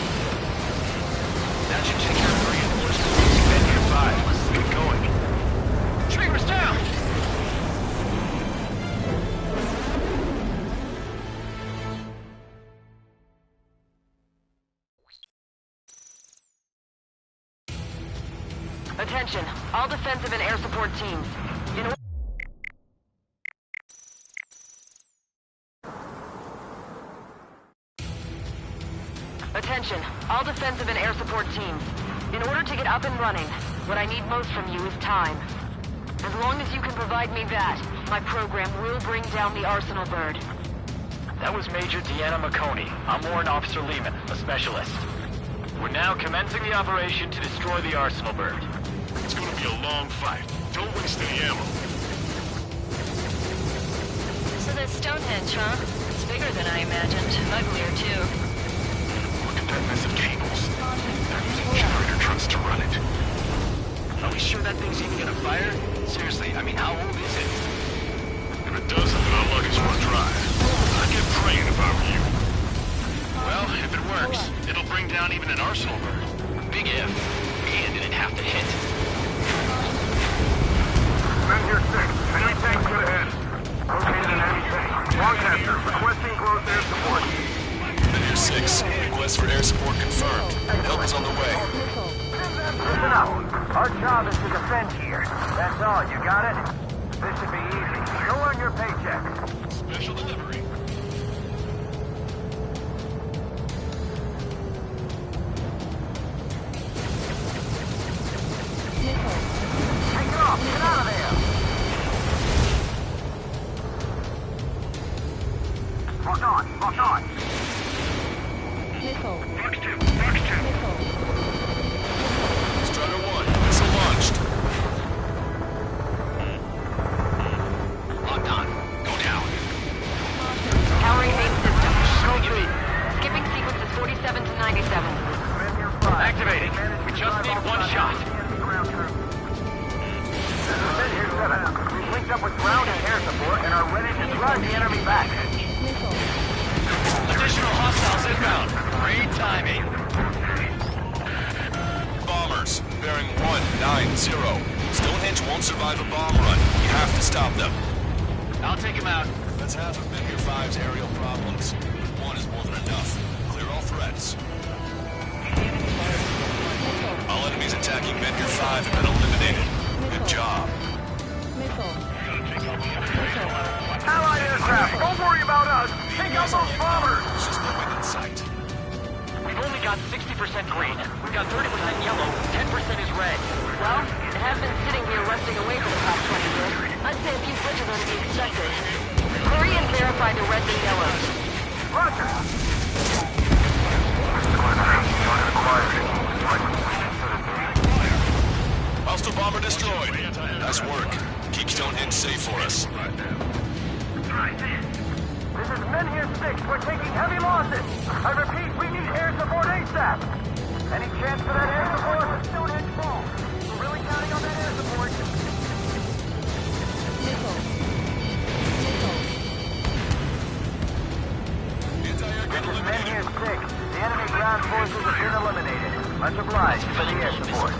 F: That should take care of the reinforcements. Menhir 5. Let's get going.
C: Triggers down!
O: Attention, all defensive and air support teams. Attention, all defensive and air support teams. In order to get up and running, what I need most from you is time. As long as you can provide me that, my program will bring down the Arsenal bird.
F: That was Major Deanna McConey. I'm Warrant Officer Lehman, a specialist. We're now commencing the operation to destroy the Arsenal bird.
D: It's going to be a long fight. Don't waste any ammo.
H: So that's Stonehenge, huh? It's bigger than I imagined. Uglier, too.
D: Look at that mess of cables. They're using generator trucks to run it.
F: Are we sure that thing's even gonna fire? Seriously, I mean, how old is it?
D: If it doesn't, then our luggage will drive. I'd get praying if I were you.
F: Well, if it works, it'll bring down even an Arsenal bird. Big if. And it'd have to hit.
D: Menhir 6. Enemy tank good ahead. Located an enemy tank. Longcaster, requesting close air support.
B: Menhir 6, request for air support confirmed. Help is on the way.
G: Listen up. Our job is to defend here. That's all. You got it? This should be easy. Show on your paycheck.
D: Special delivery.
L: Missile.
C: Fox 2, Fox 2.
L: Missile.
B: Strider 1, missile launched.
F: Locked on. Go down.
O: Powering main system. Skipping sequences 47 to 97.
F: Activating. We just need one shot.
D: Men here 7. We've linked up with ground and air support and are ready to drive the enemy back.
L: Missile.
F: Additional hostiles inbound. Great timing.
B: Bombers, bearing 190. Stonehenge won't survive a bomb run. You have to stop them.
F: I'll take him out.
B: That's half of Menhir 5's aerial problems. One is more than enough. Clear all threats. All enemies attacking Menhir 5 have been eliminated. Good job.
L: Missile.
D: Allied aircraft, don't worry about us. Take out those bombers.
B: There's just no end in sight.
F: We've only got 60% green. We've got 30% yellow. 10% is red.
O: Well, it has been sitting here rusting away for the past 20 years. I'd say a few switches are to be expected. Hurry and verify the reds and yellows.
D: Roger.
B: Hostile bomber destroyed. Nice work. Keep Stonehenge safe for us.
D: This is Menhir 6. We're taking heavy losses. I repeat, we need air support ASAP. Any chance for that air support? Stonehenge fall. We're really counting on that air support.
L: Missile.
D: This is Menhir 6. The enemy ground forces have been eliminated. Much obliged for the air support.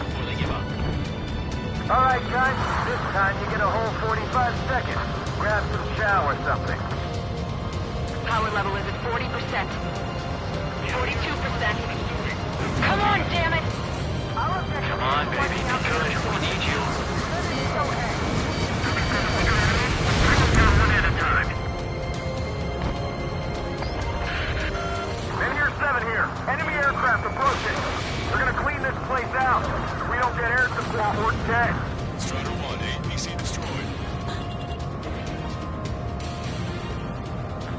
D: All right, guys. This time you get a whole 45 seconds. Grab some chow or something.
O: Power level is at 40%. 42%. Come on, damn it!
F: Come on, baby. Be good. We need you.
C: One at a time.
D: Menhir 7 here. Enemy aircraft approaching. We're gonna clean this place out. If we don't get air support, we're dead.
B: Strider 1, APC destroyed.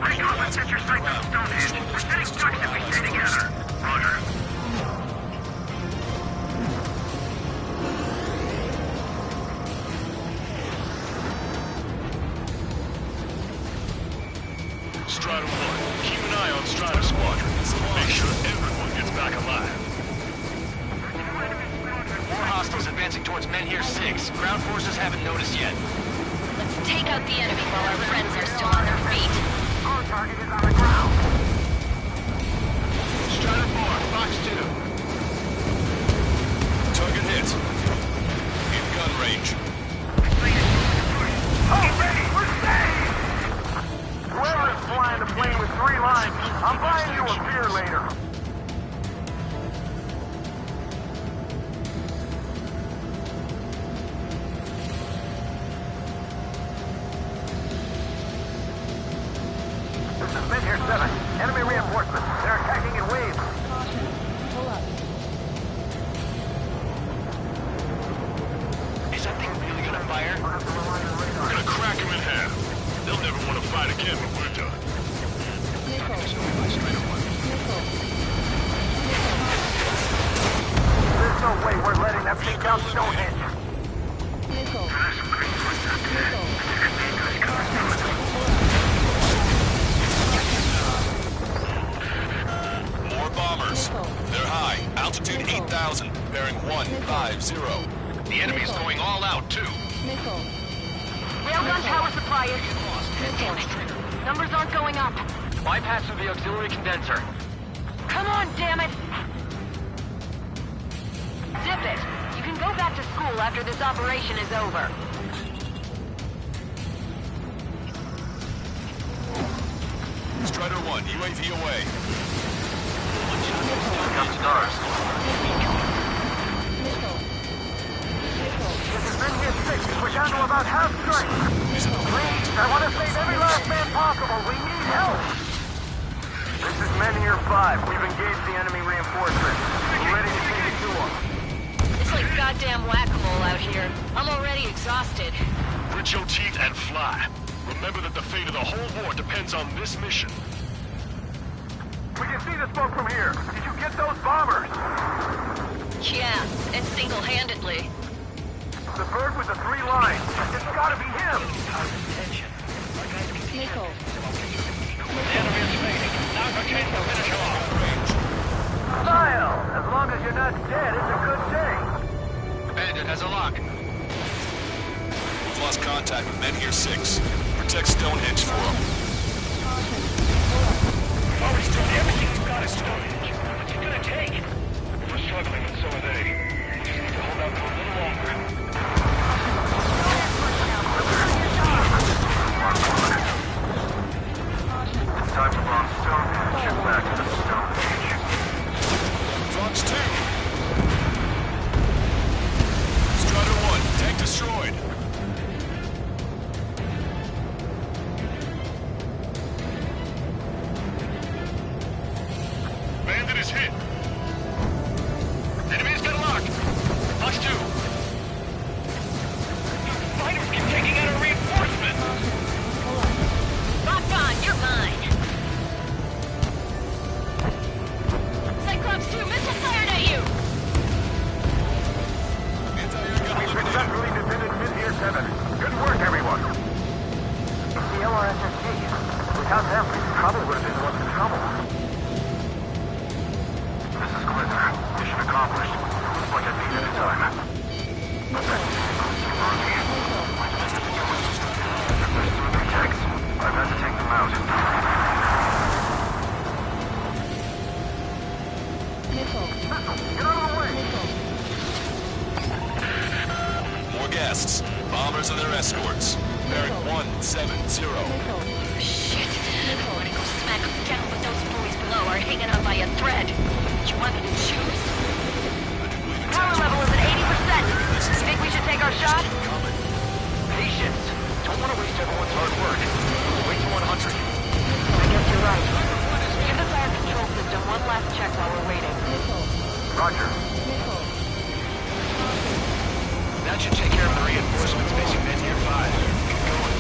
C: I know, let's get your sights on Stonehenge. We're sitting ducks if we stay together. Roger.
M: Strider 1, keep an eye on Strider Squadron. Make sure everyone gets back alive.
F: More hostiles advancing towards Menhir 6. Ground forces haven't noticed yet.
H: Let's take out the enemy while our friends are still on their feet.
D: Our target is on the ground.
F: Strider 4, Fox 2.
B: Target hit. In gun range.
D: Already, we're saved! Whoever's flying the plane with 3 lines, I'm buying you a beer later. This is Menhir 7. Enemy reinforcements. They're attacking in waves.
L: Caution. Pull up.
F: Is that thing really gonna fire?
M: We're gonna crack him in half. They'll never want to fight again when we're done.
L: Missile.
D: There's no way we're letting them take down Stonehenge.
L: Missile.
B: More bombers. They're high. Altitude 8,000. Bearing 150.
F: The enemy's going all out, too.
L: Missile.
O: Railgun power supply is... Damn it. Numbers aren't going up.
F: Bypass through the auxiliary condenser.
O: Come on, damn it! Zip it. You can go back to school after this operation is over.
B: Strider 1, UAV away.
F: Got stars.
D: This is Menhir 6. We're down to about half strength. Please, I want to save every last man possible. We need help. This is Menhir 5. We've engaged the enemy reinforcements. We're ready to take it to them.
H: It's like goddamn whack-a-mole out here. I'm already exhausted.
M: Grit your teeth and fly. Remember that the fate of the whole war depends on this mission.
D: We can see the smoke from here. Did you
H: seriously.
D: The bird with the 3 lines. It's gotta be him!
L: Missile.
C: The enemy is fading. Now's our chance to finish him off.
D: Style! As long as you're not dead, it's a good thing.
F: Bandit has a lock.
B: We've lost contact with men here 6. Protect Stonehenge for them.
C: Oh, he's doing everything he's got at Stonehenge. What's it gonna take? We're struggling, and so are they. We just need to hold out for a little longer.
D: It's time to bomb Stonehenge. Get back to the Stonehenge.
B: Fox 2. Strider 1, tank destroyed.
C: Bandit is hit. Enemy's got a lock. Fox 2. Fighters keep taking out a reinforcement.
H: Bonbon, you're mine. Cyclops 2, missile fired at you.
D: We successfully defended Mid-Year 7. Good work, everyone. It's the LRSSG. Without them, we probably would have been the ones in trouble. This is Glitter. Mission accomplished. Looks like I beat it in time. I've had to take them out.
L: Missile.
D: Get out of the way!
B: More guests. Bombers and their escorts. Bearing 170.
H: Shit. I want to go smack them down, but those boys below are hanging on by a thread. Do you want me to choose? Power level is at 80%. Think we should take our shot?
F: Patience. Don't want to waste everyone's hard work. Wait to 100.
O: I guess you're right. Give the fire control system one last check while we're waiting.
D: Roger.
F: That should take care of the reinforcements facing men near 5. Keep going.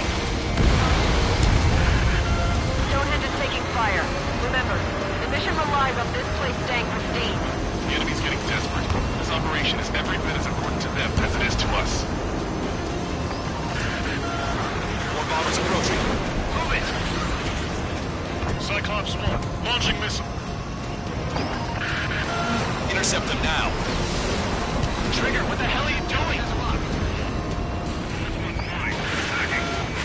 O: Stonehenge is taking fire. Remember, the mission relies on this place staying pristine.
M: The enemy's getting desperate. This operation is every bit as important to them as it is to us.
B: More bombers approaching.
C: Move it! Cyclops 1, launching missile.
B: Intercept them now.
C: Trigger, what the hell are you doing?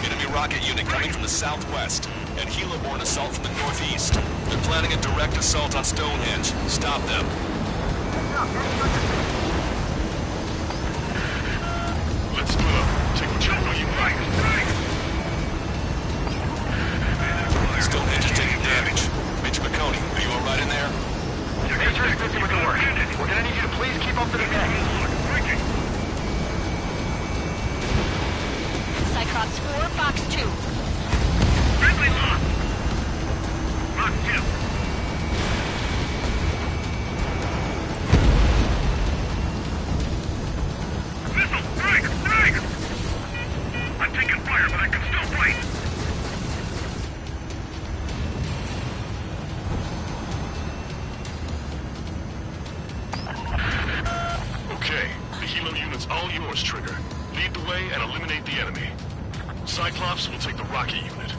B: Enemy rocket unit coming from the southwest, and helo-borne assault from the northeast. They're planning a direct assault on Stonehenge. Stop them.
C: Let's split up. Take what you know you like.
B: Stonehenge is taking damage. Major McConey, are you alright in there?
D: Major is busy with the work. We're gonna need you to please keep up to the deck.
H: Cyclops 4, Fox 2.
C: Friendly lock. Lock 2. Missile, strike, strike! I'm taking fire, but I can still fight. Okay, the helo unit's all yours, Trigger. Lead the way and eliminate the enemy. Cyclops will take the rocket unit.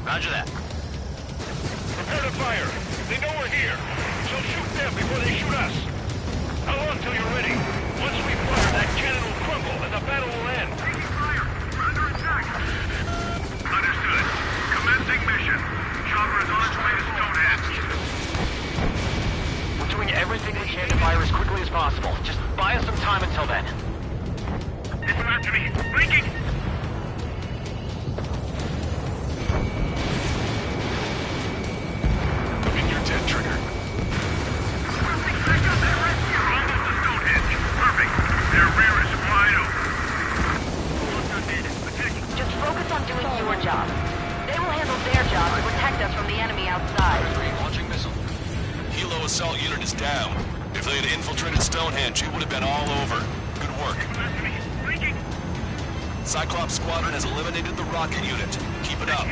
F: Roger that.
C: Prepare to fire. They know we're here, so shoot them before they shoot us. How long till you're ready? Once we fire, that cannon will crumble and the battle will end. Taking fire. We're under attack. Understood. Commencing mission. Chopper is on its way to Stonehenge.
F: We're doing everything we can to fire as quickly as possible. Just buy us some time until then.
C: Listen after me. Breaking.
M: You're dead, Trigger.
O: Just focus on doing your job. They will handle their job to protect us from the enemy outside.
B: Launching missile. Helo assault unit is down. If they had infiltrated Stonehenge, it would have been all over. Good work. Cyclops Squadron has eliminated the rocket unit. Keep it up.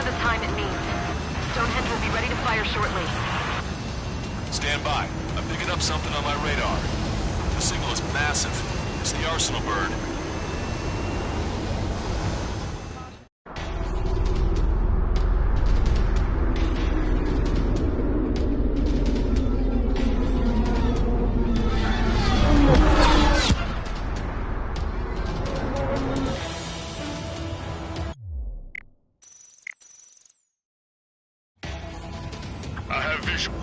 O: the time it needs. Stonehenge will be ready to fire shortly.
B: Stand by. I'm picking up something on my radar. The signal is massive. It's the Arsenal bird.
C: I have visual.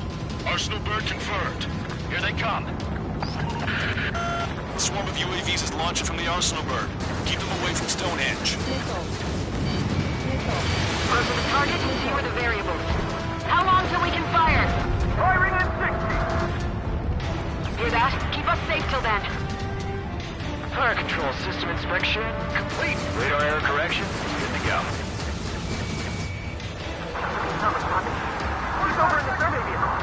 C: Arsenal bird confirmed. Here they come.
B: A swarm of UAVs is launching from the Arsenal bird. Keep them away from Stonehenge.
L: Missile. Missile.
O: Closer to target, fewer the variables. How long till we can fire?
D: Firing at 60!
O: Hear that? Keep us safe till then.
F: Fire control system inspection complete. Radar error correction, good to go.
D: Who's over in the survey vehicle?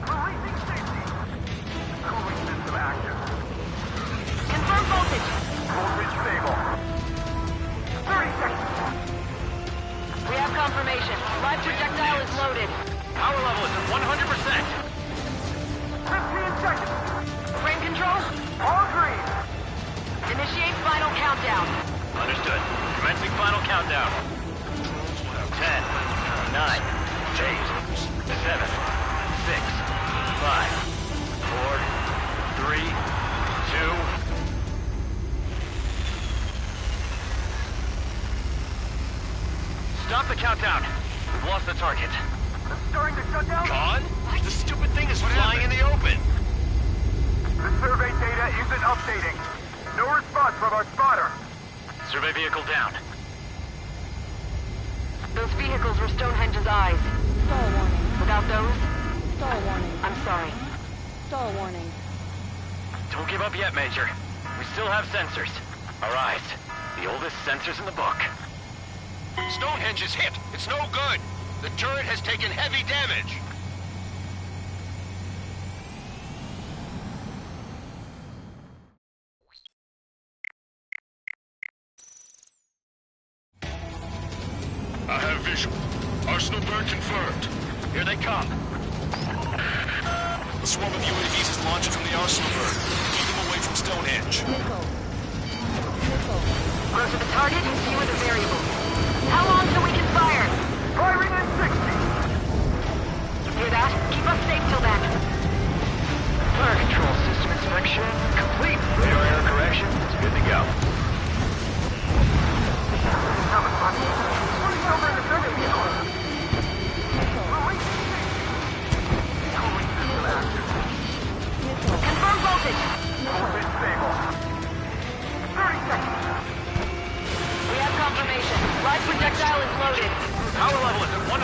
D: Releasing safety. Cooling system active.
O: Confirm voltage.
D: Voltage stable. 30 seconds.
O: We have confirmation. Live projectile is loaded.
C: Power level is at 100%.
D: 15 seconds.
O: Frame control?
D: All green.
O: Initiate final countdown.
C: Understood. Commencing final countdown.
F: 10, 9, 8, 7, 6, 5, 4, 3, 2. Stop the countdown. We've lost the target.
D: It's starting to shut down.
C: Gone? The stupid thing is flying in the open.
D: The survey data isn't updating. No response from our spotter.
C: Survey vehicle down.
O: Those vehicles were Stonehenge's eyes.
L: Stall warning.
O: Without those,
L: Stall warning.
O: I'm sorry.
L: Stall warning.
F: Don't give up yet, Major. We still have sensors. All right. The oldest sensors in the book.
C: Stonehenge is hit. It's no good. The turret has taken heavy damage. I have visual. Arsenal bird confirmed. Here they come.
B: A swarm of UAVs is launching from the Arsenal bird. Keep them away from Stonehenge.
L: Missile. Missile.
O: Closer to target, fewer the variables. How long till we can fire?
D: Firing at 60!
O: Hear that? Keep us safe till then.
F: Fire control system inspection complete. Radar error correction, it's good to go.
D: Who's over in the survey vehicle?
L: Missile.
D: Releasing safety. Cooling system active.
L: Missile.
O: Confirm voltage.
D: Voltage stable. 30 seconds.
O: We have confirmation. Live projectile is loaded.
C: Power level is at 100%.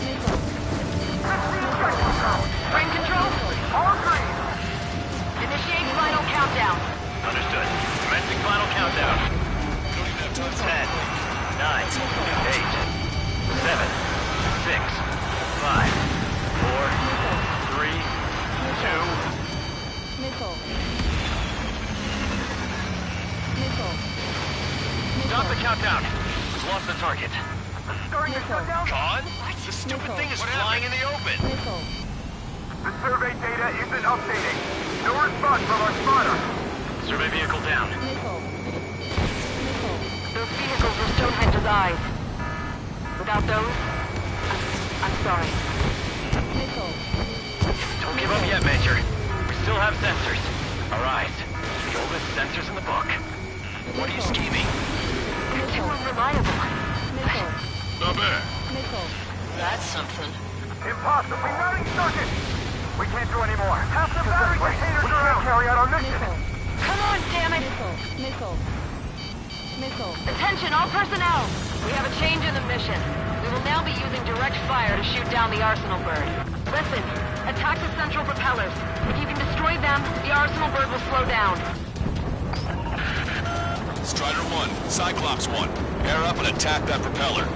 L: Missile.
D: 15 seconds.
O: Frame control?
D: All green.
O: Initiate final countdown.
C: Understood. Commencing final countdown.
B: Don't even have time for
F: 10, 9, 8, 7, 6, 5, 4, 3, 2.
L: Missile. Missile.
F: Stop the countdown. We've lost the target.
D: Starting to shut down.
C: Gone? The stupid thing is flying in the open.
L: Missile.
D: The survey data isn't updating. No response from our spotter.
F: Survey vehicle down.
L: Missile. Missile.
O: Those vehicles were Stonehenge's eyes. Without those, I'm sorry.
L: Missile.
F: Don't give up yet, Major. We still have sensors. All right. The oldest sensors in the book.
B: What are you scheming?
O: You're too unreliable.
L: Missile.
C: Not bad.
L: Missile.
H: That's something.
D: Impossible. Rerouting circuit. We can't do any more. Half the battery containers are out. Carry out our mission.
L: Missile.
O: Come on, damn it!
L: Missile. Missile. Missile.
O: Attention, all personnel! We have a change in the mission. We will now be using direct fire to shoot down the Arsenal bird. Listen, attack the central propellers. If you can destroy them, the Arsenal bird will slow down.
B: Strider 1, Cyclops 1. Air up and attack that propeller.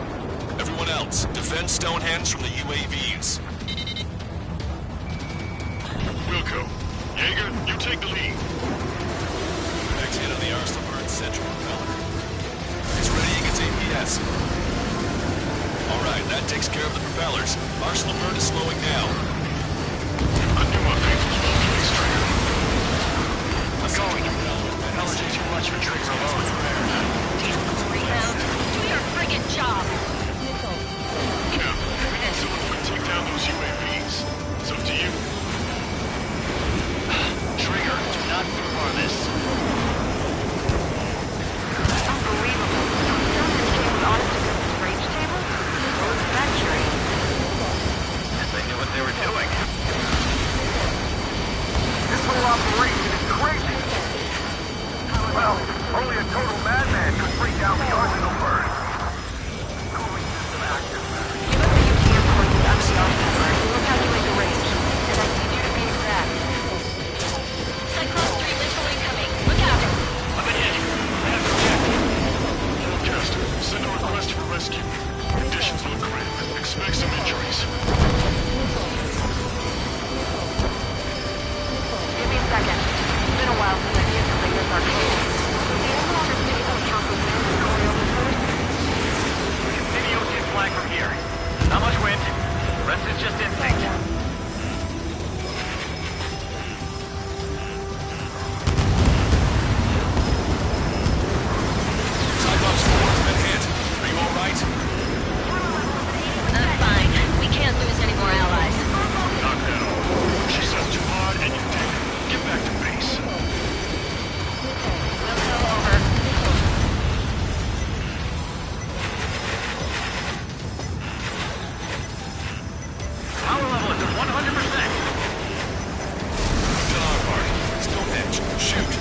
B: Everyone else, defend Stonehenge from the UAVs.
C: Wilco. Jaeger, you take the lead.
B: Next hit on the Arsenal bird's central propeller. It's ready against APS. That takes care of the propellers. Arsenal burn is slowing down.
C: I knew my face was well placed, Trigger.
F: I'm going. Propellers are too much for Trigger alone.
H: Damn, Greyhound. Do your friggin' job!
C: Cap, we need someone who can take down those UAVs. It's up to you.
F: Trigger, do not far this.
O: Unbelievable. Someone came with honest to goodness range table? What was that curious?
F: Guess they knew what they were doing.
D: This whole operation is crazy. Well, only a total madman could bring down the arsenal first. Cooling system active.
O: Give us the UTM coordinates under the arsenal and we'll calculate the range. And I need you to be exact.
H: Cyclops 3, missile incoming. Look out!
C: I've been hit. I have to react. Forecast. Send a request for rescue. Conditions look grim. Expect some injuries.
O: Give me a second. It's been a while since I did something this arcade. The Amazon's table counts as mandatory on the first.
C: Continue to get flag from here. Not much wind. The rest is just instinct.
B: Cyclops 4 has been hit. Are you alright?
H: I'm fine. We can't lose any more allies.
C: Not at all. She set too hard and you did. Get back to base.
H: We'll go over.
C: Power level is at 100%.
B: Good on, Bart. Still pitch. Shoot.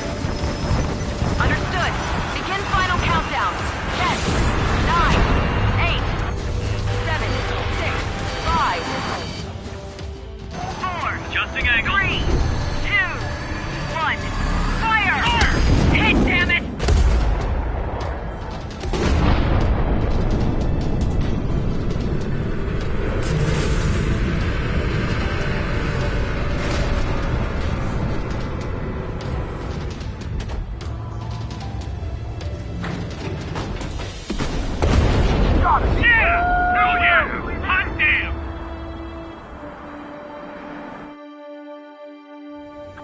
O: Understood. Begin final countdown. 10, 9, 8, 7, 6, 5,
C: 4. Adjusting angle.
O: 3, 2, 1. Fire! Hit, damn it!
C: Yeah! Oh yeah! Hot damn!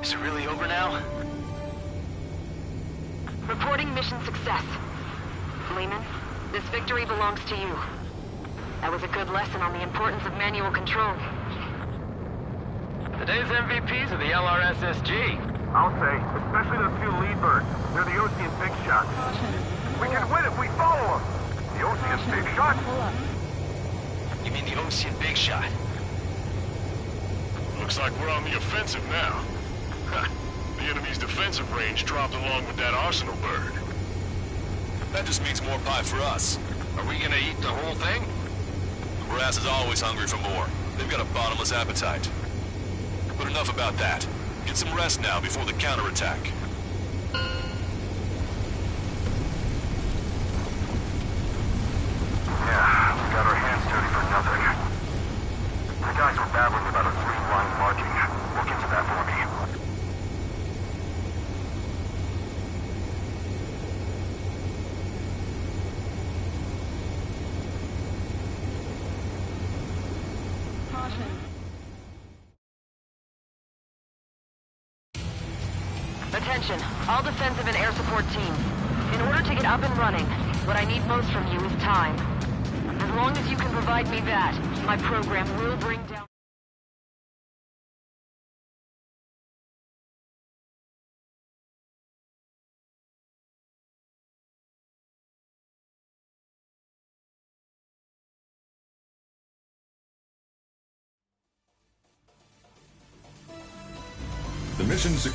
F: Is it really over now?
O: Reporting mission success. Lehman, this victory belongs to you. That was a good lesson on the importance of manual control.
F: Today's MVPs are the LRSSG.
D: I'll say, especially those two lead birds. They're the Ocean big shots. We can win if we follow them. The Ocean big shot?
F: You mean the Ocean Big Shot?
C: Looks like we're on the offensive now. The enemy's defensive range dropped along with that arsenal bird.
B: That just means more pie for us.
F: Are we gonna eat the whole thing?
B: Brass is always hungry for more. They've got a bottomless appetite. But enough about that. Get some rest now before the counterattack.
D: Yeah, we got our hands dirty for nothing. The guys were babbling about a 3-line marking. Look into that for me.
O: Attention, all defensive and air support teams. In order to get up and running, what I need most from you is time. As long as you can provide me that, my program will bring down...
N: The mission's